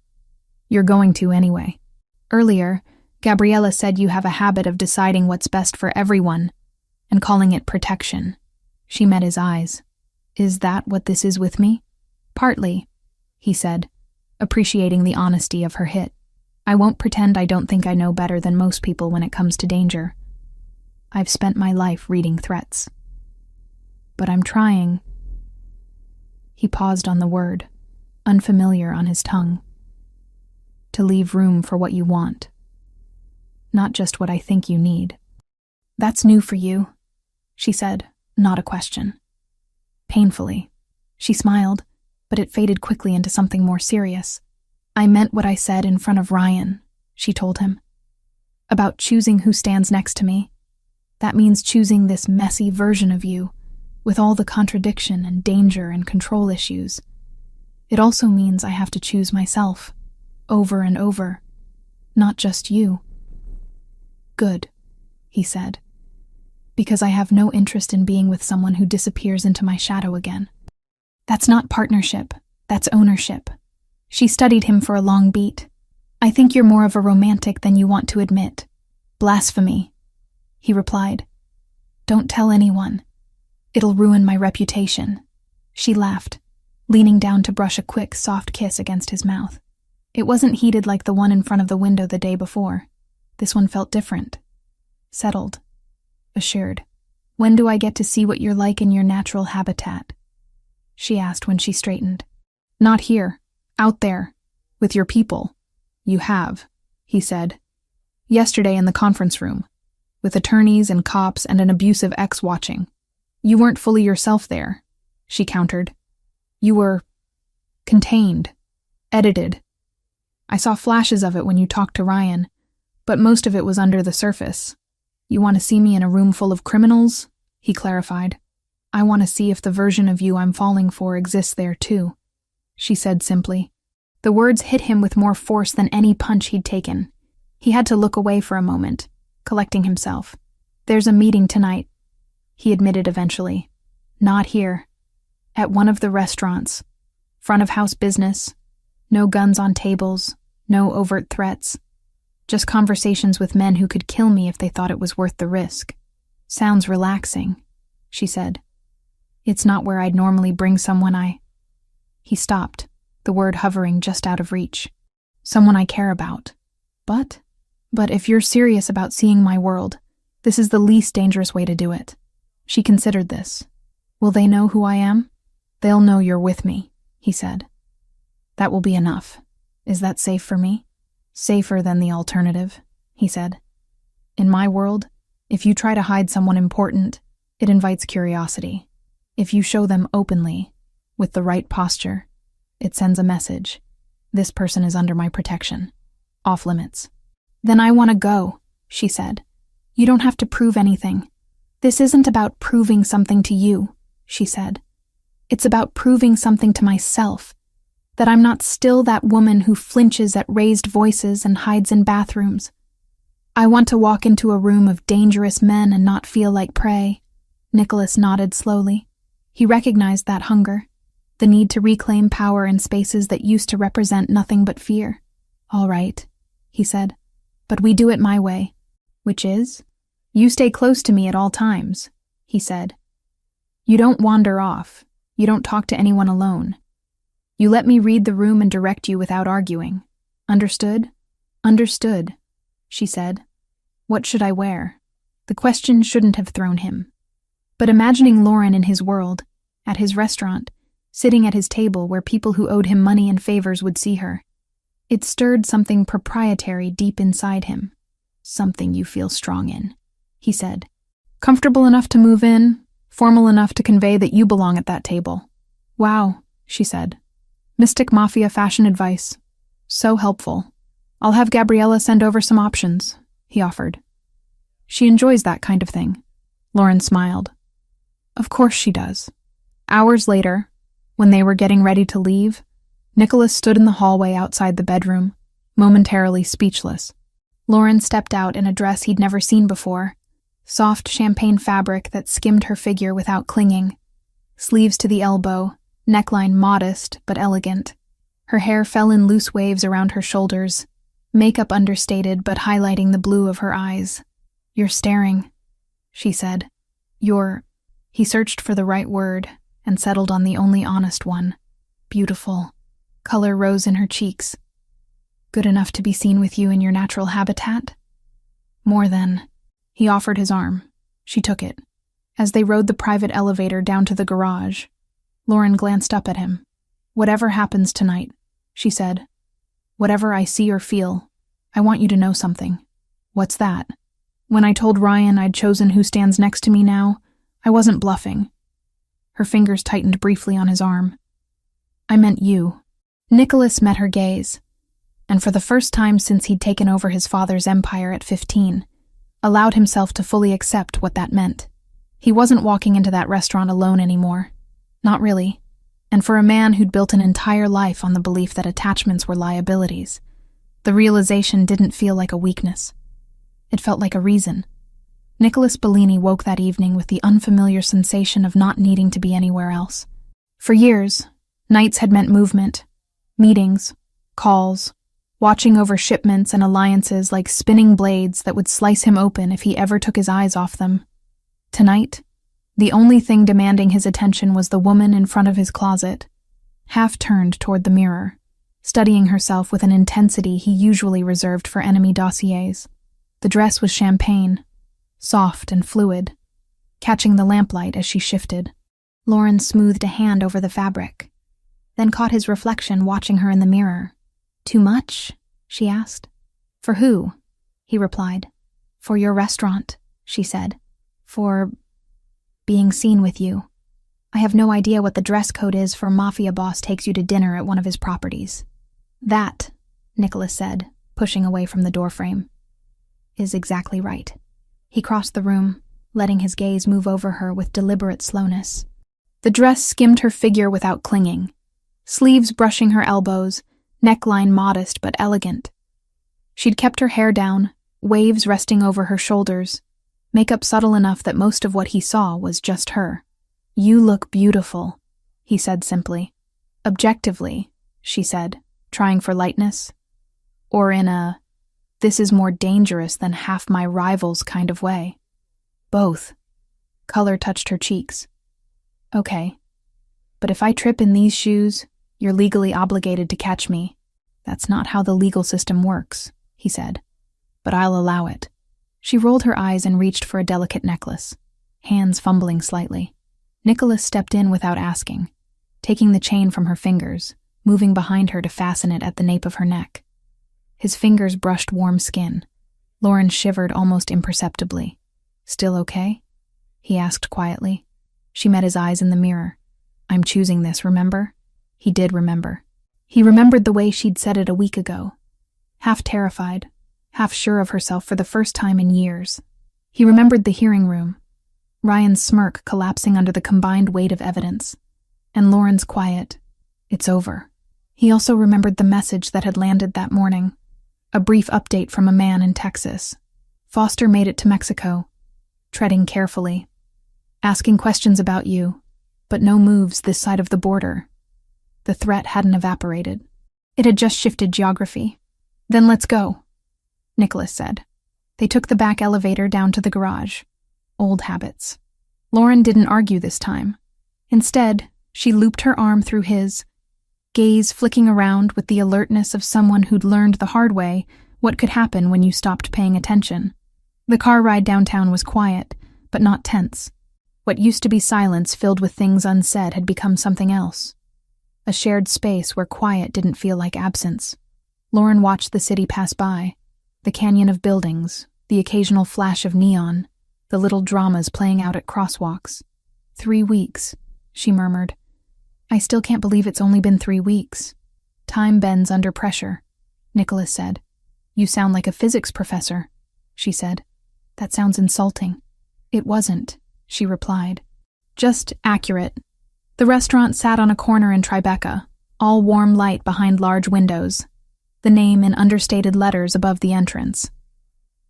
[SPEAKER 1] "You're going to anyway. Earlier, Gabriella said you have a habit of deciding what's best for everyone and calling it protection." She met his eyes. "Is that what this is with me?" "Partly," he said, appreciating the honesty of her hit. "I won't pretend I don't think I know better than most people when it comes to danger. I've spent my life reading threats. But I'm trying." He paused on the word, unfamiliar on his tongue. "To leave room for what you want. Not just what I think you need." "That's new for you," she said, not a question. Painfully. She smiled, but it faded quickly into something more serious. "I meant what I said in front of Ryan," she told him. "About choosing who stands next to me. That means choosing this messy version of you, with all the contradiction and danger and control issues. It also means I have to choose myself, over and over, not just you." "Good," he said, "because I have no interest in being with someone who disappears into my shadow again." "That's not partnership, that's ownership." She studied him for a long beat. "I think you're more of a romantic than you want to admit." "Blasphemy," he replied. "Don't tell anyone. It'll ruin my reputation." She laughed, leaning down to brush a quick, soft kiss against his mouth. It wasn't heated like the one in front of the window the day before. This one felt different. Settled. Assured. "When do I get to see what you're like in your natural habitat?" she asked when she straightened. "Not here. Out there. With your people." "You have," he said. "Yesterday in the conference room. With attorneys and cops and an abusive ex watching. You weren't fully yourself there," she countered. "You were contained. Edited. I saw flashes of it when you talked to Ryan, but most of it was under the surface. You want to see me in a room full of criminals?" he clarified. "I want to see if the version of you I'm falling for exists there too," she said simply. The words hit him with more force than any punch he'd taken. He had to look away for a moment, collecting himself. "There's a meeting tonight," he admitted eventually. "Not here. At one of the restaurants. Front of house business. No guns on tables. No overt threats. Just conversations with men who could kill me if they thought it was worth the risk." "Sounds relaxing," she said. "It's not where I'd normally bring someone He stopped, the word hovering just out of reach. "Someone I care about. But if you're serious about seeing my world, this is the least dangerous way to do it." She considered this. "Will they know who I am?" "They'll know you're with me," he said. "That will be enough. Is that safe for me?" "Safer than the alternative," he said. "In my world, if you try to hide someone important, it invites curiosity. If you show them openly, with the right posture, it sends a message. This person is under my protection. Off limits." "Then I want to go," she said. "You don't have to prove anything. This isn't about proving something to you," she said. "It's about proving something to myself. That I'm not still that woman who flinches at raised voices and hides in bathrooms. I want to walk into a room of dangerous men and not feel like prey." Nicholas nodded slowly. He recognized that hunger, the need to reclaim power in spaces that used to represent nothing but fear. "All right," he said, "but we do it my way." "Which is?" "You stay close to me at all times," he said. "You don't wander off. You don't talk to anyone alone. You let me read the room and direct you without arguing. Understood?" "Understood," she said. "What should I wear?" The question shouldn't have thrown him. But imagining Lauren in his world, at his restaurant, sitting at his table where people who owed him money and favors would see her, it stirred something proprietary deep inside him. "Something you feel strong in," he said. "Comfortable enough to move in, formal enough to convey that you belong at that table." "Wow," she said. "Mystic Mafia fashion advice. So helpful. I'll have Gabriella send over some options," he offered. "She enjoys that kind of thing." Lauren smiled. "Of course she does." Hours later, when they were getting ready to leave, Nicholas stood in the hallway outside the bedroom, momentarily speechless. Lauren stepped out in a dress he'd never seen before, soft champagne fabric that skimmed her figure without clinging, sleeves to the elbow, neckline modest but elegant. Her hair fell in loose waves around her shoulders, makeup understated but highlighting the blue of her eyes. "You're staring," she said. He searched for the right word and settled on the only honest one. "Beautiful." Color rose in her cheeks. "Good enough to be seen with you in your natural habitat?" "More than." He offered his arm. She took it. As they rode the private elevator down to the garage, Lauren glanced up at him. "Whatever happens tonight," she said, "whatever I see or feel, I want you to know something." "What's that?" "When I told Ryan I'd chosen who stands next to me now, I wasn't bluffing." Her fingers tightened briefly on his arm. "I meant you." Nicholas met her gaze, and for the first time since he'd taken over his father's empire at 15, allowed himself to fully accept what that meant. He wasn't walking into that restaurant alone anymore. Not really. And for a man who'd built an entire life on the belief that attachments were liabilities, the realization didn't feel like a weakness. It felt like a reason. Nicholas Bellini woke that evening with the unfamiliar sensation of not needing to be anywhere else. For years, nights had meant movement, meetings, calls, watching over shipments and alliances like spinning blades that would slice him open if he ever took his eyes off them. Tonight, the only thing demanding his attention was the woman in front of his closet, half turned toward the mirror, studying herself with an intensity he usually reserved for enemy dossiers. The dress was champagne, soft and fluid, catching the lamplight as she shifted. Lauren smoothed a hand over the fabric, then caught his reflection watching her in the mirror. "Too much?" she asked. "For who?" he replied. "For your restaurant," she said. "For being seen with you. I have no idea what the dress code is for Mafia boss takes you to dinner at one of his properties." "That," Nicholas said, pushing away from the doorframe, "is exactly right." He crossed the room, letting his gaze move over her with deliberate slowness. The dress skimmed her figure without clinging, sleeves brushing her elbows, neckline modest but elegant. She'd kept her hair down, waves resting over her shoulders, makeup subtle enough that most of what he saw was just her. "You look beautiful," he said simply. "Objectively," she said, trying for lightness. "Or in a, this is more dangerous than half my rivals kind of way." "Both." Color touched her cheeks. "Okay. But if I trip in these shoes, you're legally obligated to catch me." "That's not how the legal system works," he said. "But I'll allow it." She rolled her eyes and reached for a delicate necklace, hands fumbling slightly. Nicholas stepped in without asking, taking the chain from her fingers, moving behind her to fasten it at the nape of her neck. His fingers brushed warm skin. Lauren shivered almost imperceptibly. "Still okay?" he asked quietly. She met his eyes in the mirror. "I'm choosing this, remember?" He did remember. He remembered the way she'd said it a week ago, half terrified, half sure of herself for the first time in years. He remembered the hearing room, Ryan's smirk collapsing under the combined weight of evidence, and Lauren's quiet, "It's over." He also remembered the message that had landed that morning, a brief update from a man in Texas. Foster made it to Mexico, treading carefully, asking questions about you, but no moves this side of the border. The threat hadn't evaporated. It had just shifted geography. "Then let's go," Nicholas said. They took the back elevator down to the garage. Old habits. Lauren didn't argue this time. Instead, she looped her arm through his, gaze flicking around with the alertness of someone who'd learned the hard way what could happen when you stopped paying attention. The car ride downtown was quiet, but not tense. What used to be silence filled with things unsaid had become something else. A shared space where quiet didn't feel like absence. Lauren watched the city pass by, the canyon of buildings, the occasional flash of neon, the little dramas playing out at crosswalks. 3 weeks, she murmured. "I still can't believe it's only been 3 weeks." "Time bends under pressure," Nicholas said. "You sound like a physics professor," she said. "That sounds insulting." "It wasn't," she replied. "Just accurate." The restaurant sat on a corner in Tribeca, all warm light behind large windows, the name in understated letters above the entrance.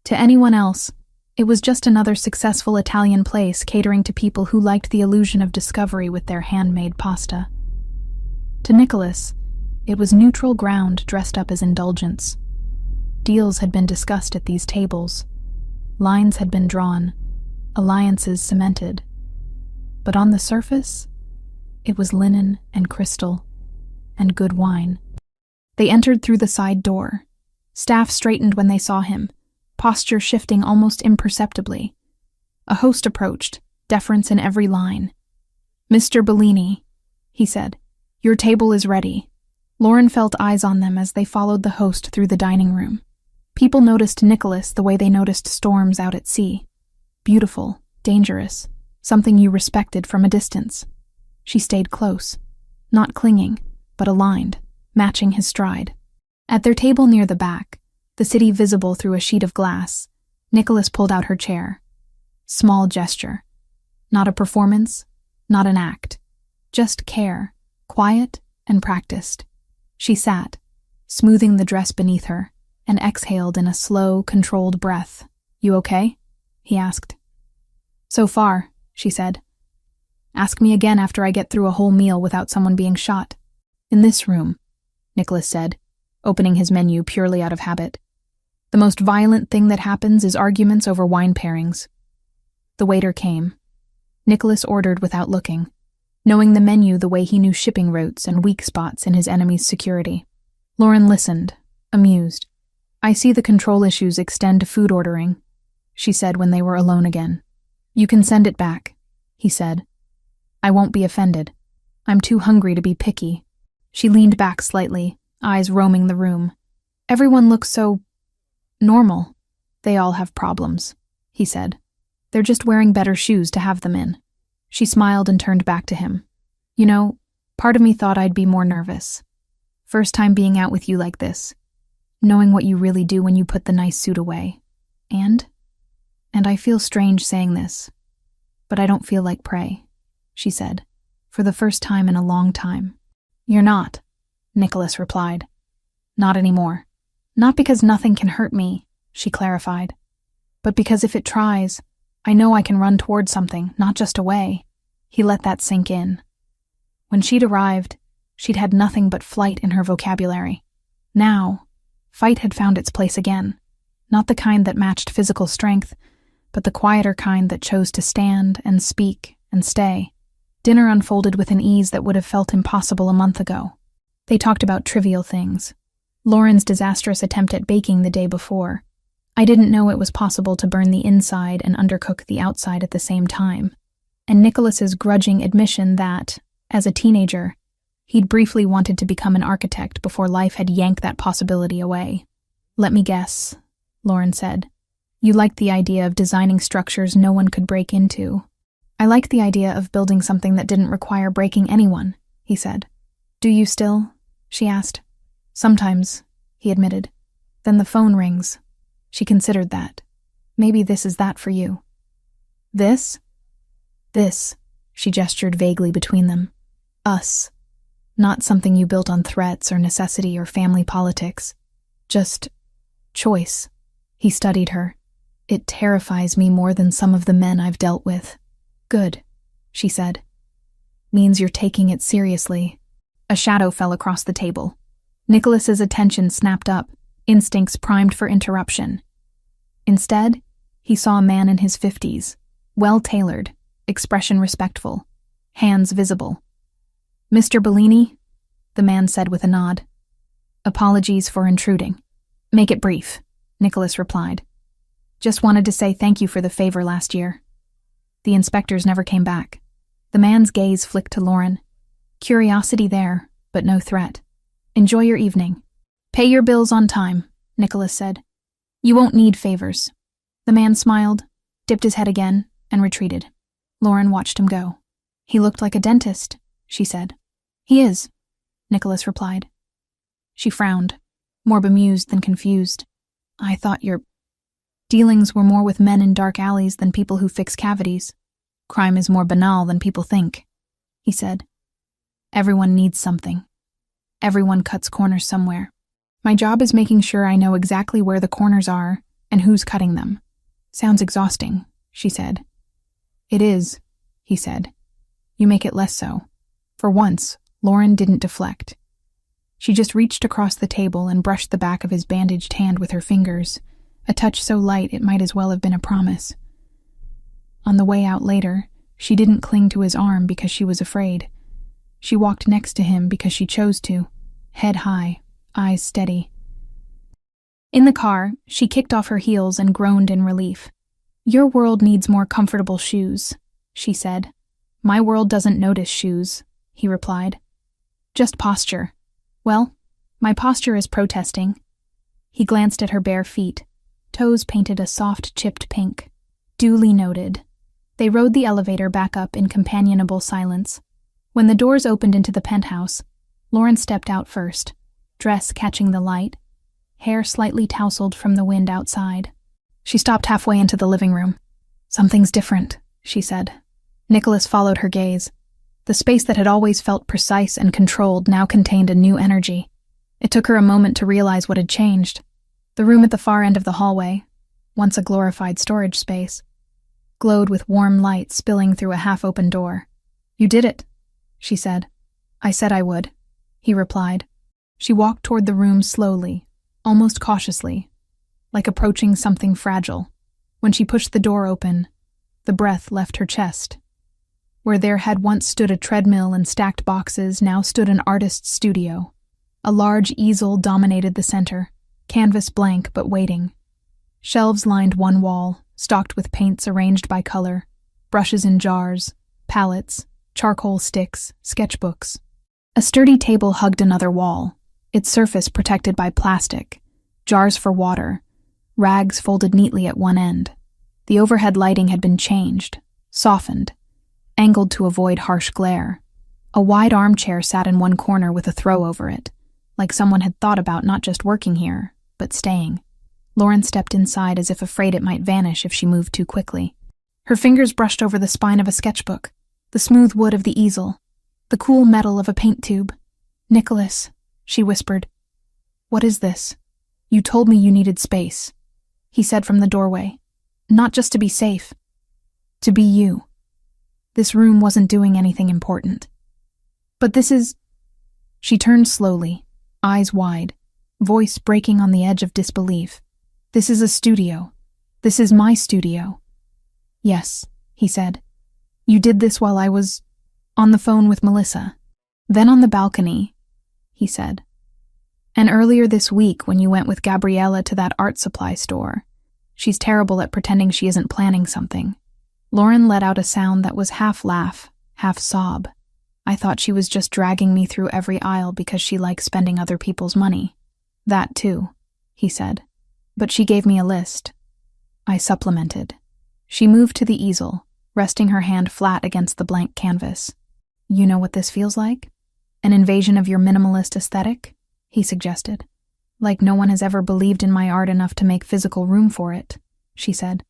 [SPEAKER 1] To anyone else, it was just another successful Italian place catering to people who liked the illusion of discovery with their handmade pasta. To Nicholas, it was neutral ground dressed up as indulgence. Deals had been discussed at these tables. Lines had been drawn, alliances cemented. But on the surface, it was linen and crystal and good wine. They entered through the side door. Staff straightened when they saw him, posture shifting almost imperceptibly. A host approached, deference in every line. "Mr. Bellini," he said, "your table is ready." Lauren felt eyes on them as they followed the host through the dining room. People noticed Nicholas the way they noticed storms out at sea. Beautiful, dangerous, something you respected from a distance. She stayed close, not clinging, but aligned, matching his stride. At their table near the back, the city visible through a sheet of glass, Nicholas pulled out her chair. Small gesture. Not a performance, not an act. Just care, quiet and practiced. She sat, smoothing the dress beneath her, and exhaled in a slow, controlled breath. "You okay?" he asked. "So far," she said. "Ask me again after I get through a whole meal without someone being shot." "In this room," Nicholas said, opening his menu purely out of habit. "The most violent thing that happens is arguments over wine pairings." The waiter came. Nicholas ordered without looking, knowing the menu the way he knew shipping routes and weak spots in his enemy's security. Lauren listened, amused. "I see the control issues extend to food ordering," she said when they were alone again. "You can send it back," he said. "I won't be offended. I'm too hungry to be picky." She leaned back slightly, eyes roaming the room. "Everyone looks so normal." "They all have problems," he said. "They're just wearing better shoes to have them in." She smiled and turned back to him. "You know, part of me thought I'd be more nervous. First time being out with you like this, knowing what you really do when you put the nice suit away. And I feel strange saying this, but I don't feel like prey," she said, for the first time in a long time. "You're not," Nicholas replied. "Not anymore. Not because nothing can hurt me," she clarified, "but because if it tries, I know I can run toward something, not just away." He let that sink in. When she'd arrived, she'd had nothing but flight in her vocabulary. Now, fight had found its place again, not the kind that matched physical strength, but the quieter kind that chose to stand and speak and stay. Dinner unfolded with an ease that would have felt impossible a month ago. They talked about trivial things. Lauren's disastrous attempt at baking the day before. "I didn't know it was possible to burn the inside and undercook the outside at the same time." And Nicholas's grudging admission that, as a teenager, he'd briefly wanted to become an architect before life had yanked that possibility away. "Let me guess," Lauren said. "You liked the idea of designing structures no one could break into." "I liked the idea of building something that didn't require breaking anyone," he said. "Do you still?" she asked. "Sometimes," he admitted. "Then the phone rings." She considered that. "Maybe this is that for you." "This?" "This," she gestured vaguely between them. "Us. Not something you built on threats or necessity or family politics. Just choice." He studied her. "It terrifies me more than some of the men I've dealt with." "Good," she said. "Means you're taking it seriously." A shadow fell across the table. Nicholas's attention snapped up, instincts primed for interruption. Instead, he saw a man in his 50s, well-tailored, expression respectful, hands visible. "Mr. Bellini?" the man said with a nod. "Apologies for intruding." "Make it brief," Nicholas replied. "Just wanted to say thank you for the favor last year." The inspectors never came back. The man's gaze flicked to Lauren. Curiosity there, but no threat. "Enjoy your evening." "Pay your bills on time," Nicholas said. "You won't need favors." The man smiled, dipped his head again, and retreated. Lauren watched him go. "He looked like a dentist," she said. "He is," Nicholas replied. She frowned, more bemused than confused. "I thought your dealings were more with men in dark alleys than people who fix cavities. Crime is more banal than people think," he said. "Everyone needs something. Everyone cuts corners somewhere. My job is making sure I know exactly where the corners are and who's cutting them." "Sounds exhausting," she said. "It is," he said. "You make it less so." For once, Lauren didn't deflect. She just reached across the table and brushed the back of his bandaged hand with her fingers, a touch so light it might as well have been a promise. On the way out later, she didn't cling to his arm because she was afraid. She walked next to him because she chose to, head high, eyes steady. In the car, she kicked off her heels and groaned in relief. "Your world needs more comfortable shoes," she said. "My world doesn't notice shoes," he replied. "Just posture." "Well, my posture is protesting." He glanced at her bare feet, toes painted a soft chipped pink. Duly noted. They rode the elevator back up in companionable silence. When the doors opened into the penthouse, Lauren stepped out first, dress catching the light, hair slightly tousled from the wind outside. She stopped halfway into the living room. "Something's different," she said. Nicholas followed her gaze. The space that had always felt precise and controlled now contained a new energy. It took her a moment to realize what had changed. The room at the far end of the hallway, once a glorified storage space, glowed with warm light spilling through a half-open door. "You did it," she said. "I said I would," he replied. She walked toward the room slowly, almost cautiously, like approaching something fragile. When she pushed the door open, the breath left her chest. Where there had once stood a treadmill and stacked boxes, now stood an artist's studio. A large easel dominated the center, canvas blank but waiting. Shelves lined one wall, stocked with paints arranged by color, brushes in jars, palettes, charcoal sticks, sketchbooks. A sturdy table hugged another wall, its surface protected by plastic, jars for water, rags folded neatly at one end. The overhead lighting had been changed, softened, angled to avoid harsh glare. A wide armchair sat in one corner with a throw over it, like someone had thought about not just working here, but staying. Lauren stepped inside as if afraid it might vanish if she moved too quickly. Her fingers brushed over the spine of a sketchbook, the smooth wood of the easel, the cool metal of a paint tube. "Nicholas," she whispered. "What is this? You told me you needed space," he said from the doorway. "Not just to be safe. To be you. This room wasn't doing anything important. But this is..." She turned slowly, eyes wide, voice breaking on the edge of disbelief. "This is a studio. This is my studio." "Yes," he said. "You did this while I was on the phone with Melissa. Then on the balcony," he said. "And earlier this week when you went with Gabriella to that art supply store. She's terrible at pretending she isn't planning something." Lauren let out a sound that was half laugh, half sob. "I thought she was just dragging me through every aisle because she likes spending other people's money." "That too," he said. "But she gave me a list." I supplemented. She moved to the easel, resting her hand flat against the blank canvas. "You know what this feels like? An invasion of your minimalist aesthetic?" he suggested. "Like no one has ever believed in my art enough to make physical room for it," she said.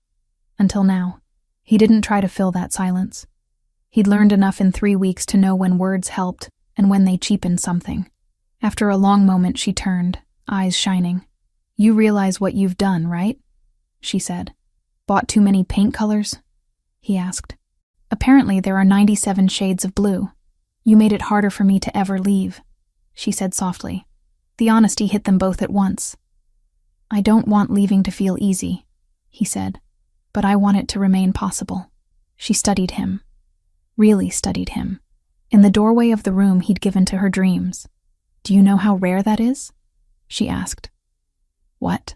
[SPEAKER 1] Until now. He didn't try to fill that silence. He'd learned enough in 3 weeks to know when words helped and when they cheapened something. After a long moment, she turned, eyes shining. "You realize what you've done, right?" she said. "Bought too many paint colors?" he asked. "Apparently there are 97 shades of blue. You made it harder for me to ever leave," she said softly. The honesty hit them both at once. "I don't want leaving to feel easy," he said, "but I want it to remain possible." She studied him. Really studied him. In the doorway of the room he'd given to her dreams. "Do you know how rare that is?" she asked. "What?"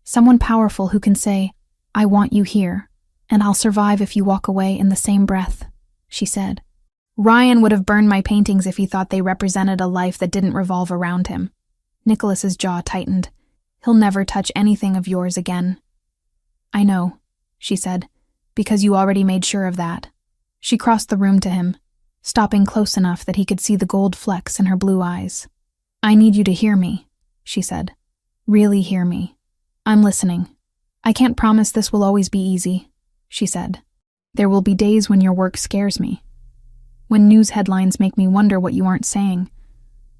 [SPEAKER 1] "Someone powerful who can say, 'I want you here, and I'll survive if you walk away,' in the same breath," she said. "Ryan would have burned my paintings if he thought they represented a life that didn't revolve around him." Nicholas's jaw tightened. "He'll never touch anything of yours again." "I know," she said, "because you already made sure of that." She crossed the room to him, stopping close enough that he could see the gold flecks in her blue eyes. "I need you to hear me," she said. "Really hear me. I'm listening. I can't promise this will always be easy," she said. "There will be days when your work scares me. When news headlines make me wonder what you aren't saying.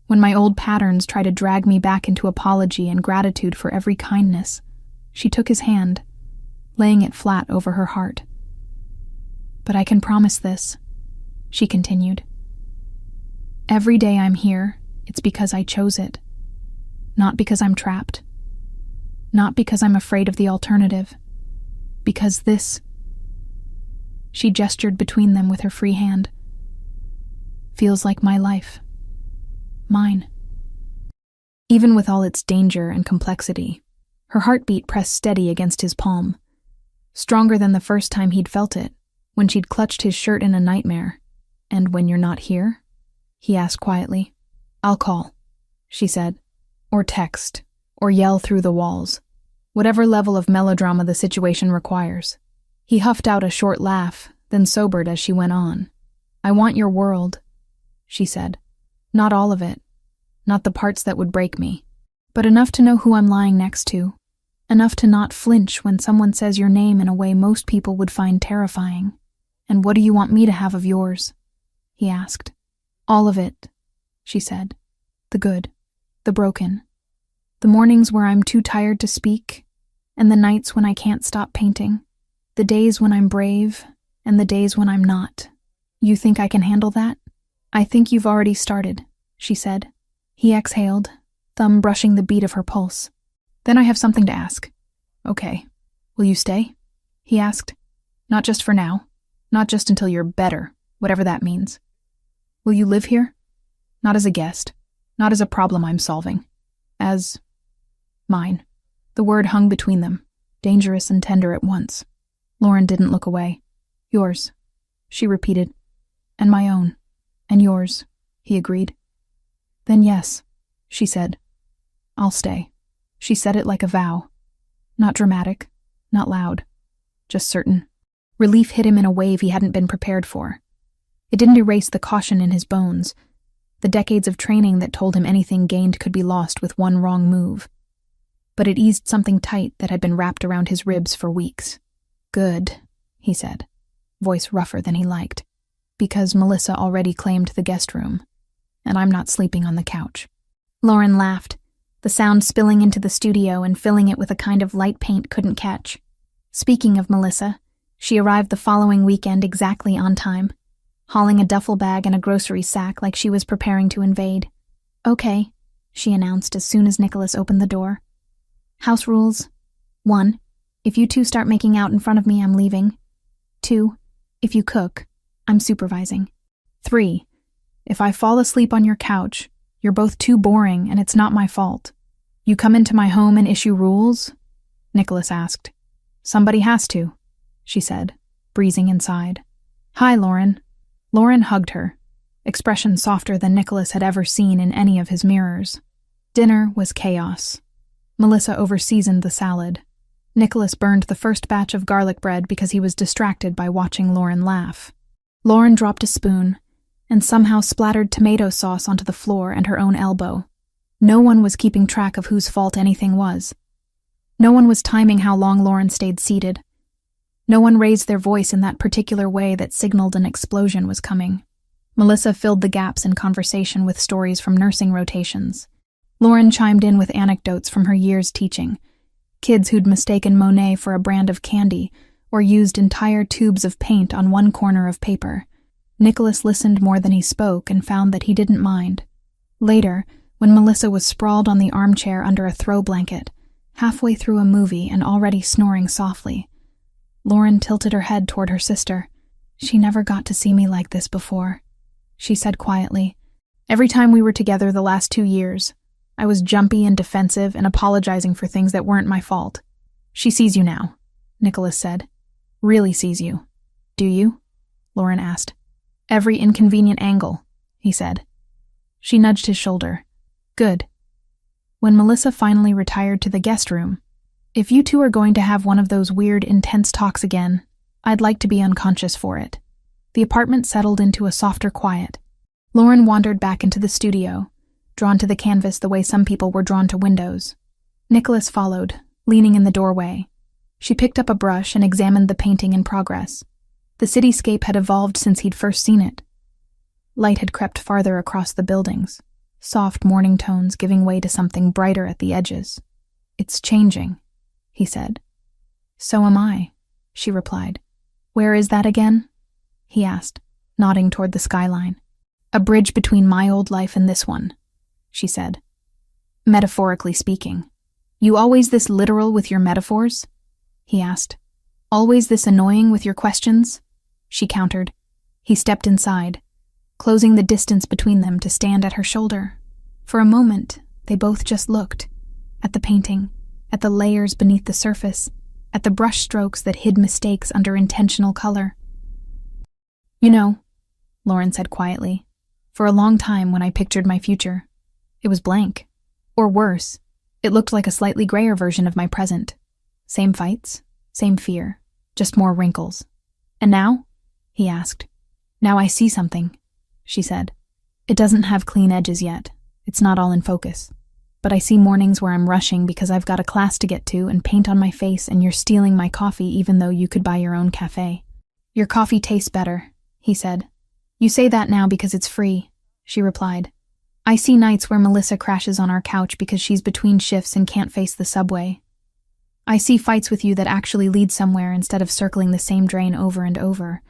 [SPEAKER 1] When my old patterns try to drag me back into apology and gratitude for every kindness." She took his hand, laying it flat over her heart. "But I can promise this," she continued. "Every day I'm here, it's because I chose it. Not because I'm trapped. Not because I'm afraid of the alternative. Because this..." She gestured between them with her free hand. "Feels like my life. Mine." Even with all its danger and complexity, her heartbeat pressed steady against his palm, stronger than the first time he'd felt it, when she'd clutched his shirt in a nightmare. "And when you're not here?" he asked quietly. "I'll call," she said, "or text, or yell through the walls. Whatever level of melodrama the situation requires." He huffed out a short laugh, then sobered as she went on. "I want your world," she said. "Not all of it. Not the parts that would break me. But enough to know who I'm lying next to. Enough to not flinch when someone says your name in a way most people would find terrifying." "And what do you want me to have of yours?" he asked. "All of it," she said. "The good, the broken. The mornings where I'm too tired to speak, and the nights when I can't stop painting. The days when I'm brave, and the days when I'm not. You think I can handle that?" "I think you've already started," she said. He exhaled, thumb brushing the beat of her pulse. "Then I have something to ask." "Okay. Will you stay?" he asked. "Not just for now. Not just until you're better, whatever that means. Will you live here? Not as a guest. Not as a problem I'm solving. As mine. The word hung between them, dangerous and tender at once. Lauren didn't look away. Yours, she repeated. And my own. And yours, he agreed. Then yes, she said. I'll stay. She said it like a vow. Not dramatic, not loud, just certain. Relief hit him in a wave he hadn't been prepared for. It didn't erase the caution in his bones, the decades of training that told him anything gained could be lost with one wrong move. But it eased something tight that had been wrapped around his ribs for weeks. Good, he said, voice rougher than he liked, because Melissa already claimed the guest room, and I'm not sleeping on the couch. Lauren laughed, the sound spilling into the studio and filling it with a kind of light paint couldn't catch. Speaking of Melissa, she arrived the following weekend exactly on time, hauling a duffel bag and a grocery sack like she was preparing to invade. Okay, she announced as soon as Nicholas opened the door. House rules. 1. If you two start making out in front of me, I'm leaving. 2. If you cook, I'm supervising. 3. If I fall asleep on your couch, you're both too boring and it's not my fault. You come into my home and issue rules? Nicholas asked. Somebody has to, she said, breezing inside. Hi, Lauren. Lauren hugged her, expression softer than Nicholas had ever seen in any of his mirrors. Dinner was chaos. Melissa overseasoned the salad. Nicholas burned the first batch of garlic bread because he was distracted by watching Lauren laugh. Lauren dropped a spoon and somehow splattered tomato sauce onto the floor and her own elbow. No one was keeping track of whose fault anything was. No one was timing how long Lauren stayed seated. No one raised their voice in that particular way that signaled an explosion was coming. Melissa filled the gaps in conversation with stories from nursing rotations. Lauren chimed in with anecdotes from her years teaching. Kids who'd mistaken Monet for a brand of candy or used entire tubes of paint on one corner of paper. Nicholas listened more than he spoke and found that he didn't mind. Later, when Melissa was sprawled on the armchair under a throw blanket, halfway through a movie and already snoring softly, Lauren tilted her head toward her sister. She never got to see me like this before, she said quietly. Every time we were together the last 2 years, I was jumpy and defensive and apologizing for things that weren't my fault. She sees you now, Nicholas said. Really sees you. Do you? Lauren asked. Every inconvenient angle, he said. She nudged his shoulder. Good. When Melissa finally retired to the guest room, if you two are going to have one of those weird, intense talks again, I'd like to be unconscious for it. The apartment settled into a softer quiet. Lauren wandered back into the studio, drawn to the canvas the way some people were drawn to windows. Nicholas followed, leaning in the doorway. She picked up a brush and examined the painting in progress. The cityscape had evolved since he'd first seen it. Light had crept farther across the buildings, soft morning tones giving way to something brighter at the edges. It's changing, he said. So am I, she replied. Where is that again? He asked, nodding toward the skyline. A bridge between my old life and this one, she said. Metaphorically speaking. You always this literal with your metaphors? He asked. Always this annoying with your questions? She countered. He stepped inside, closing the distance between them to stand at her shoulder. For a moment, they both just looked. At the painting, at the layers beneath the surface, at the brush strokes that hid mistakes under intentional color. You know, Lauren said quietly, for a long time when I pictured my future, it was blank. Or worse, it looked like a slightly grayer version of my present. Same fights, same fear, just more wrinkles. And now? He asked. Now I see something, she said. It doesn't have clean edges yet. It's not all in focus. But I see mornings where I'm rushing because I've got a class to get to and paint on my face and you're stealing my coffee even though you could buy your own cafe. Your coffee tastes better, he said. You say that now because it's free, she replied. I see nights where Melissa crashes on our couch because she's between shifts and can't face the subway. I see fights with you that actually lead somewhere instead of circling the same drain over and over.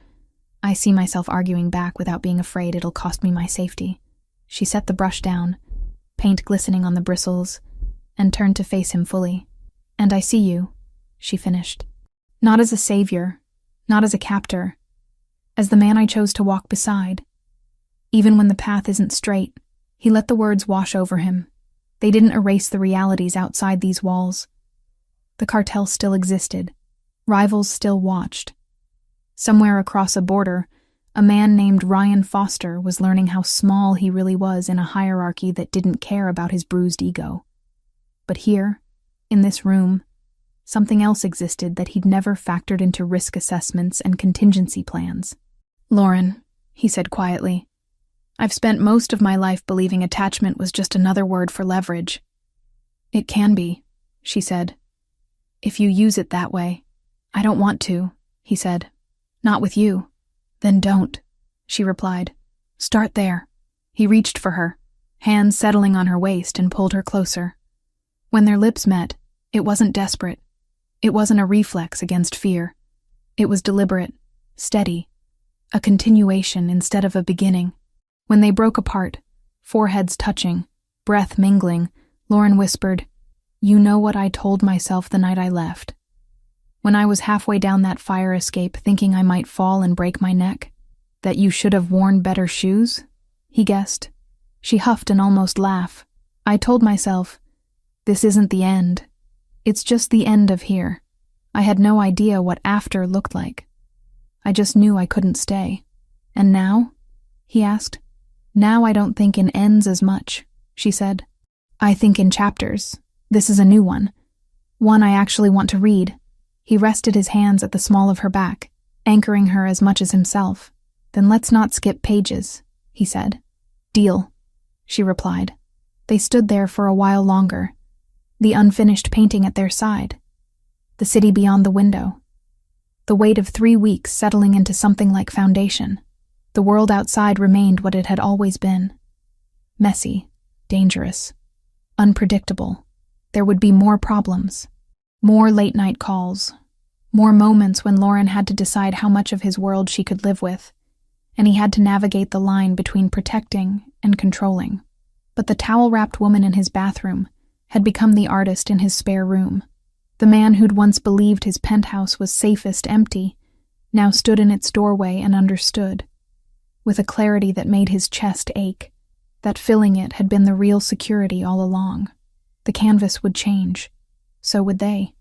[SPEAKER 1] I see myself arguing back without being afraid it'll cost me my safety. She set the brush down, paint glistening on the bristles, and turned to face him fully. And I see you, she finished. Not as a savior, not as a captor, as the man I chose to walk beside. Even when the path isn't straight, He let the words wash over him. They didn't erase the realities outside these walls. The cartel still existed. Rivals still watched. Somewhere across a border, a man named Ryan Foster was learning how small he really was in a hierarchy that didn't care about his bruised ego. But here, in this room, something else existed that he'd never factored into risk assessments and contingency plans. "Lauren," he said quietly, "I've spent most of my life believing attachment was just another word for leverage." "It can be," she said, "if you use it that way." "I don't want to," he said. "Not with you." "Then don't," she replied. "Start there." He reached for her, hands settling on her waist, and pulled her closer. When their lips met, it wasn't desperate. It wasn't a reflex against fear. It was deliberate, steady, a continuation instead of a beginning. When they broke apart, foreheads touching, breath mingling, Lauren whispered, "You know what I told myself the night I left? When I was halfway down that fire escape thinking I might fall and break my neck? That you should have worn better shoes?" He guessed. She huffed an almost laugh. "I told myself, this isn't the end. It's just the end of here. I had no idea what after looked like. I just knew I couldn't stay." "And now?" he asked. "Now I don't think in ends as much," she said. "I think in chapters. This is a new one. One I actually want to read." He rested his hands at the small of her back, anchoring her as much as himself. "Then let's not skip pages," he said. "Deal," she replied. They stood there for a while longer, the unfinished painting at their side, the city beyond the window, the weight of 3 weeks settling into something like foundation. The world outside remained what it had always been. Messy, dangerous, unpredictable. There would be more problems, more late-night calls, more moments when Lauren had to decide how much of his world she could live with, and he had to navigate the line between protecting and controlling. But the towel-wrapped woman in his bathroom had become the artist in his spare room. The man who'd once believed his penthouse was safest empty now stood in its doorway and understood, with a clarity that made his chest ache, that filling it had been the real security all along. The canvas would change. So would they.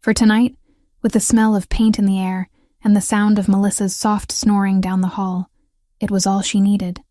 [SPEAKER 1] For tonight, with the smell of paint in the air and the sound of Melissa's soft snoring down the hall, it was all she needed.